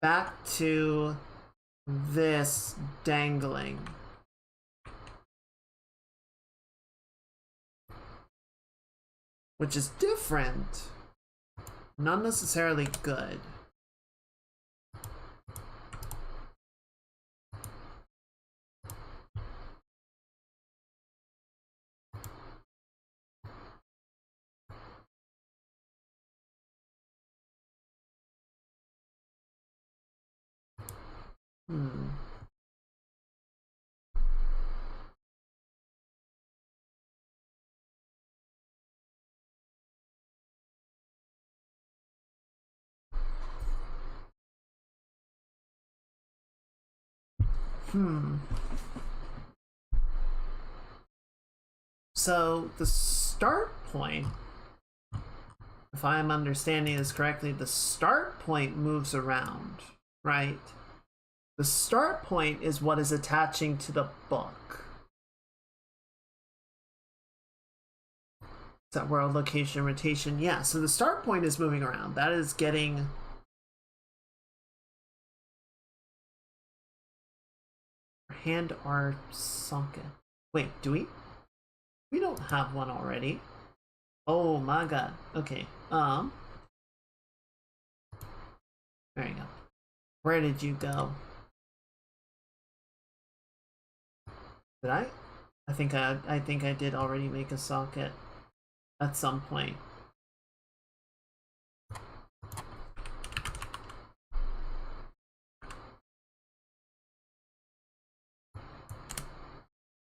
back to this dangling. Which is different. Not necessarily good. Hmm. Hmm. So the start point, if I am understanding this correctly, the start point moves around, right? The start point is what is attaching to the book. Is that world location rotation? Yeah, so the start point is moving around. That is getting hand our socket. Wait, do we? We don't have one already. Oh my god. Okay. There you go. Where did you go? Did I? I think I did already make a socket at some point.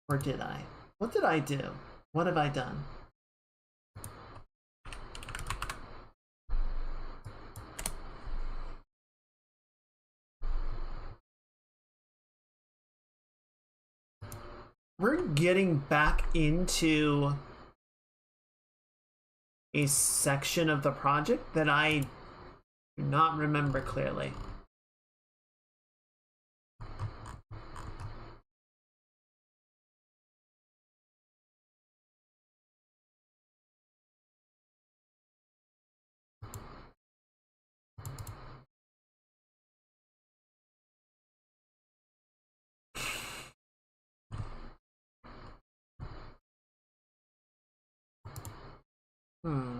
Or did I? What did I do? What have I done? We're getting back into a section of the project that I do not remember clearly. Hmm.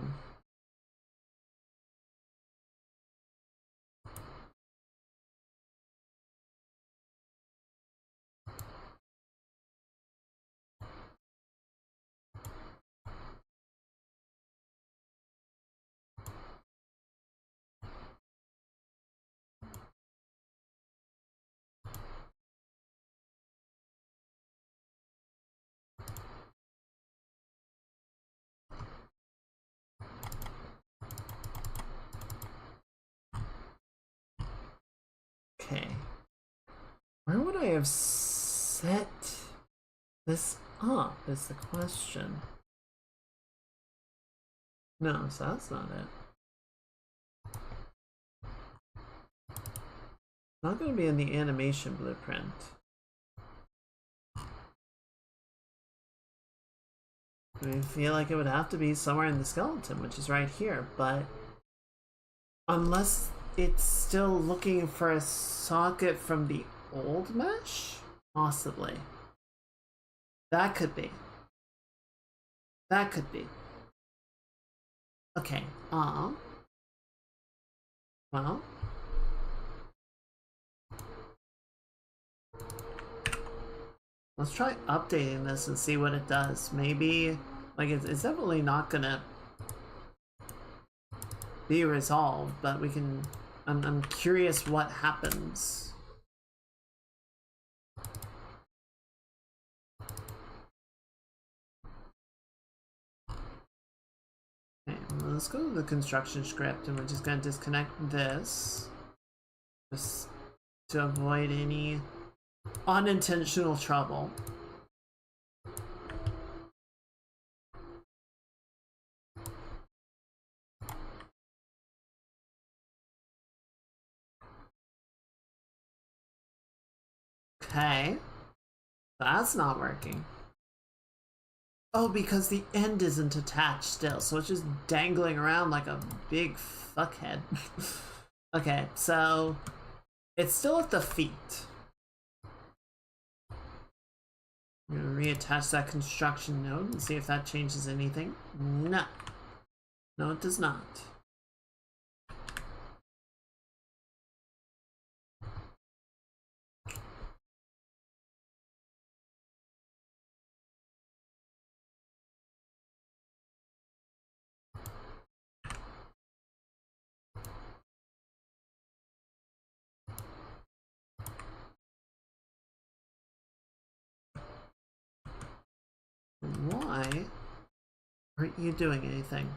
Okay. Where would I have set this up is the question. No, so that's not it. Not going to be in the animation blueprint. I feel like it would have to be somewhere in the skeleton, which is right here, but unless it's still looking for a socket from the old mesh? Possibly. That could be. That could be. Okay, well. Let's try updating this and see what it does. Maybe, like, it's definitely not gonna be resolved, but we can. I'm curious what happens. Okay, let's go to the construction script, and we're just gonna disconnect this, just to avoid any unintentional trouble. Okay. That's not working. Oh, because the end isn't attached still, so it's just dangling around like a big fuckhead. Okay, so it's still at the feet. I'm gonna reattach that construction node and see if that changes anything. No. No, it does not. Why aren't you doing anything?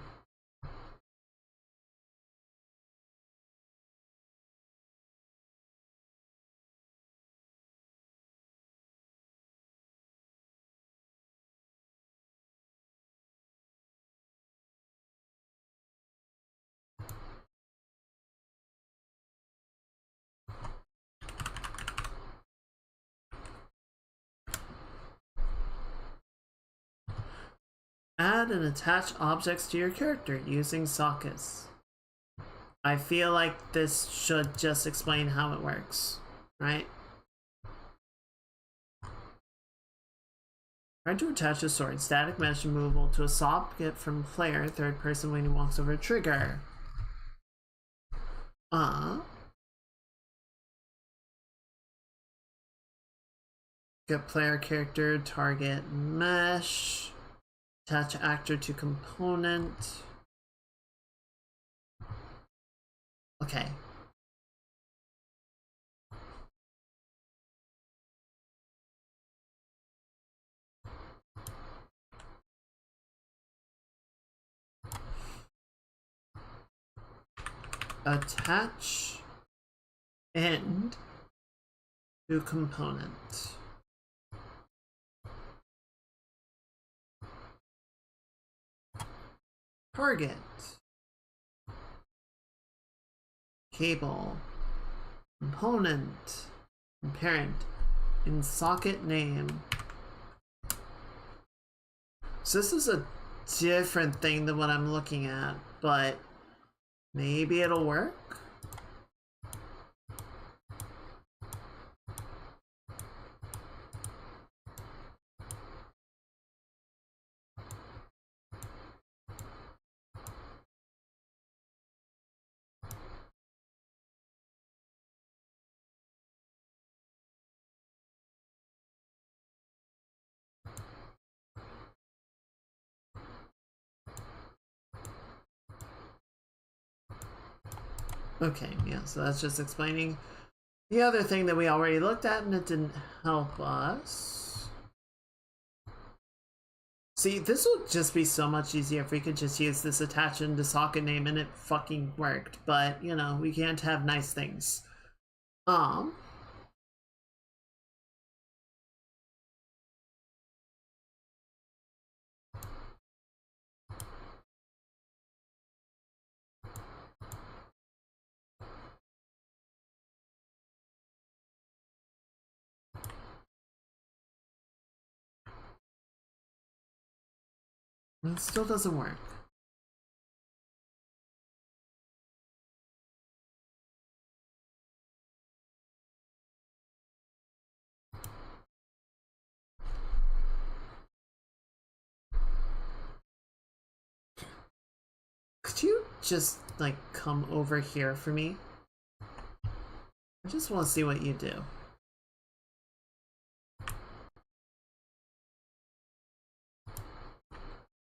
Add and attach objects to your character using sockets. I feel like this should just explain how it works, right? Try to attach a sword, static mesh removable, to a socket from player, third person when he walks over a trigger. Get player character, target mesh, attach actor to component. Okay. Attach end to component. Target. Cable. Component. Parent. In socket name. So this is a different thing than what I'm looking at, but maybe it'll work? Okay, yeah, so that's just explaining the other thing that we already looked at and it didn't help us. See, this would just be so much easier if we could just use this attach into socket name and it fucking worked, but you know, we can't have nice things. It still doesn't work. Could you just, like, come over here for me? I just want to see what you do.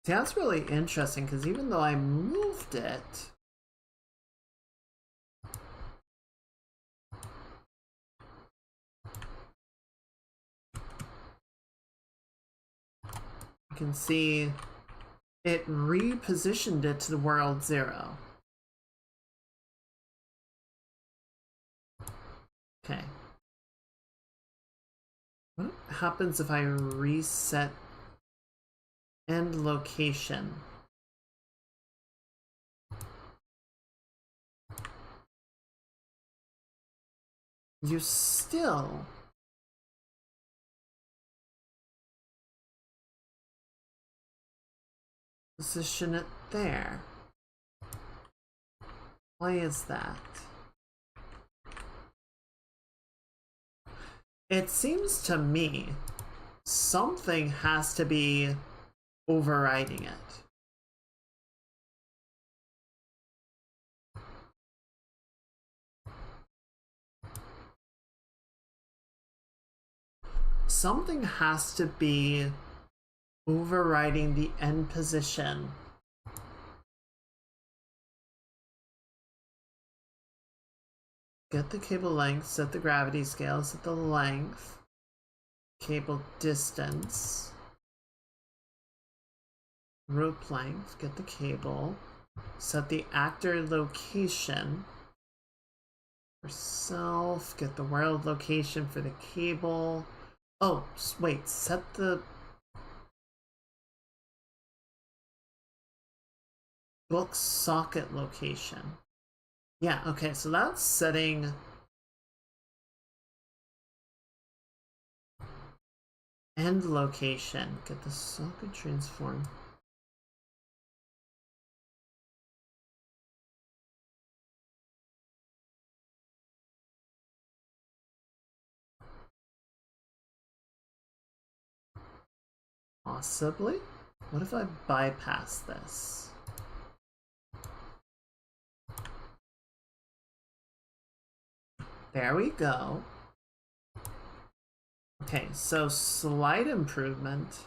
See, that's really interesting, because even though I moved it... You can see it repositioned it to the world 0. Okay. What happens if I reset end location? You still position it there. Why is that? It seems to me something has to be overriding it. Something has to be overriding the end position. Get the cable length, set the gravity scale, set the length, cable distance, rope length, get the cable, set the actor location for self, get the world location for the cable. Oh, wait, set the book socket location. Yeah, okay, so that's setting end location. Get the socket transform. Possibly? What if I bypass this? There we go. Okay, so slight improvement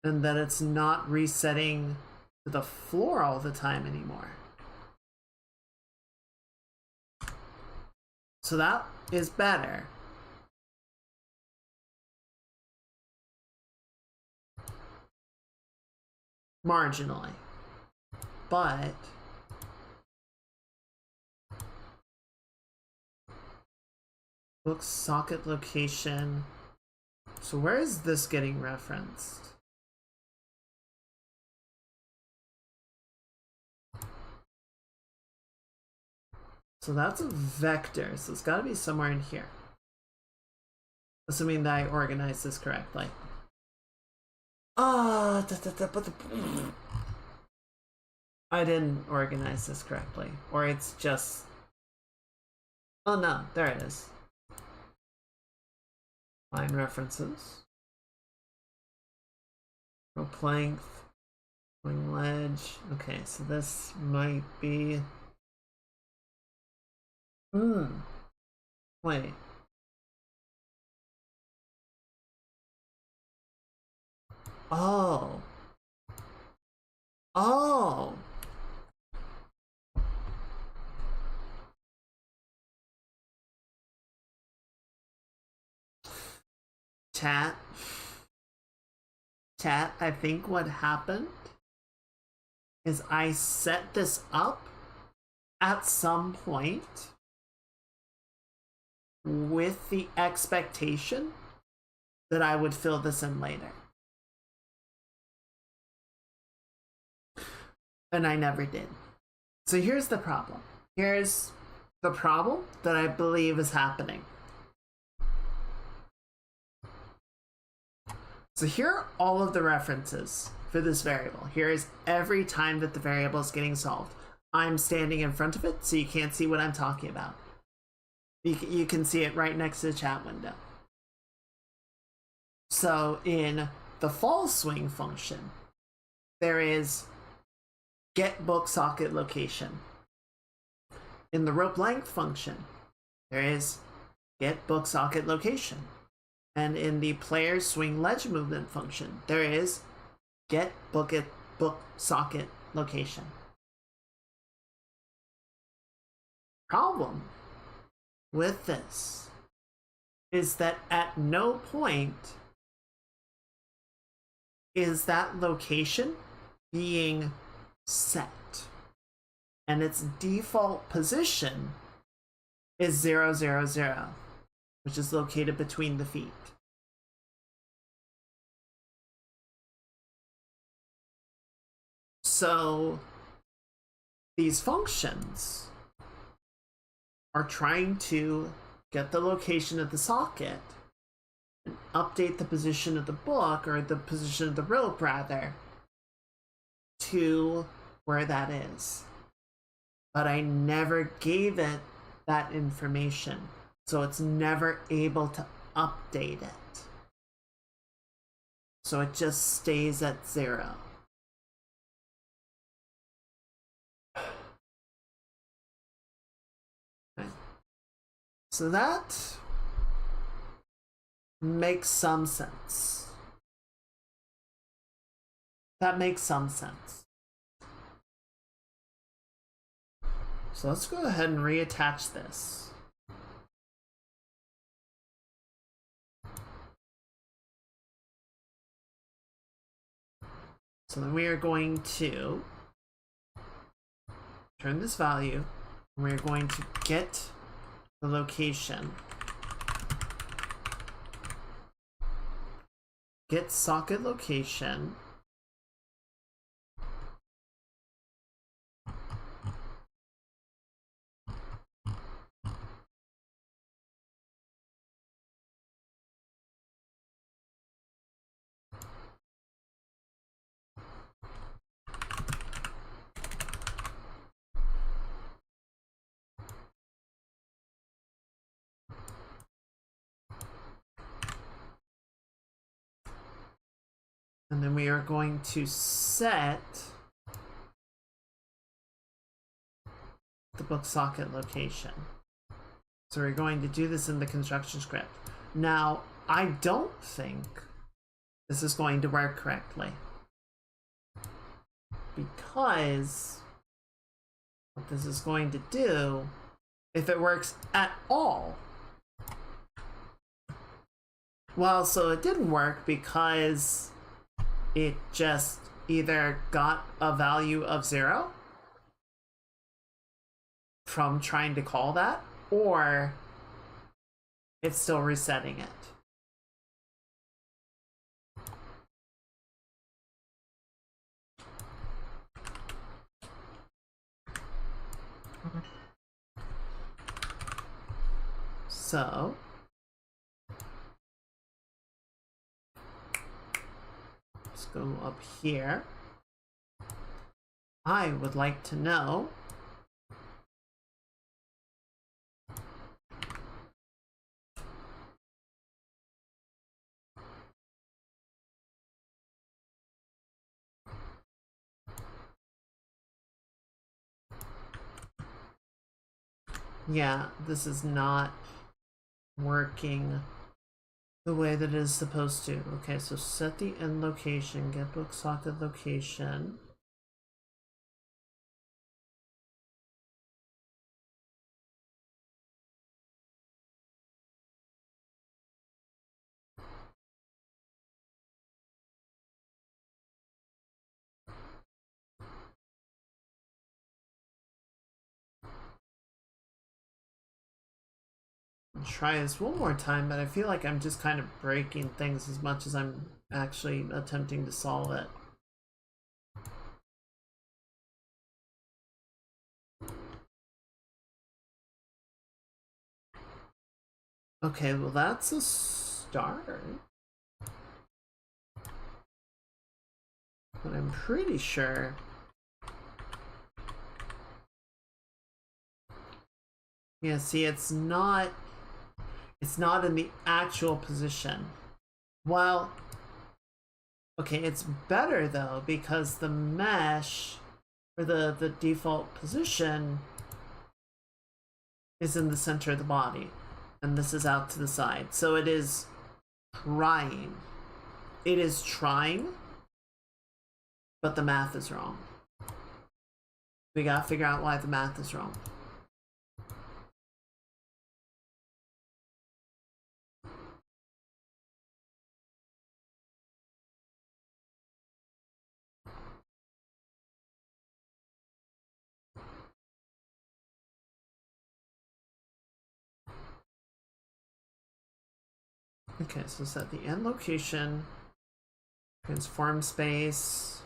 in that it's not resetting to the floor all the time anymore. So that is better. Marginally. But book socket location. So where is this getting referenced? So that's a vector, so it's got to be somewhere in here. Assuming that I organize this correctly. I didn't organize this correctly. Or it's just... Oh no, there it is. Line references. Rope length. Swing ledge. Okay, so this might be... Wait. Oh. Oh. Chat, I think what happened is I set this up at some point with the expectation that I would fill this in later. And I never did. So here's the problem. Here's the problem that I believe is happening. So here are all of the references for this variable. Here is every time that the variable is getting solved. I'm standing in front of it, so you can't see what I'm talking about. You can see it right next to the chat window. So in the fall swing function, there is get book socket location. In the rope length function, there is get book socket location. And in the player swing ledge movement function, there is get book socket location. Problem with this is that at no point is that location being set, and its default position is 0, 0, 0, which is located between the feet. So these functions are trying to get the location of the socket and update the position of the book, or the position of the rope rather, to where that is. But I never gave it that information, so it's never able to update it. So it just stays at 0. Okay. So that makes some sense. That makes some sense. So let's go ahead and reattach this. So then we are going to turn this value, and we're going to get the location. Get socket location. And then we are going to set the book socket location. So we're going to do this in the construction script. Now, I don't think this is going to work correctly, because what this is going to do, if it works at all, well, so it didn't work because it just either got a value of 0 from trying to call that, or it's still resetting it. So let's go up here. I would like to know yeah, this is not working the way that it is supposed to. Okay, so set the end location, get book socket location. Try this one more time, but I feel like I'm just kind of breaking things as much as I'm actually attempting to solve it. Okay, well that's a start. But I'm pretty sure yeah, see, it's not in the actual position. Well, okay, it's better though, because the mesh for the default position is in the center of the body, and this is out to the side. So it is trying. It is trying, but the math is wrong. We gotta figure out why the math is wrong. Okay, so set the end location, transform space,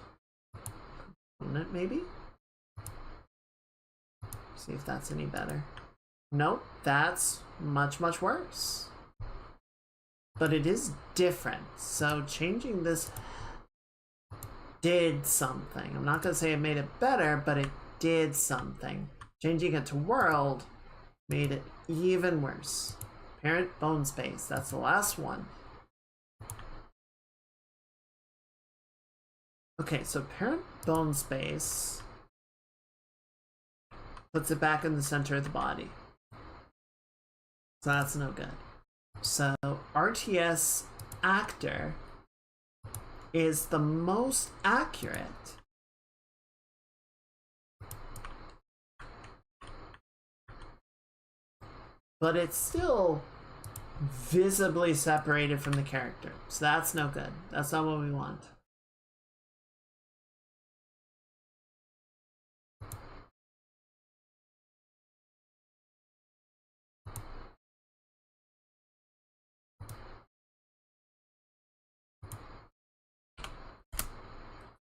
component maybe? See if that's any better. Nope, that's much, much worse. But it is different, so changing this did something. I'm not going to say it made it better, but it did something. Changing it to world made it even worse. Parent bone space, that's the last one. Okay, so parent bone space puts it back in the center of the body. So that's no good. So RTS actor is the most accurate. But it's still visibly separated from the character. So that's no good. That's not what we want.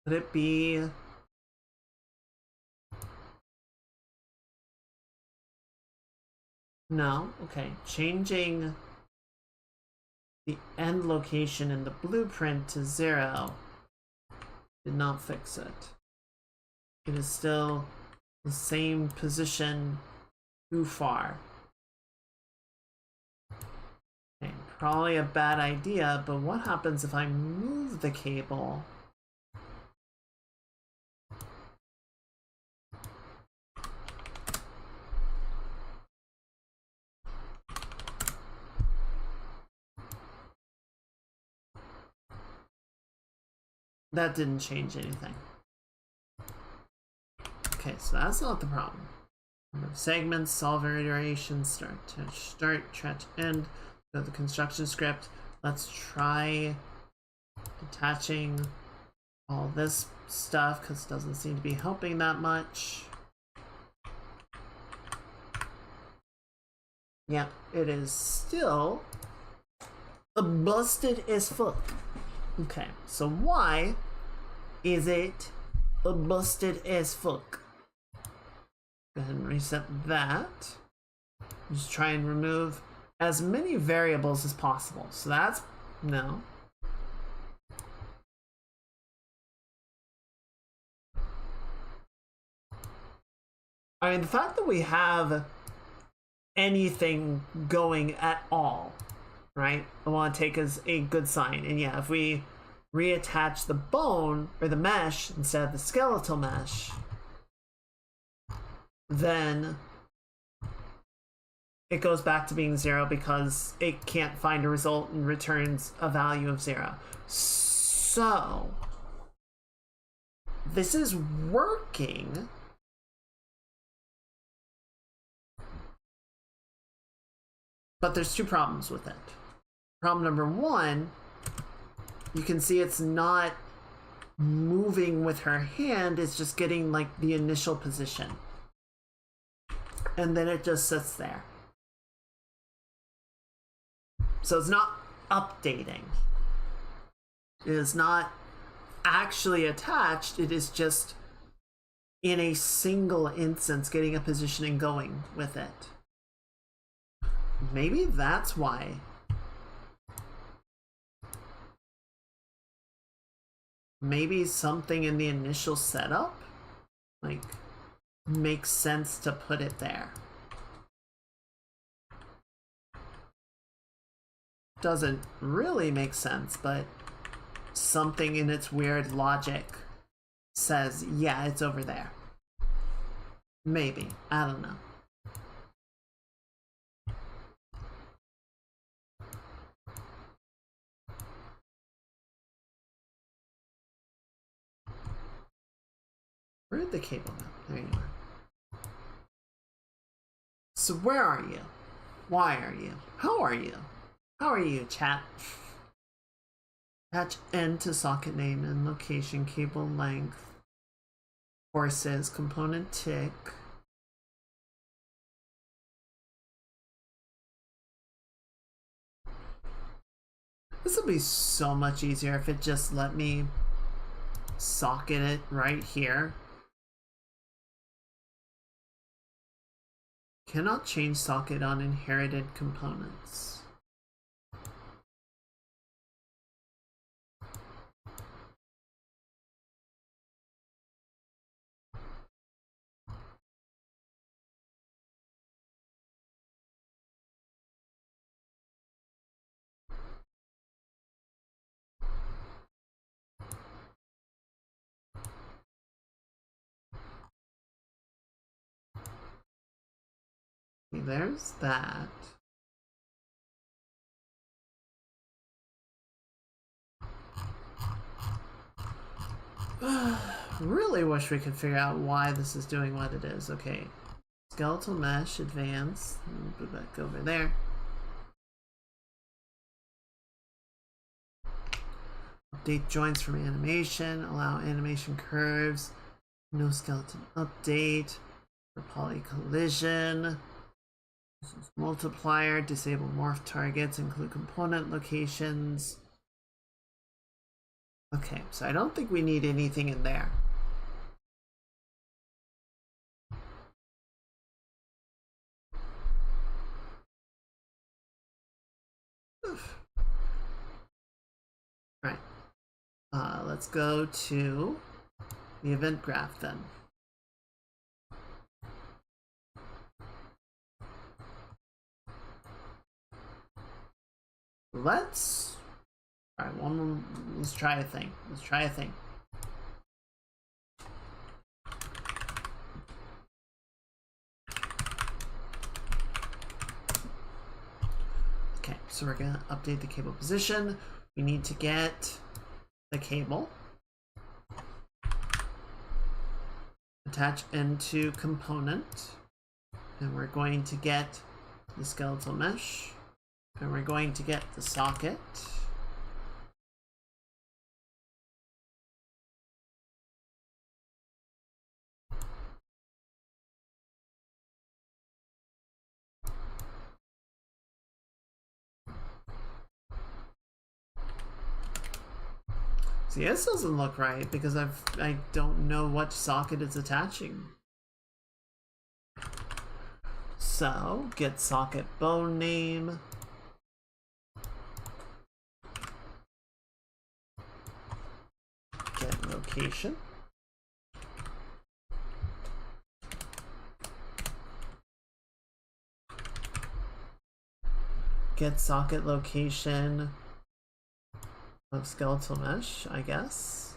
Could it be... No? Okay. Changing the end location in the blueprint to 0 did not fix it. It is still the same position too far. Okay, probably a bad idea, but what happens if I move the cable? That didn't change anything. Okay, so that's not the problem. Segments, solver iteration, start, stretch, end. Go to the construction script. Let's try detaching all this stuff because it doesn't seem to be helping that much. Yeah, it is still busted as fuck. Okay, so why is it busted as fuck? Go ahead and reset that. Just try and remove as many variables as possible. So that's no. I mean, the fact that we have anything going at all, right? I want to take as a good sign. And yeah, if we reattach the bone or the mesh instead of the skeletal mesh, then it goes back to being 0 because it can't find a result and returns a value of 0. So this is working. But there's two problems with it. Problem number one, you can see it's not moving with her hand, it's just getting like the initial position. And then it just sits there. So it's not updating. It is not actually attached, it is just in a single instance getting a position and going with it. Maybe that's why. Maybe something in the initial setup, like, makes sense to put it there. Doesn't really make sense, but something in its weird logic says, yeah, it's over there. Maybe. I don't know. Where did the cable go? There you are. So where are you? Why are you? How are you? How are you, chat? Attach end to socket name and location, cable length, forces, component tick. This would be so much easier if it just let me socket it right here. Cannot change socket on inherited components. There's that. Really wish we could figure out why this is doing what it is. Okay. Skeletal mesh, advance. Move back over there. Update joints from animation. Allow animation curves. No skeleton update. For poly collision. Multiplier. Disable morph targets. Include component locations. Okay, so I don't think we need anything in there. Right. Let's go to the event graph then. Let's try a thing. Let's try a thing. Okay, so we're gonna update the cable position. We need to get the cable. Attach into component. And we're going to get the skeletal mesh. And we're going to get the socket. See, this doesn't look right because I don't know what socket it's attaching. So, get socket bone name. Get location. Get socket location of skeletal mesh, I guess.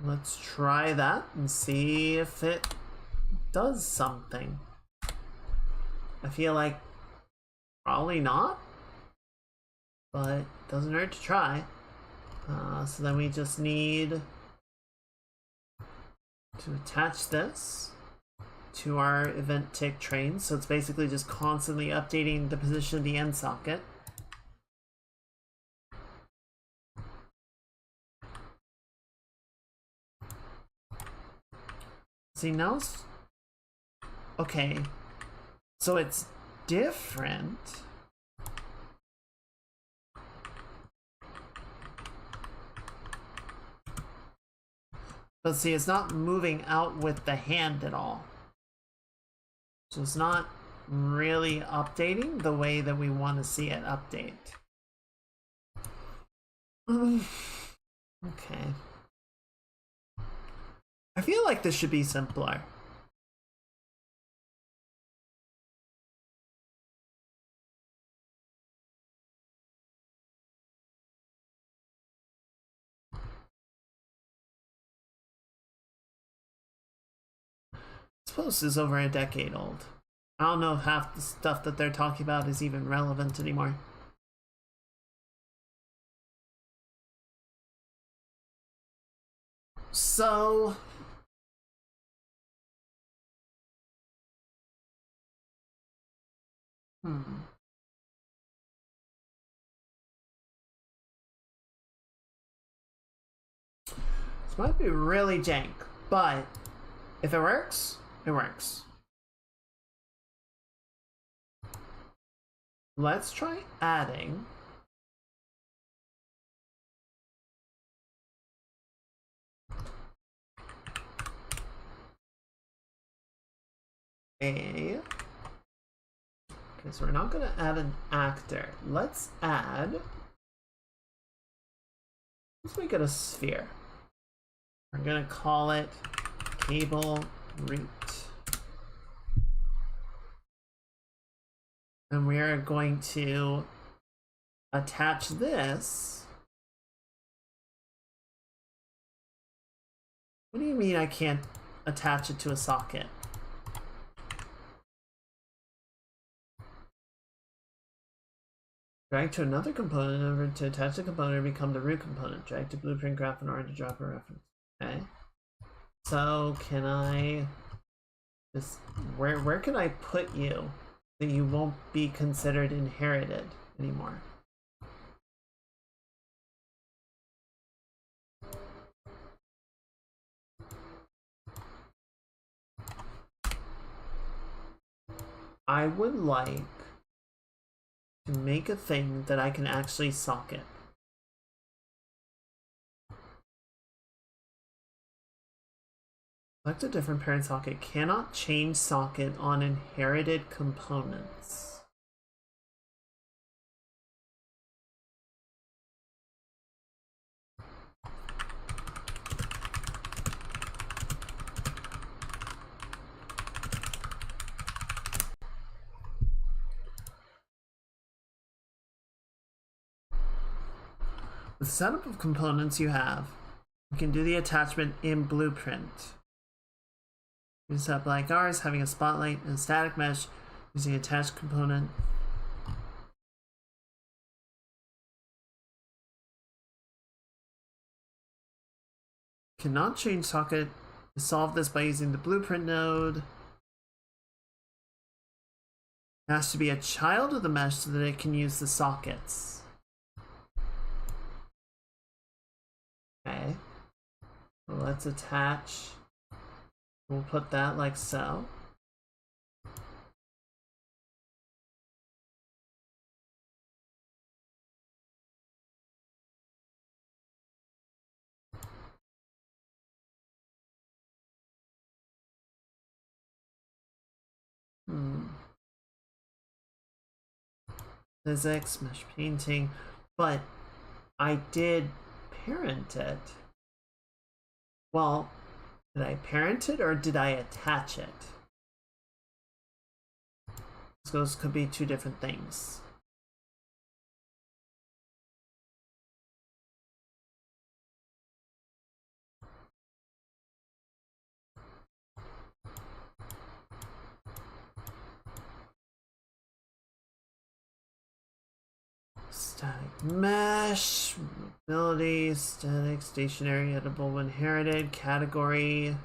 Let's try that and see if it does something. I feel like probably not, but it doesn't hurt to try. So then we just need to attach this to our event tick train. So it's basically just constantly updating the position of the end socket. See, now it's okay. So it's different. But see, it's not moving out with the hand at all. So it's not really updating the way that we want to see it update. Okay. I feel like this should be simpler. This post is over a decade old. I don't know if half the stuff that they're talking about is even relevant anymore. So this might be really jank, but if it works, it works. Let's try adding okay, so we're not going to add an actor. Let's make it a sphere. We're going to call it cable root. And we are going to attach this. What do you mean I can't attach it to a socket? Drag to another component over to attach the component and become the root component. Drag to blueprint graph in order to drop a reference. Okay. So can I just where can I put you that you won't be considered inherited anymore? I would like to make a thing that I can actually socket. Select a different parent socket. Cannot change socket on inherited components. The setup of components you have, you can do the attachment in Blueprint. You set up like ours, having a spotlight and a static mesh, using attached component. Cannot change socket. To solve this by using the Blueprint node. It has to be a child of the mesh so that it can use the sockets. Okay. So let's attach. We'll put that like so. Physics, mesh painting, but I did parent it. Well, did I parent it or did I attach it? Those could be two different things. Static mesh, ability, static, stationary, editable, inherited, category.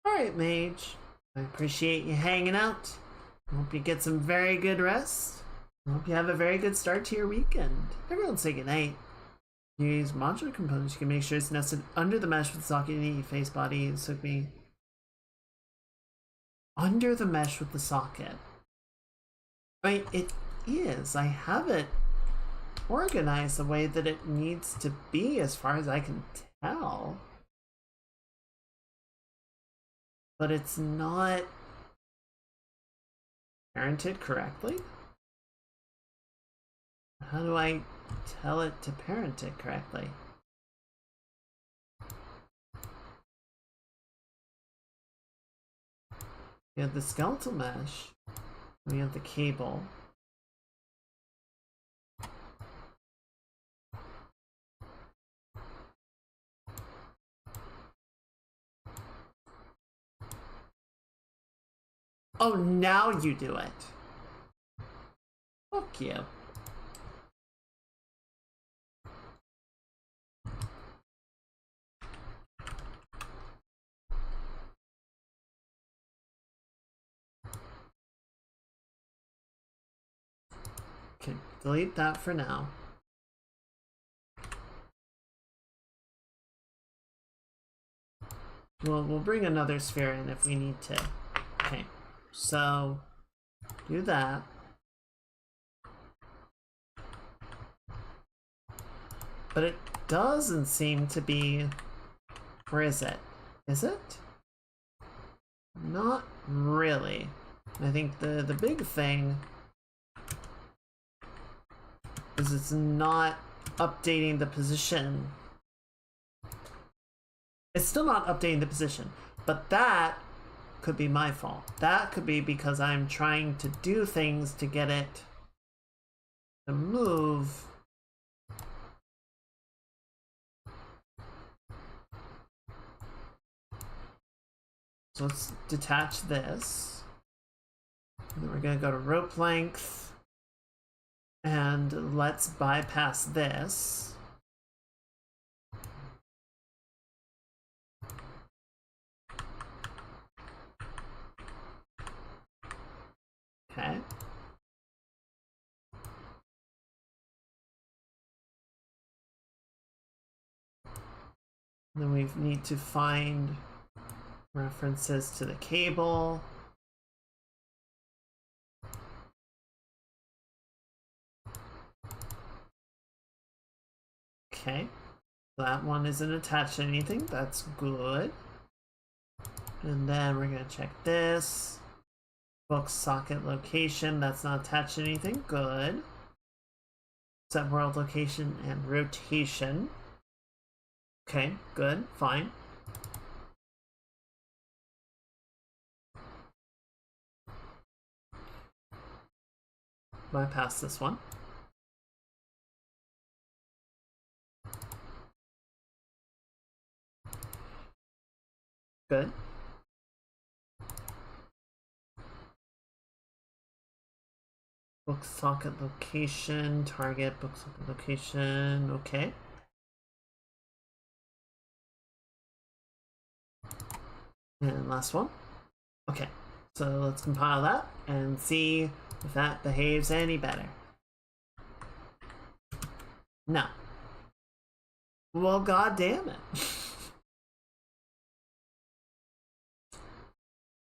Alright, Mage. I appreciate you hanging out. I hope you get some very good rest. I hope you have a very good start to your weekend. Everyone say goodnight. You use modular components, you can make sure it's nested under the mesh with the socket and face body. It took me under the mesh with the socket. Right, it is. I have it organized the way that it needs to be as far as I can tell. But it's not parented correctly? How do I tell it to parent it correctly? We have the skeletal mesh. We have the cable. Oh, now you do it. Fuck you. Okay, delete that for now. We'll bring another sphere in if we need to. Okay, so do that. But it doesn't seem to be... Where is it? Is it? Not really. I think the big thing is it's not updating the position. It's still not updating the position, but that could be my fault. That could be because I'm trying to do things to get it to move. So let's detach this. And then we're gonna go to rope length. And let's bypass this. Okay. Then we need to find references to the cable. Okay, that one isn't attached to anything. That's good. And then we're gonna check this. Book socket location. That's not attached to anything. Good. Set world location and rotation. Okay, good, fine. Bypass this one. Good. Book socket location, target, book socket location, okay. And last one. Okay, so let's compile that and see if that behaves any better. No. Well, god damn it.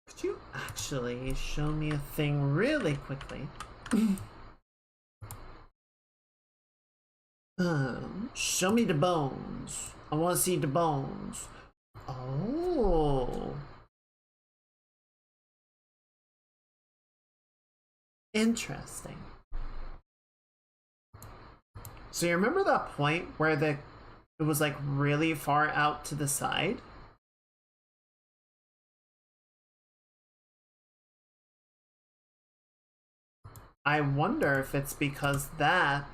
Could you actually show me a thing really quickly? Show me the bones. I want to see the bones. Oh. Interesting. So you remember that point where it was like really far out to the side? I wonder if it's because that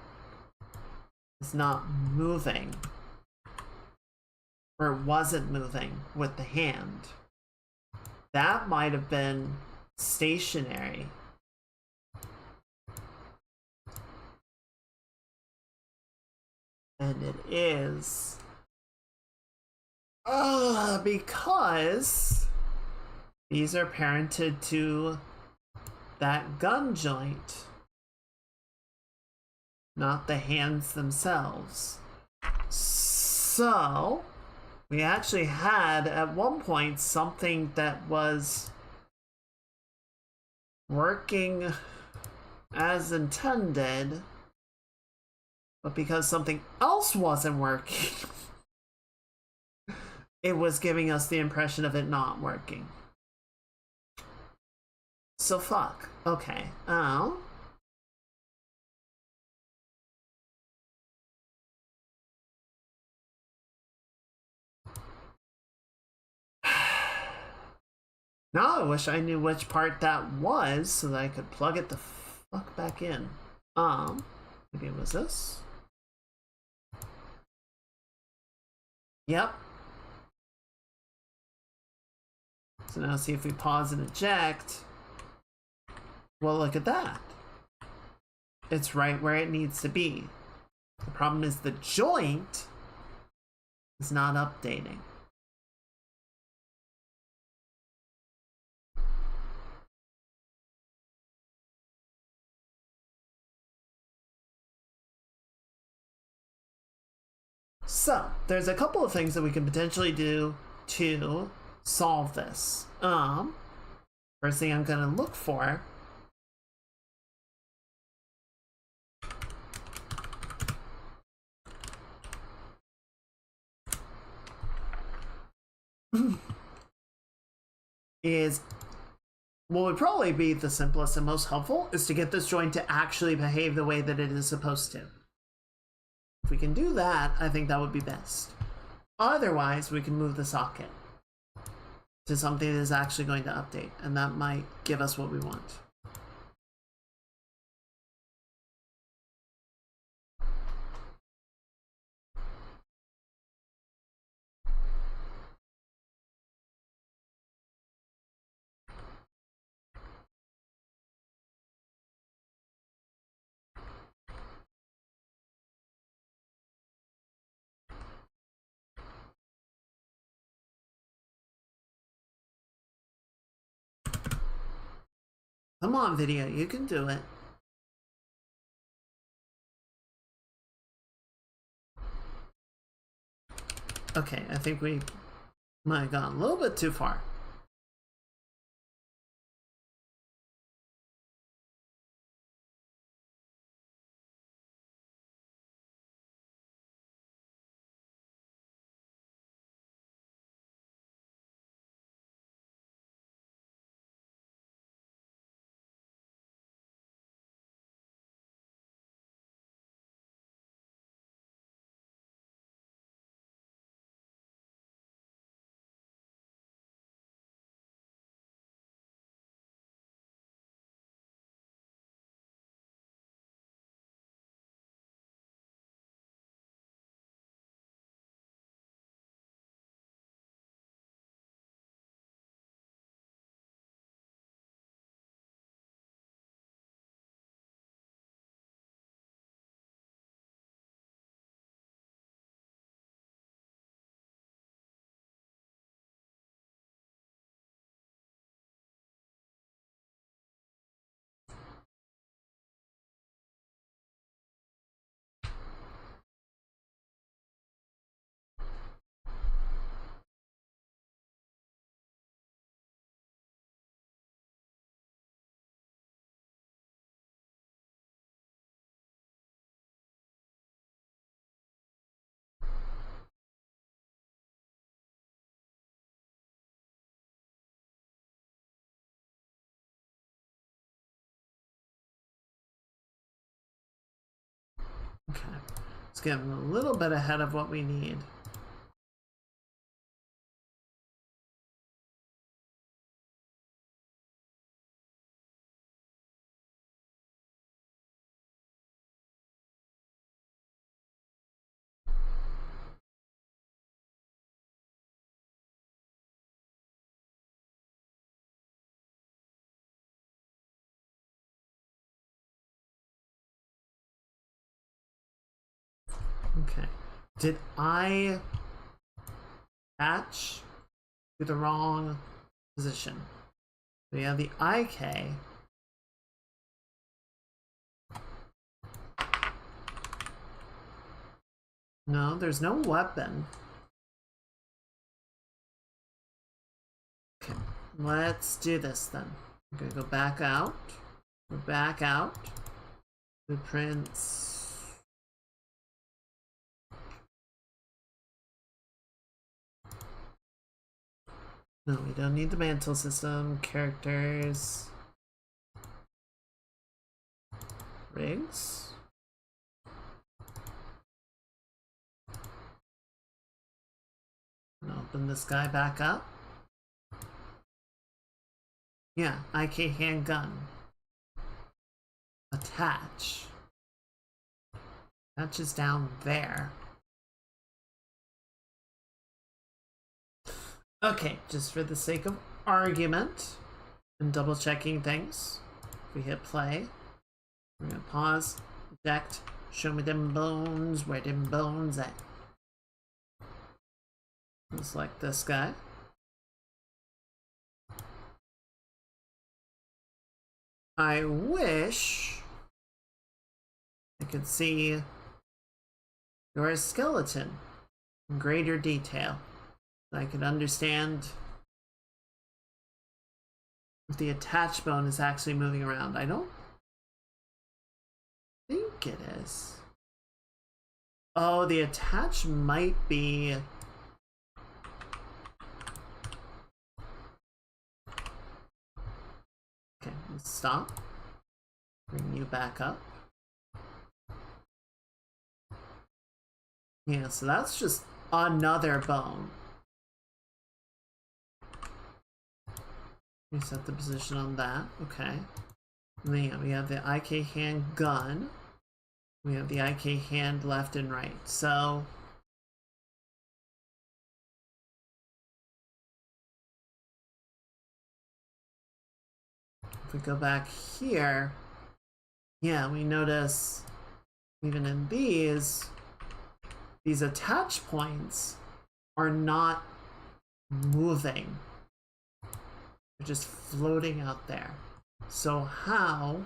is not moving. Or it wasn't moving with the hand. That might have been stationary. And it is. Because these are parented to that gun joint, not the hands themselves. So we actually had at one point something that was working as intended, but because something else wasn't working, it was giving us the impression of it not working. So fuck. Okay. Oh. Now I wish I knew which part that was so that I could plug it the fuck back in. Maybe it was this? Yep. So now see if we pause and eject. Well, look at that. It's right where it needs to be. The problem is the joint is not updating. So, there's a couple of things that we can potentially do to solve this. First thing I'm gonna look for is what would probably be the simplest and most helpful is to get this joint to actually behave the way that it is supposed to. If we can do that, I think that would be best. Otherwise, we can move the socket to something that is actually going to update, and that might give us what we want. Come on, video, you can do it. Okay, I think we might have gone a little bit too far. Okay, let's get a little bit ahead of what we need. Okay, did I attach to the wrong position? We have the IK. No, there's no weapon. Okay, let's do this then. I'm gonna go back out. Go back out. Blueprints. No, we don't need the mantle system. Characters. Rigs. Open this guy back up. Yeah, IK handgun. Attach. Attach is down there. Okay, just for the sake of argument and double checking things, if we hit play, we're gonna pause, eject, show me them bones, where them bones at? Just like this guy. I wish I could see your skeleton in greater detail. I could understand if the attached bone is actually moving around. I don't think it is. Oh, the attached might be Stop. Bring you back up. Yeah, so that's just another bone. Reset the position on that. Okay. And then yeah, we have the IK hand gun. We have the IK hand left and right. So if we go back here, yeah, we notice even in these attach points are not moving. They're just floating out there. So how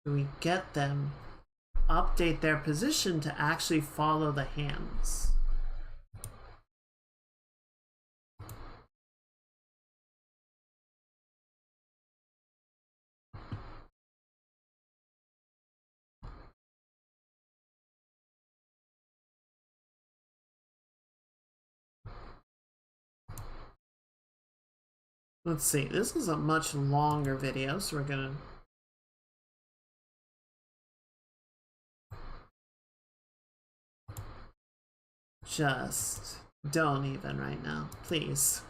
do we get them update their position to actually follow the hands? Let's see, this is a much longer video, so we're gonna just don't even right now, please.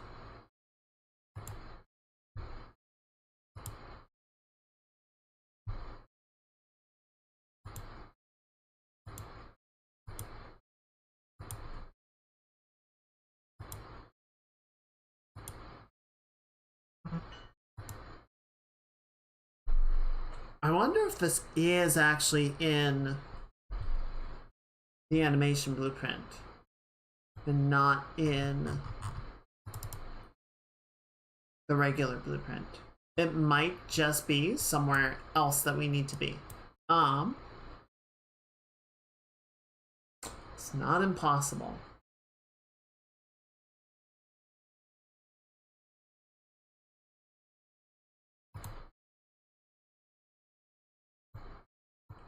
I wonder if this is actually in the animation blueprint and not in the regular blueprint. It might just be somewhere else that we need to be. It's not impossible.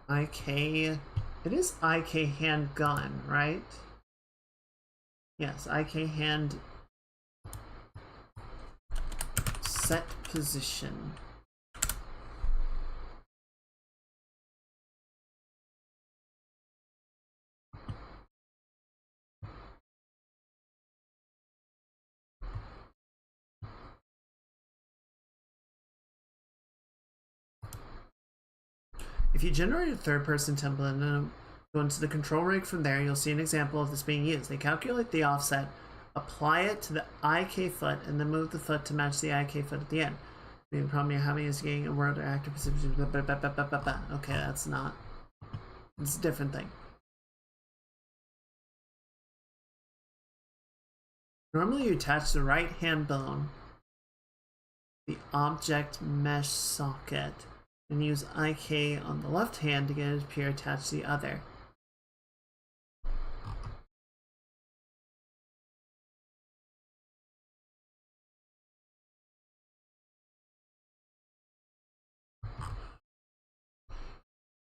IK, it is IK handgun, right? Yes, IK hand set position. If you generate a third-person template and then go into the control rig from there, you'll see an example of this being used. They calculate the offset, apply it to the IK foot, and then move the foot to match the IK foot at the end. The main problem you're having is getting a word or active position. Okay, that's not. It's a different thing. Normally you attach the right hand bone, the object mesh socket, and use IK on the left hand to get it to appear attached to the other.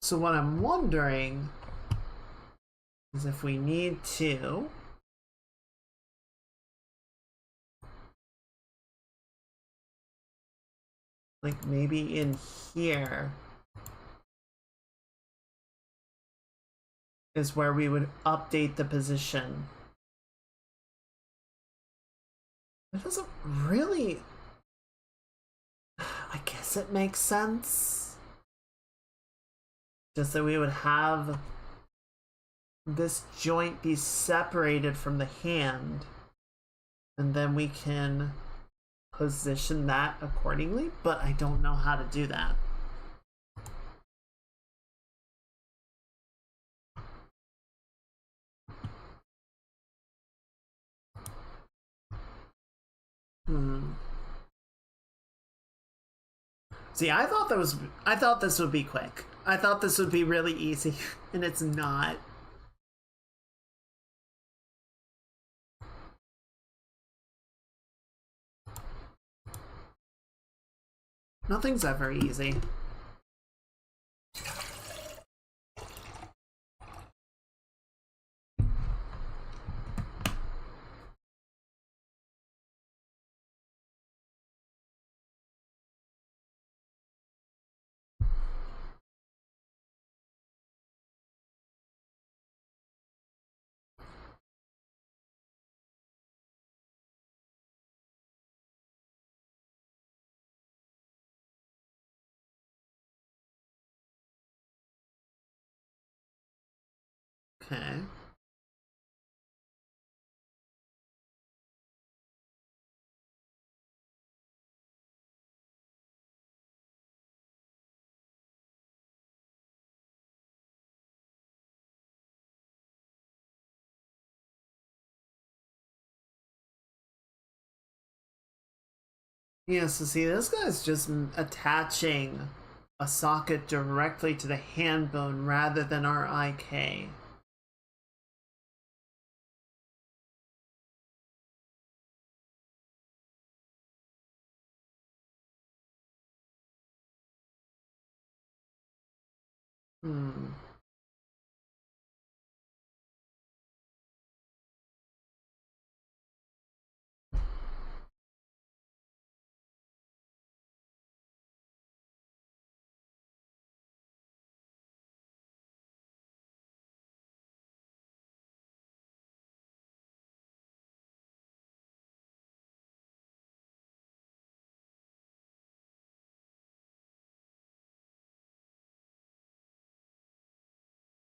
So what I'm wondering is if we need to like maybe in here is where we would update the position. It doesn't really, I guess it makes sense. Just that we would have this joint be separated from the hand, and then we can position that accordingly, but I don't know how to do that. See, I thought this would be quick. I thought this would be really easy, and it's not. Nothing's ever easy. Okay. Yeah, so see, this guy's just attaching a socket directly to the hand bone rather than our IK. Hmm.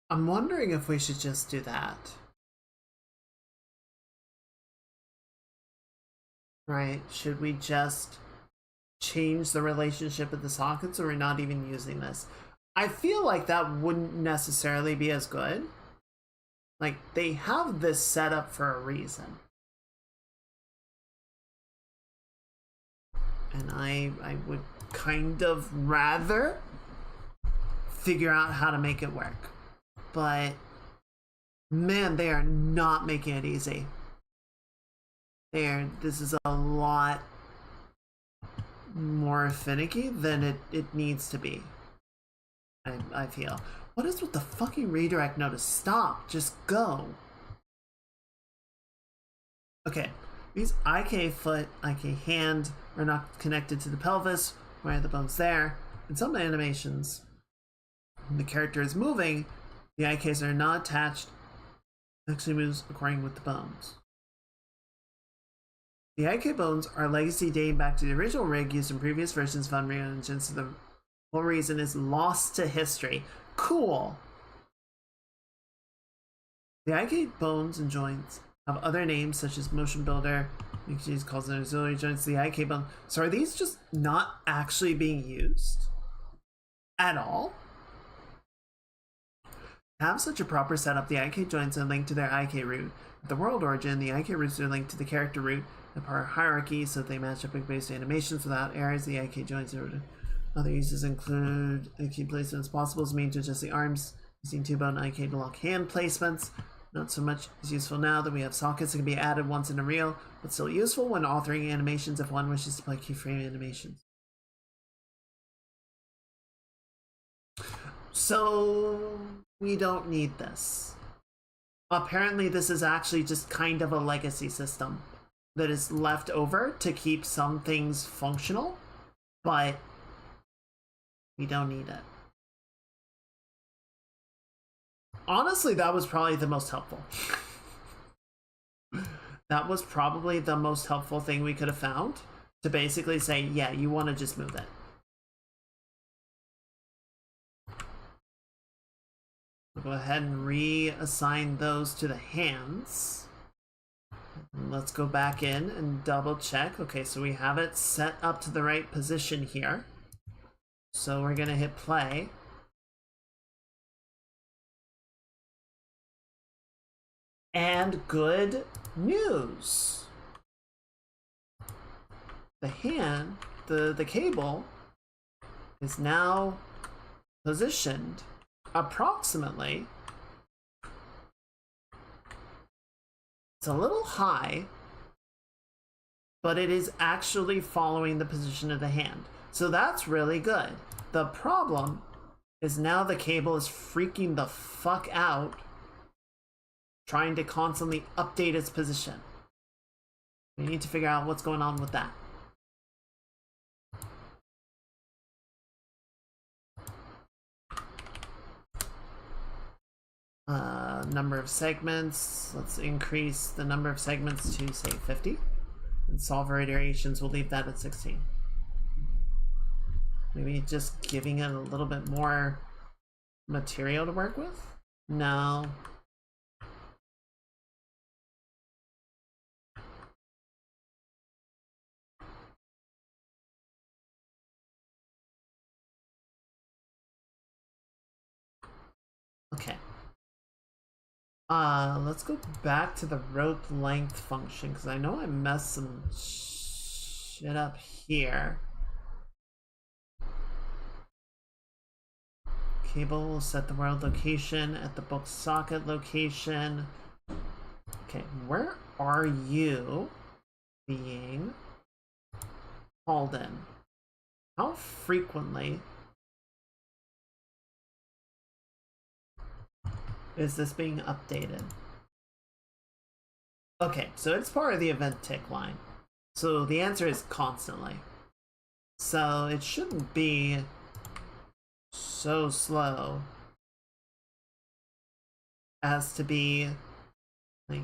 I'm wondering if we should just do that. Right? Should we just change the relationship of the sockets, or we're not even using this? I feel like that wouldn't necessarily be as good. Like, they have this set up for a reason. And I would kind of rather figure out how to make it work. But man, they are not making it easy. This is a lot more finicky than it needs to be. I feel. What is with the fucking redirect notice? Stop. Just go. Okay. These IK foot, IK hand are not connected to the pelvis. Why are the bones there? In some animations, when the character is moving, the IKs are not attached. It actually moves according with the bones. The IK bones are a legacy dating back to the original rig used in previous versions of Unreal Engine, so the whole reason is lost to history. Cool! The IK bones and joints have other names such as Motion Builder, Mixed calls them auxiliary joints, the IK bone. So are these just not actually being used at all? To have such a proper setup, the IK joints are linked to their IK root. At the world origin, the IK roots are linked to the character root, the part hierarchy, so they match up with base animations without errors. The IK joints are other uses include IK placements possible as mean to adjust the arms, using two-bone IK to lock hand placements. Not so much is useful now that we have sockets that can be added once in a reel, but still useful when authoring animations if one wishes to play keyframe animations. So we don't need this. Apparently this is actually just kind of a legacy system that is left over to keep some things functional, but we don't need it. Honestly, that was probably the most helpful. That was probably the most helpful thing we could have found, to basically say, yeah, you want to just move it. We'll go ahead and reassign those to the hands. And let's go back in and double check. Okay, so we have it set up to the right position here. So we're gonna hit play. And good news. The hand, the cable is now positioned approximately. It's a little high, but it is actually following the position of the hand. So that's really good. The problem is now the cable is freaking the fuck out, trying to constantly update its position. We need to figure out what's going on with that. Number of segments. Let's increase the number of segments to, say, 50. And solver iterations, we'll leave that at 16. Maybe just giving it a little bit more material to work with? No. Okay. Let's go back to the rope length function, because I know I messed some shit up here. Cable will set the world location at the book socket location. Okay, where are you being called in? How frequently is this being updated? Okay, so it's part of the event tick line. So the answer is constantly. So it shouldn't be so slow as to be like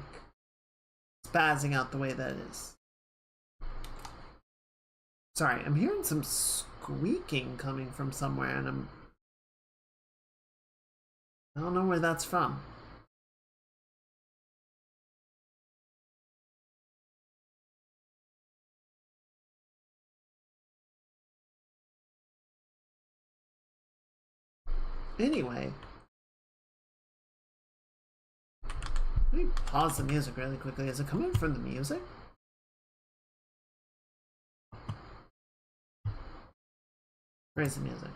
spazzing out the way that it is. Sorry, I'm hearing some squeaking coming from somewhere, and I don't know where that's from. Anyway, let me pause the music really quickly. Is it coming from the music? Where's the music?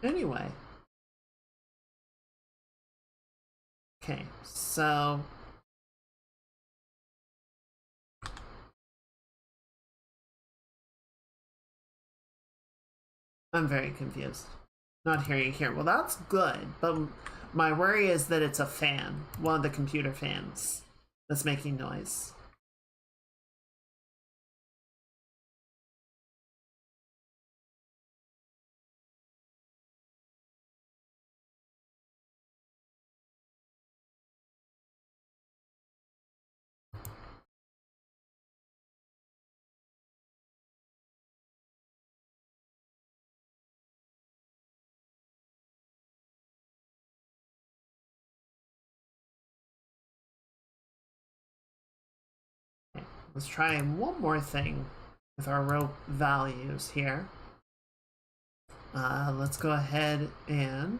Anyway. Okay, so I'm very confused. Not hearing you here. Well, that's good, but my worry is that it's a fan, one of the computer fans, that's making noise. Okay, let's try one more thing with our rope values here. Let's go ahead and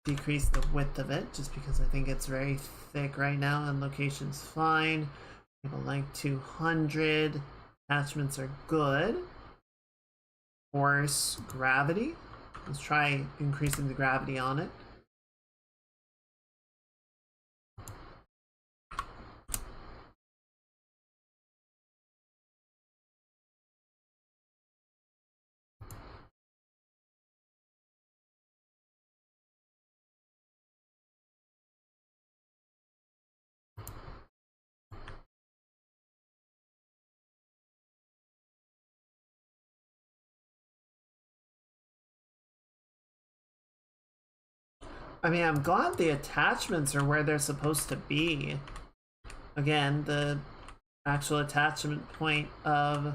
decrease the width of it, just because I think it's very thick right now, and location's fine. Cable length 200. Attachments are good. Force gravity. Let's try increasing the gravity on it. I mean, I'm glad the attachments are where they're supposed to be. Again, the actual attachment point of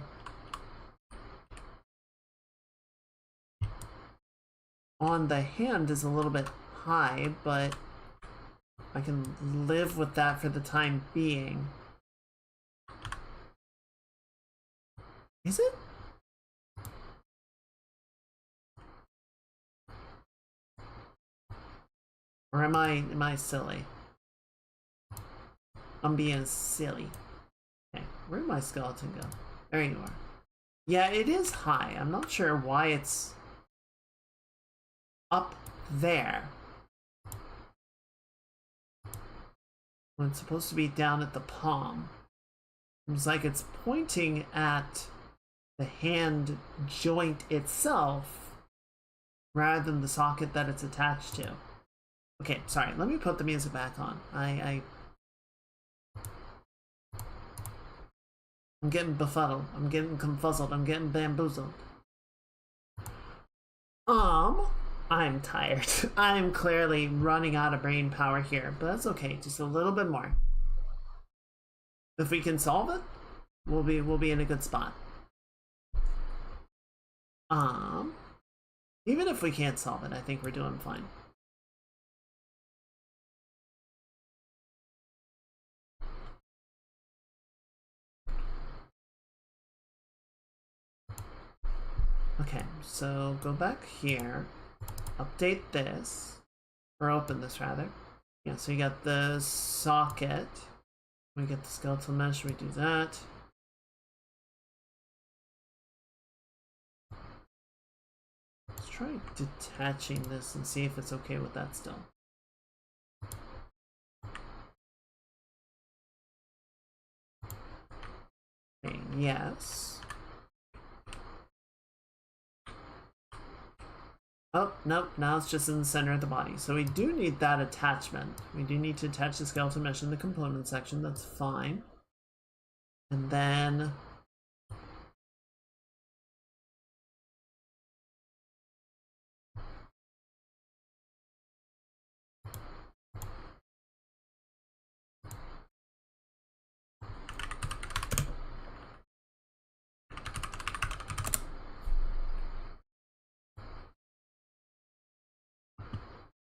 on the hand is a little bit high, but I can live with that for the time being. Is it? Or am I silly? I'm being silly. Okay, where'd my skeleton go? There you are. Yeah, it is high. I'm not sure why it's up there when it's supposed to be down at the palm. It's like it's pointing at the hand joint itself rather than the socket that it's attached to. Okay, sorry, let me put the music back on. I'm getting befuddled. I'm getting confuzzled. I'm getting bamboozled. I'm tired. I'm clearly running out of brain power here, but that's okay. Just a little bit more. If we can solve it, we'll be in a good spot. Even if we can't solve it, I think we're doing fine. Okay, so go back here, update this, or open this rather. Yeah, so you got the socket. We get the skeletal mesh, we do that. Let's try detaching this and see if it's okay with that still. Okay, yes. Oh, nope, now it's just in the center of the body. So we do need that attachment. We do need to attach the skeletal mesh in the component section, that's fine. And then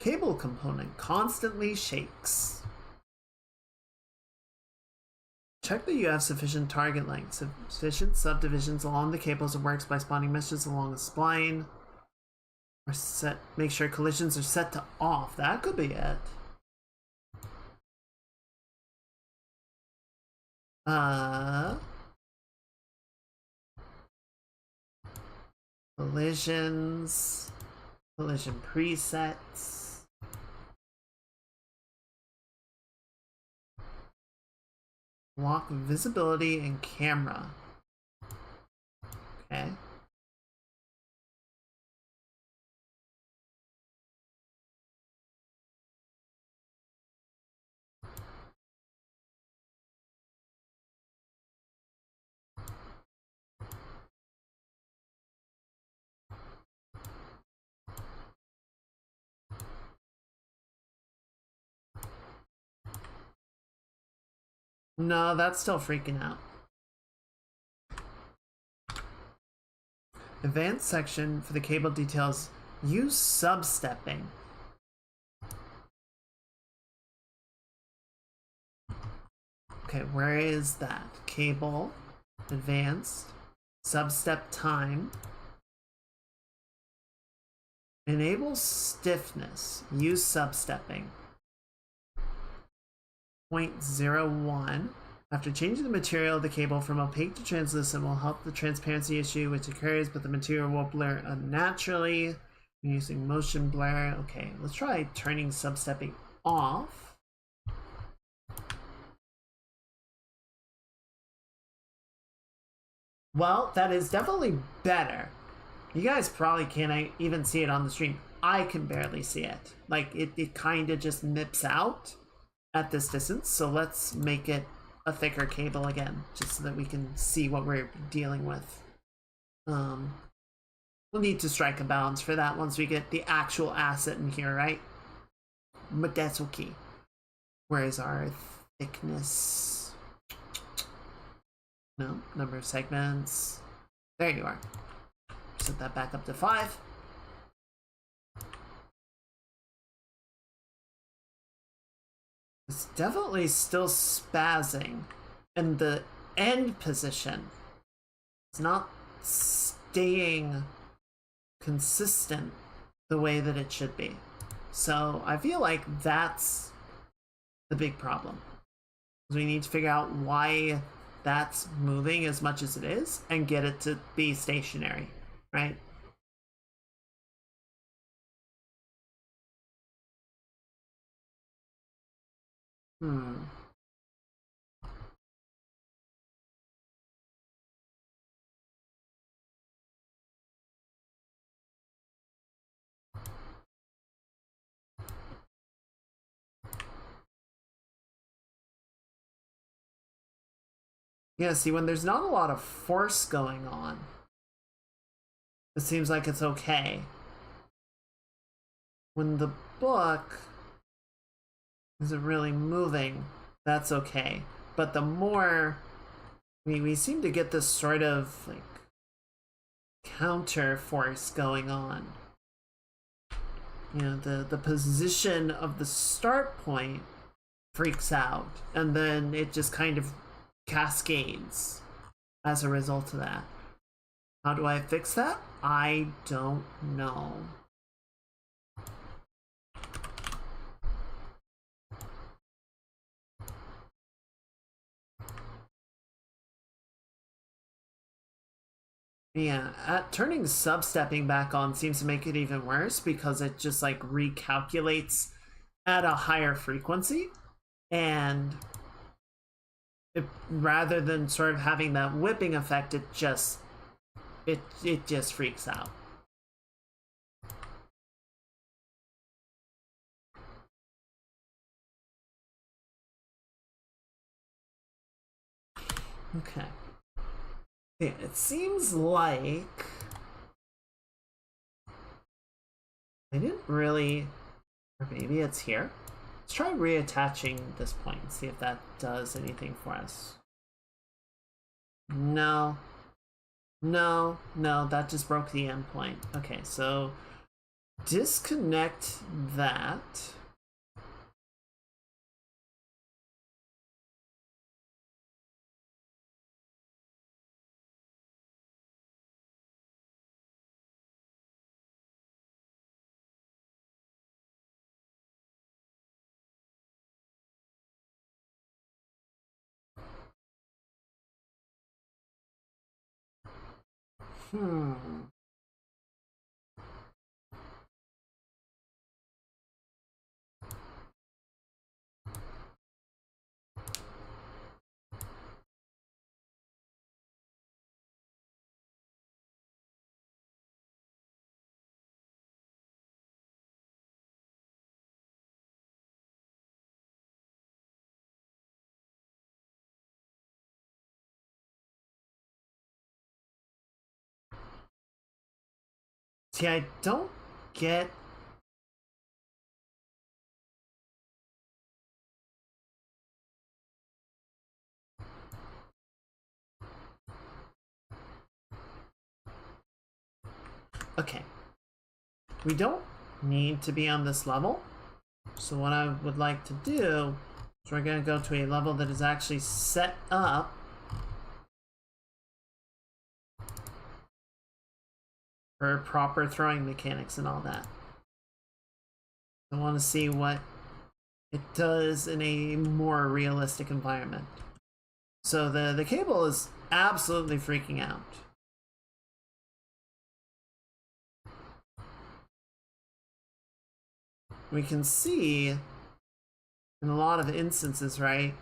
cable component constantly shakes. Check that you have sufficient target length, sufficient subdivisions along the cables. It works by spawning meshes along the spline. Or set, make sure collisions are set to off. That could be it. Collisions, collision presets. Lock visibility and camera. Okay. No, that's still freaking out. Advanced section for the cable details. Use substepping. Okay, where is that? Cable, advanced, substep time. Enable stiffness. Use substepping. 0.01. After changing the material of the cable from opaque to translucent will help the transparency issue which occurs, but the material will blur unnaturally. Using motion blur. Okay, let's try turning substepping off. Well, that is definitely better. You guys probably can't even see it on the stream. I can barely see it. Like, it kind of just nips out at this distance. So let's make it a thicker cable again, just so that we can see what we're dealing with. We'll need to strike a balance for that once we get the actual asset in here, right? But that's okay. Where is our thickness? No, number of segments. There you are. Set that back up to 5. It's definitely still spazzing in the end position. It's not staying consistent the way that it should be. So I feel like that's the big problem. We need to figure out why that's moving as much as it is and get it to be stationary, right? Yeah, see, when there's not a lot of force going on, it seems like it's okay. When the book isn't really moving, that's okay. But the more we seem to get this sort of like counter force going on. You know, the position of the start point freaks out, and then it just kind of cascades as a result of that. How do I fix that? I don't know. Yeah, turning substepping back on seems to make it even worse because it just like recalculates at a higher frequency, and rather than sort of having that whipping effect, it just freaks out. Okay. Yeah, it seems like I didn't really, or maybe it's here. Let's try reattaching this point and see if that does anything for us. No. No, that just broke the endpoint. Okay, so disconnect that. Hmm. See, I don't get. Okay. We don't need to be on this level. So what I would like to do is we're going to go to a level that is actually set up for proper throwing mechanics and all that. I want to see what it does in a more realistic environment. So the cable is absolutely freaking out. We can see in a lot of instances, right?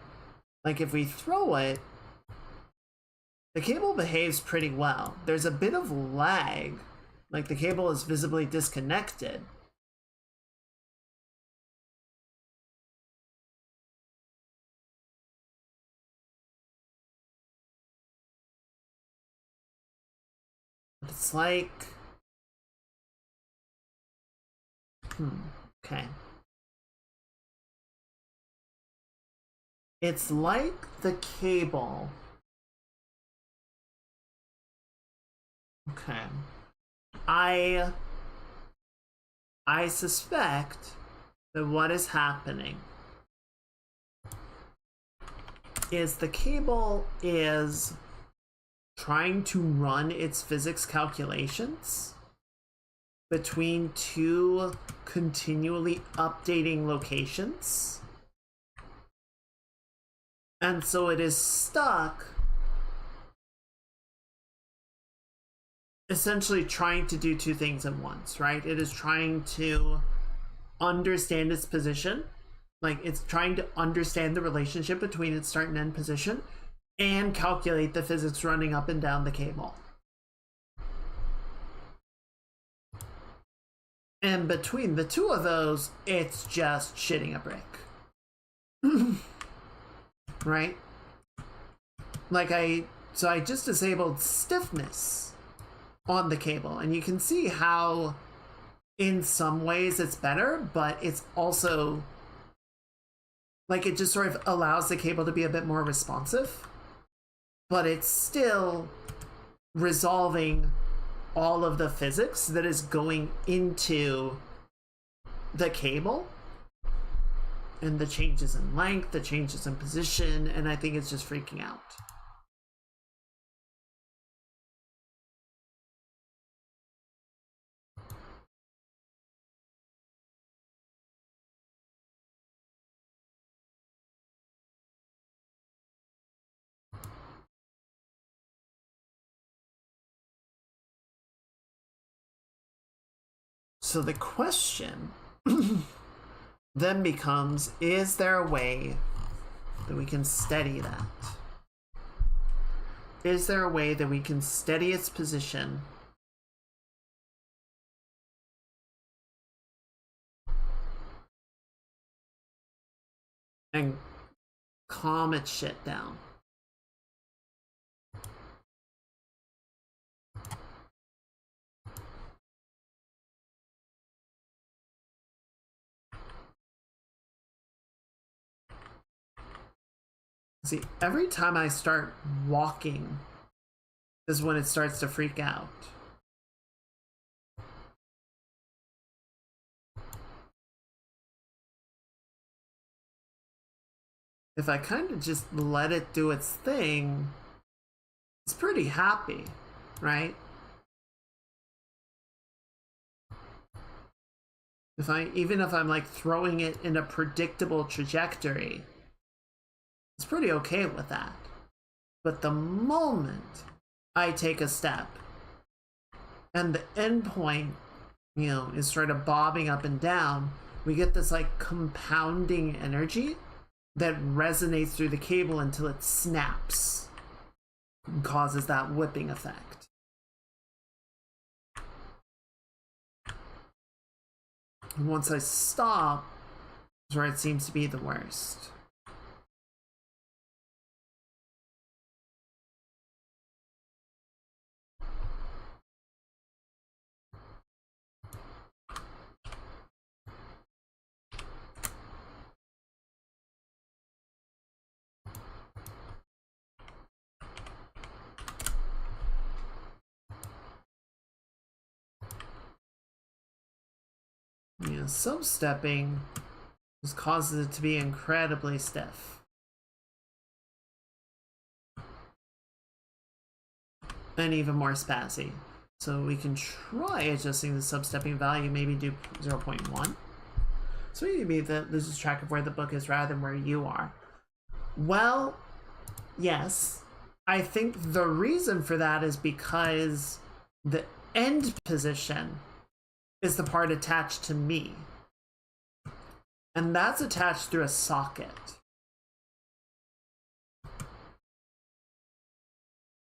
Like if we throw it, the cable behaves pretty well. There's a bit of lag, like the cable is visibly disconnected. It's like, okay. It's like the cable. Okay. I suspect that what is happening is the cable is trying to run its physics calculations between two continually updating locations. And so it is stuck essentially trying to do two things at once, right? It is trying to understand its position, like it's trying to understand the relationship between its start and end position and calculate the physics running up and down the cable. And between the two of those, it's just shitting a brick. Right? Like I just disabled stiffness on the cable, and you can see how in some ways it's better, but it's also like it just sort of allows the cable to be a bit more responsive, but it's still resolving all of the physics that is going into the cable and the changes in length, the changes in position, and I think it's just freaking out. So the question then becomes, is there a way that we can steady that? Is there a way that we can steady its position and calm its shit down? See, every time I start walking is when it starts to freak out. If I kind of just let it do its thing, it's pretty happy, right? Even if I'm like throwing it in a predictable trajectory, it's pretty okay with that. But the moment I take a step and the endpoint, is sort of bobbing up and down, we get this like compounding energy that resonates through the cable until it snaps and causes that whipping effect. And once I stop, is where it seems to be the worst. Substepping just causes it to be incredibly stiff. And even more spazzy. So we can try adjusting the substepping value, maybe do 0.1. So maybe that loses track of where the book is rather than where you are. Well, yes. I think the reason for that is because the end position is the part attached to me. And that's attached through a socket.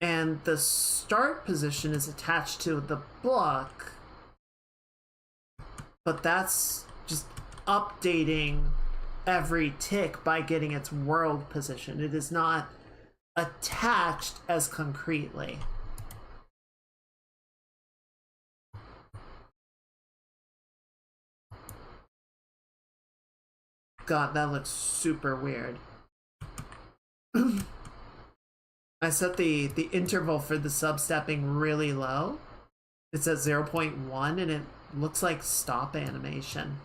And the start position is attached to the book, but that's just updating every tick by getting its world position. It is not attached as concretely. God, that looks super weird. I set the interval for the substepping really low. It's at 0.1 and it looks like stop animation,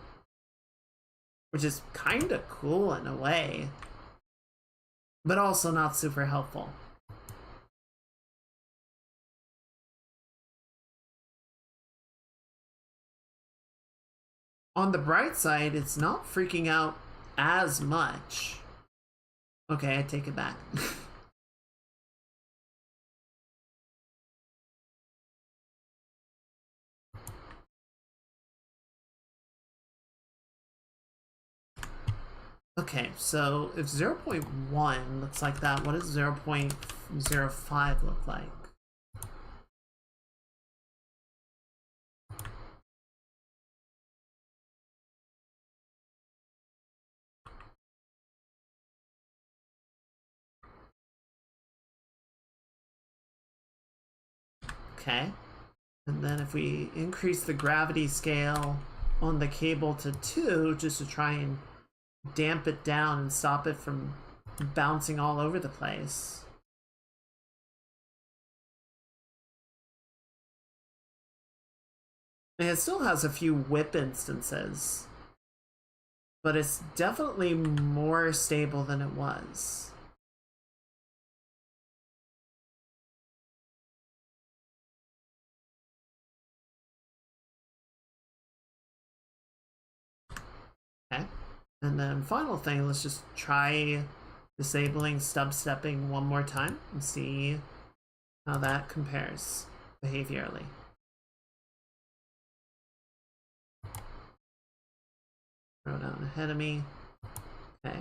which is kind of cool in a way, but also not super helpful. On the bright side, it's not freaking out as much. Okay, I take it back. Okay, so if 0.1 looks like that, what does 0.05 look like? Okay, and then if we increase the gravity scale on the cable to 2 just to try and damp it down and stop it from bouncing all over the place. And it still has a few whip instances, but it's definitely more stable than it was. Okay. And then final thing, let's just try disabling substepping one more time and see how that compares behaviorally. Throw down ahead of me. Okay.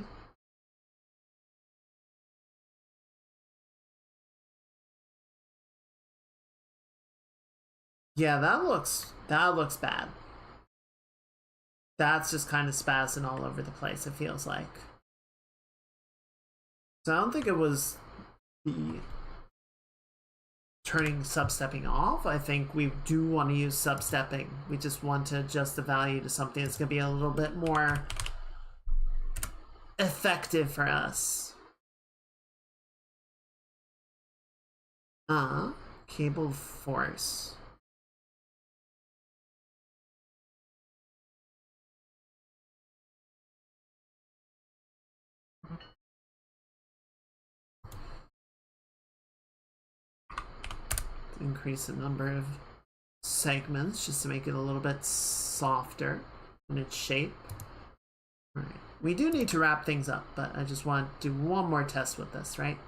Yeah, that looks bad. That's just kind of spazzing all over the place, it feels like. So I don't think it was the turning substepping off. I think we do want to use substepping. We just want to adjust the value to something that's going to be a little bit more effective for us. Cable force. Increase the number of segments just to make it a little bit softer in its shape. All right. We do need to wrap things up, but I just want to do one more test with this, right?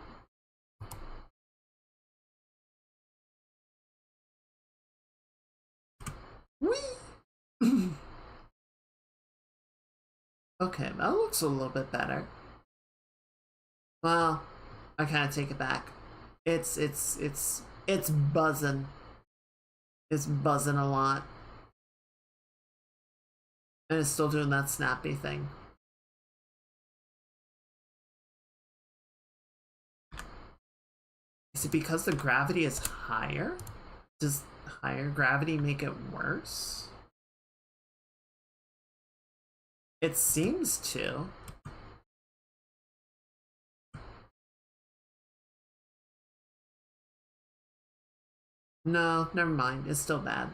Whee! Okay, that looks a little bit better. Well, I kind of take it back. It's buzzing. It's buzzing a lot. And it's still doing that snappy thing. Is it because the gravity is higher? Does higher gravity make it worse? It seems to. No, never mind. It's still bad.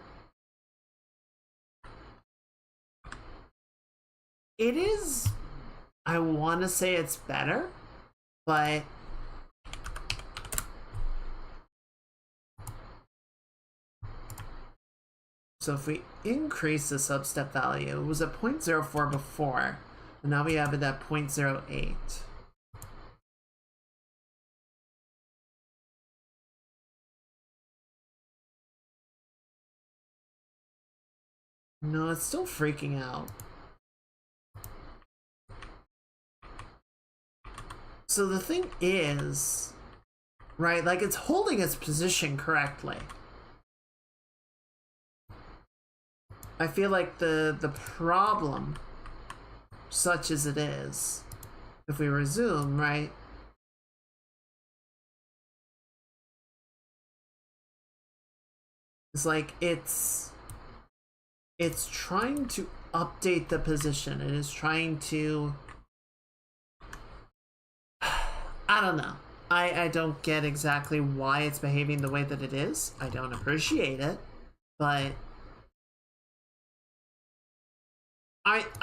It is... I want to say it's better, but... So if we increase the substep value, it was at 0.04 before, and now we have it at 0.08. No, it's still freaking out. So the thing is, right, like it's holding its position correctly. I feel like the problem, such as it is, if we resume, right? It's like it's trying to update the position. It is trying to... I don't know. I don't get exactly why it's behaving the way that it is. I don't appreciate it, but...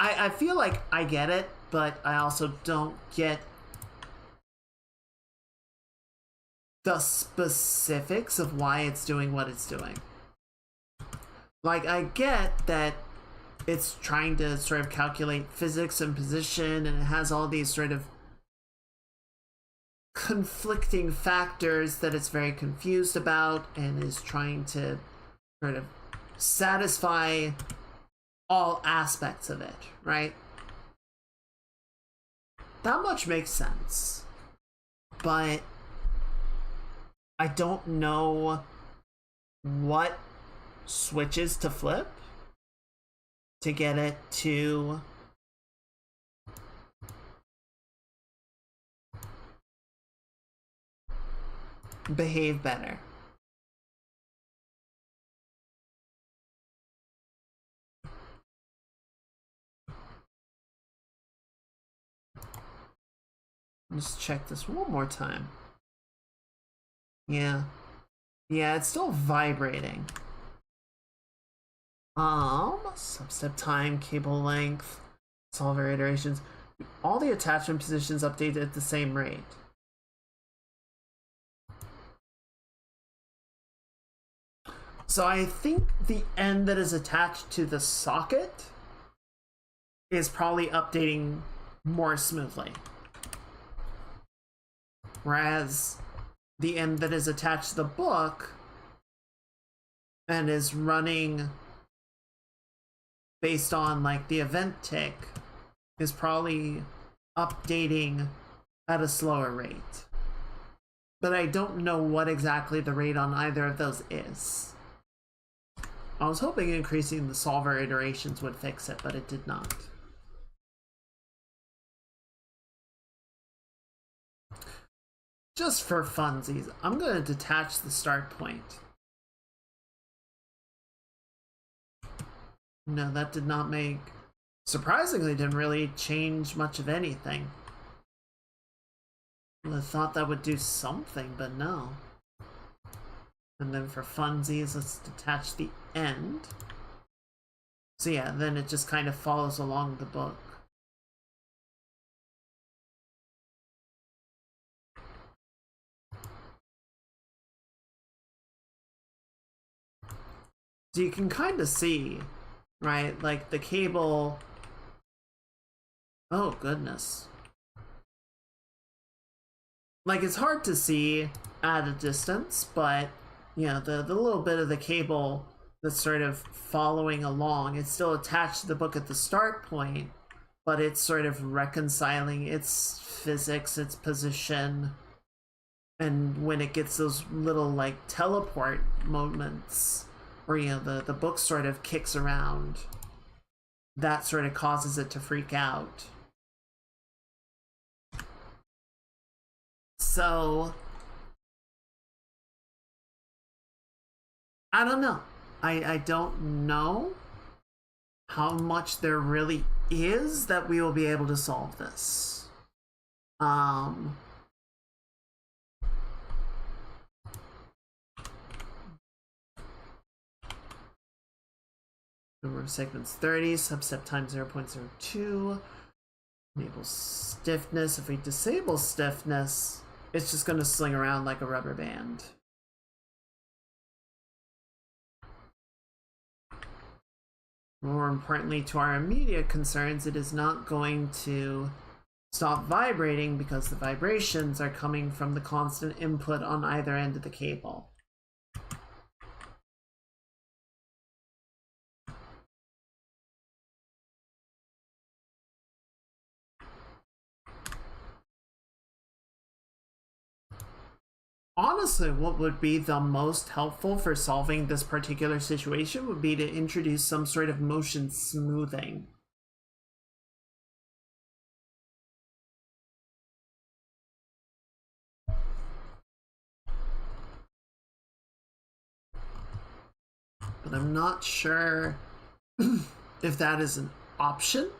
I feel like I get it, but I also don't get the specifics of why it's doing what it's doing. Like, I get that it's trying to sort of calculate physics and position, and it has all these sort of conflicting factors that it's very confused about, and is trying to sort of satisfy all aspects of it, right? That much makes sense. But I don't know what switches to flip to get it to behave better. Let's check this one more time. Yeah, it's still vibrating. Substep time, cable length, solver iterations. All the attachment positions updated at the same rate. So I think the end that is attached to the socket is probably updating more smoothly. Whereas the end that is attached to the book and is running based on like the event tick is probably updating at a slower rate. But I don't know what exactly the rate on either of those is. I was hoping increasing the solver iterations would fix it, but it did not. Just for funsies, I'm going to detach the start point. No, that did not make... Surprisingly, didn't really change much of anything. I thought that would do something, but no. And then for funsies, let's detach the end. So yeah, then it just kind of follows along the book. So you can kind of see, right, like the cable... Oh, goodness. Like, it's hard to see at a distance, but, you know, the little bit of the cable that's sort of following along, it's still attached to the book at the start point, but it's sort of reconciling its physics, its position, and when it gets those little, like, teleport moments where, you know, the book sort of kicks around, that sort of causes it to freak out. So, I don't know. I don't know how much there really is that we will be able to solve this. Number of segments 30, substep times 0.02. Enable stiffness. If we disable stiffness, it's just going to sling around like a rubber band. More importantly, to our immediate concerns, it is not going to stop vibrating because the vibrations are coming from the constant input on either end of the cable. Honestly, what would be the most helpful for solving this particular situation would be to introduce some sort of motion smoothing. But I'm not sure if that is an option.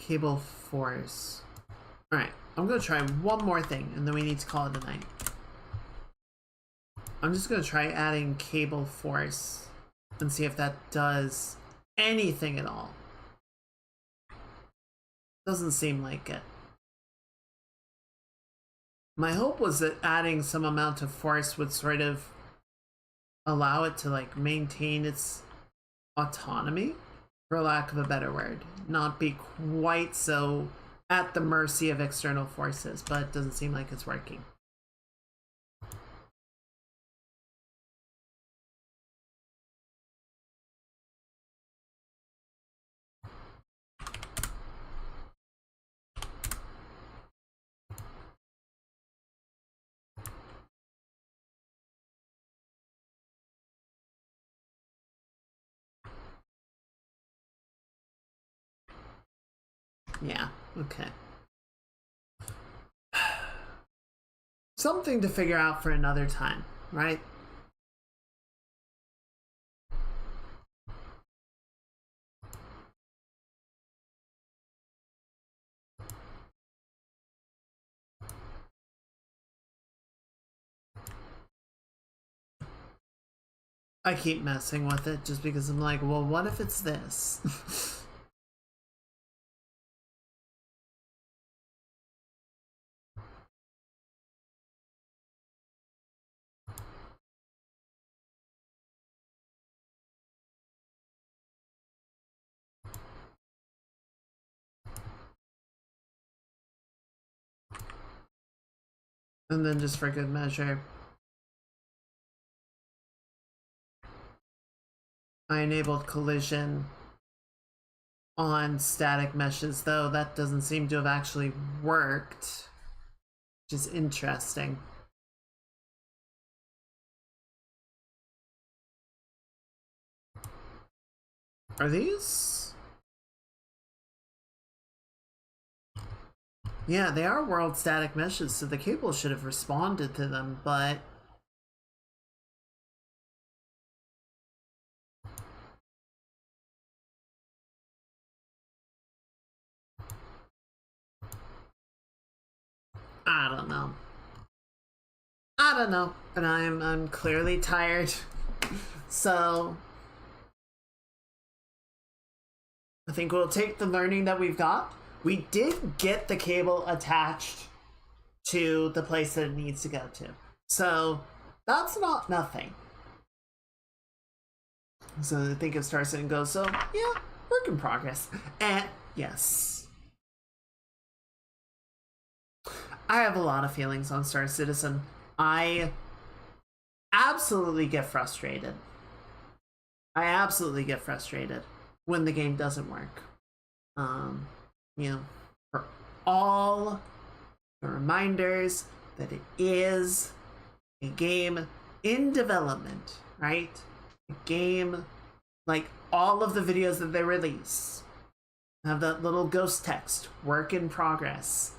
Cable force. Alright, I'm gonna try one more thing and then we need to call it a night. I'm just gonna try adding cable force and see if that does anything at all. Doesn't seem like it. My hope was that adding some amount of force would sort of allow it to like maintain its autonomy, for lack of a better word, not be quite so at the mercy of external forces, but it doesn't seem like it's working. Yeah, okay. Something to figure out for another time, right? I keep messing with it just because I'm like, well, what if it's this? And then just for good measure, I enabled collision on static meshes, though that doesn't seem to have actually worked, which is interesting. Are these? Yeah, they are world static meshes, so the cable should have responded to them, but I don't know. I don't know, and I'm clearly tired. So I think we'll take the learning that we've got. We did get the cable attached to the place that it needs to go to. So that's not nothing. So I think if Star Citizen goes, so yeah, work in progress. And yes. I have a lot of feelings on Star Citizen. I absolutely get frustrated. I absolutely get frustrated when the game doesn't work. You know, for all the reminders that it is a game in development, right? A game, like all of the videos that they release have that little ghost text, work in progress.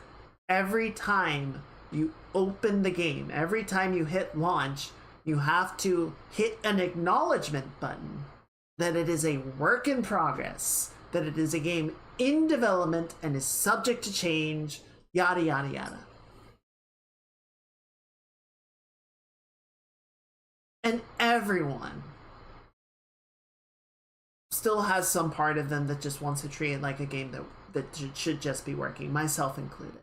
Every time you open the game, every time you hit launch, you have to hit an acknowledgement button that it is a work in progress, that it is a game in development and is subject to change, yada yada yada. And everyone still has some part of them that just wants to treat it like a game that should just be working, myself included.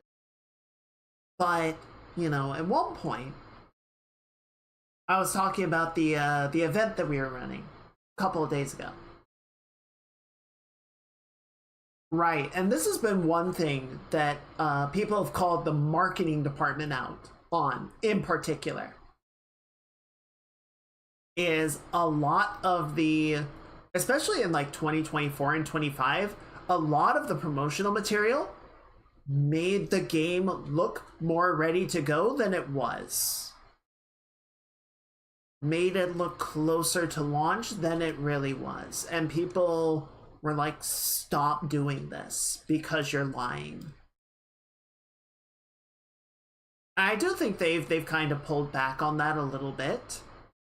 But, you know, at one point, I was talking about the event that we were running a couple of days ago. Right, and this has been one thing that people have called the marketing department out on, in particular, is a lot of the, especially in like 2024 and 25, a lot of the promotional material made the game look more ready to go than it was. Made it look closer to launch than it really was. And people were like, stop doing this because you're lying. I do think they've kind of pulled back on that a little bit.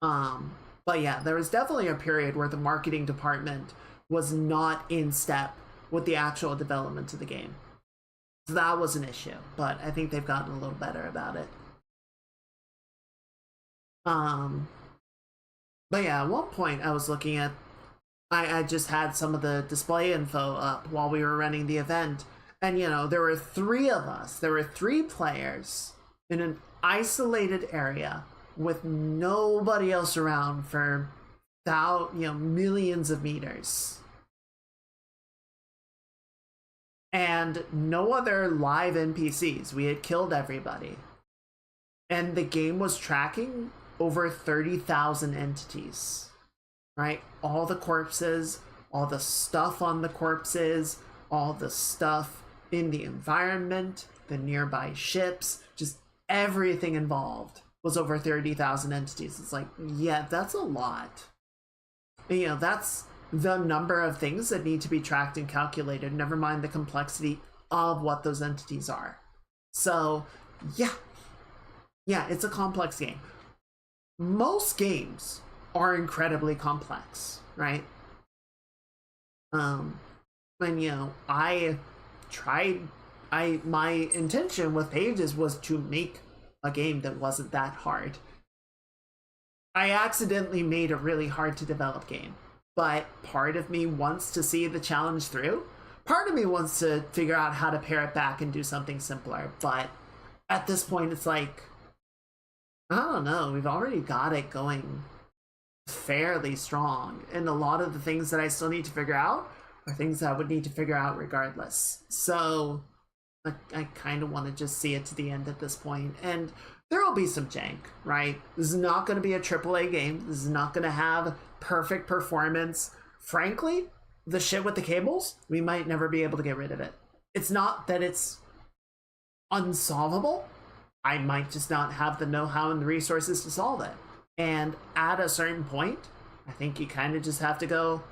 But yeah, there was definitely a period where the marketing department was not in step with the actual development of the game. So that was an issue, but I think they've gotten a little better about it. But yeah, at one point I was looking at, I just had some of the display info up while we were running the event, and you know, there were 3 of us, there were 3 players in an isolated area with nobody else around for millions of meters. And no other live NPCs. We had killed everybody. And the game was tracking over 30,000 entities, right? All the corpses, all the stuff on the corpses, all the stuff in the environment, the nearby ships, just everything involved was over 30,000 entities. It's like, yeah, that's a lot. And, you know, that's the number of things that need to be tracked and calculated, never mind the complexity of what those entities are. So yeah, it's a complex game. Most games are incredibly complex, right? And you know, my intention with Pages was to make a game that wasn't that hard. I accidentally made a really hard to develop game. But part of me wants to see the challenge through. Part of me wants to figure out how to pare it back and do something simpler. But at this point, it's like, I don't know, we've already got it going fairly strong. And a lot of the things that I still need to figure out are things that I would need to figure out regardless. So I kind of want to just see it to the end at this point. And there will be some jank, right? This is not going to be a AAA game. This is not going to have perfect performance. Frankly, the shit with the cables, we might never be able to get rid of it. It's not that it's unsolvable. I might just not have the know-how and the resources to solve it. And at a certain point, I think you kind of just have to go,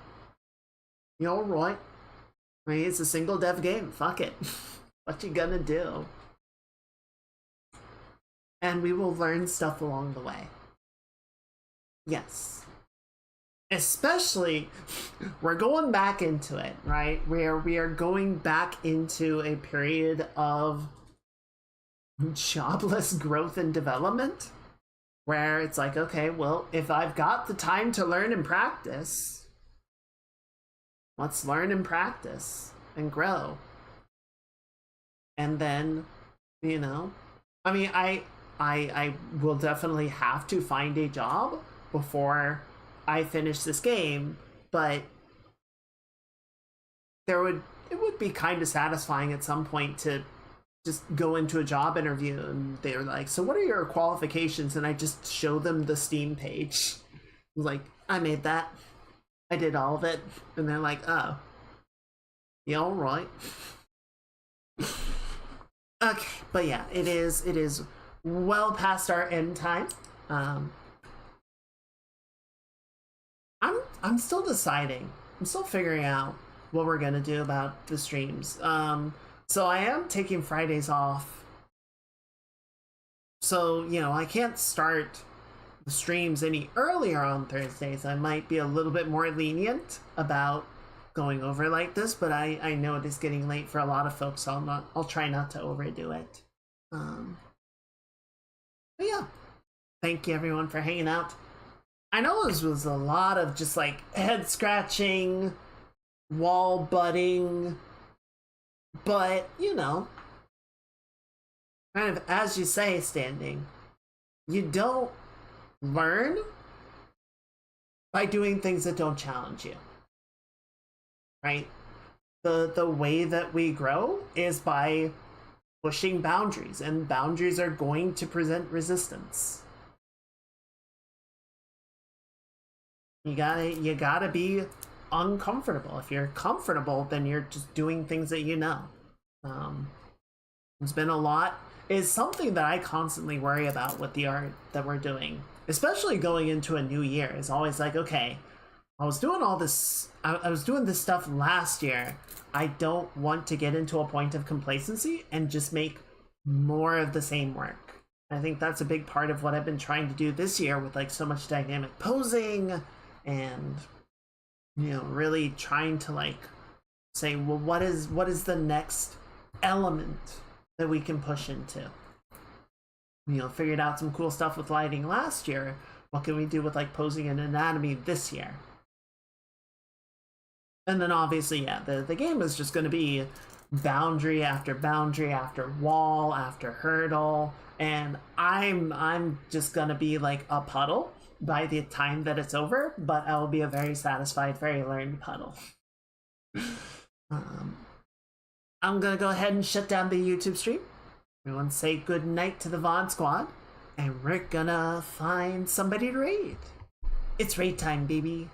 you know, Roy, I mean, it's a single dev game. Fuck it. What you gonna do? And we will learn stuff along the way. Yes. Especially, we're going back into it, right? Where we are going back into a period of jobless growth and development, where it's like, okay, well, if I've got the time to learn and practice, let's learn and practice and grow. And then, you know, I mean, I will definitely have to find a job before I finish this game, but it would be kind of satisfying at some point to just go into a job interview and they're like, so what are your qualifications? And I just show them the Steam page. Like, I made that. I did all of it. And they're like, oh, yeah, all right. Okay, but yeah, it is well past our end time. I'm still deciding. I'm still figuring out what we're gonna do about the streams. So I am taking Fridays off. So, you know, I can't start the streams any earlier on Thursdays. I might be a little bit more lenient about going over like this, but I know it is getting late for a lot of folks, so I'll try not to overdo it. But yeah. Thank you everyone for hanging out. I know this was a lot of just like head scratching, wall butting, but you know, kind of as you say, Standing, you don't learn by doing things that don't challenge you, right? The way that we grow is by pushing boundaries, and boundaries are going to present resistance. You gotta be uncomfortable. If you're comfortable, then you're just doing things that you know. There's been a lot. Is something that I constantly worry about with the art that we're doing, especially going into a new year. Is always like, okay, I was doing all this. I was doing this stuff last year. I don't want to get into a point of complacency and just make more of the same work. I think that's a big part of what I've been trying to do this year with like so much dynamic posing and, you know, really trying to like say, well, what is the next element that we can push into? You know, figured out some cool stuff with lighting last year. What can we do with like posing and anatomy this year? And then obviously, yeah, the game is just going to be boundary after wall after hurdle, and I'm just going to be like a puddle by the time that it's over, but I will be a very satisfied, very learned puddle. I'm gonna go ahead and shut down the YouTube stream. Everyone say good night to the VOD squad, and we're gonna find somebody to raid. It's raid time, baby.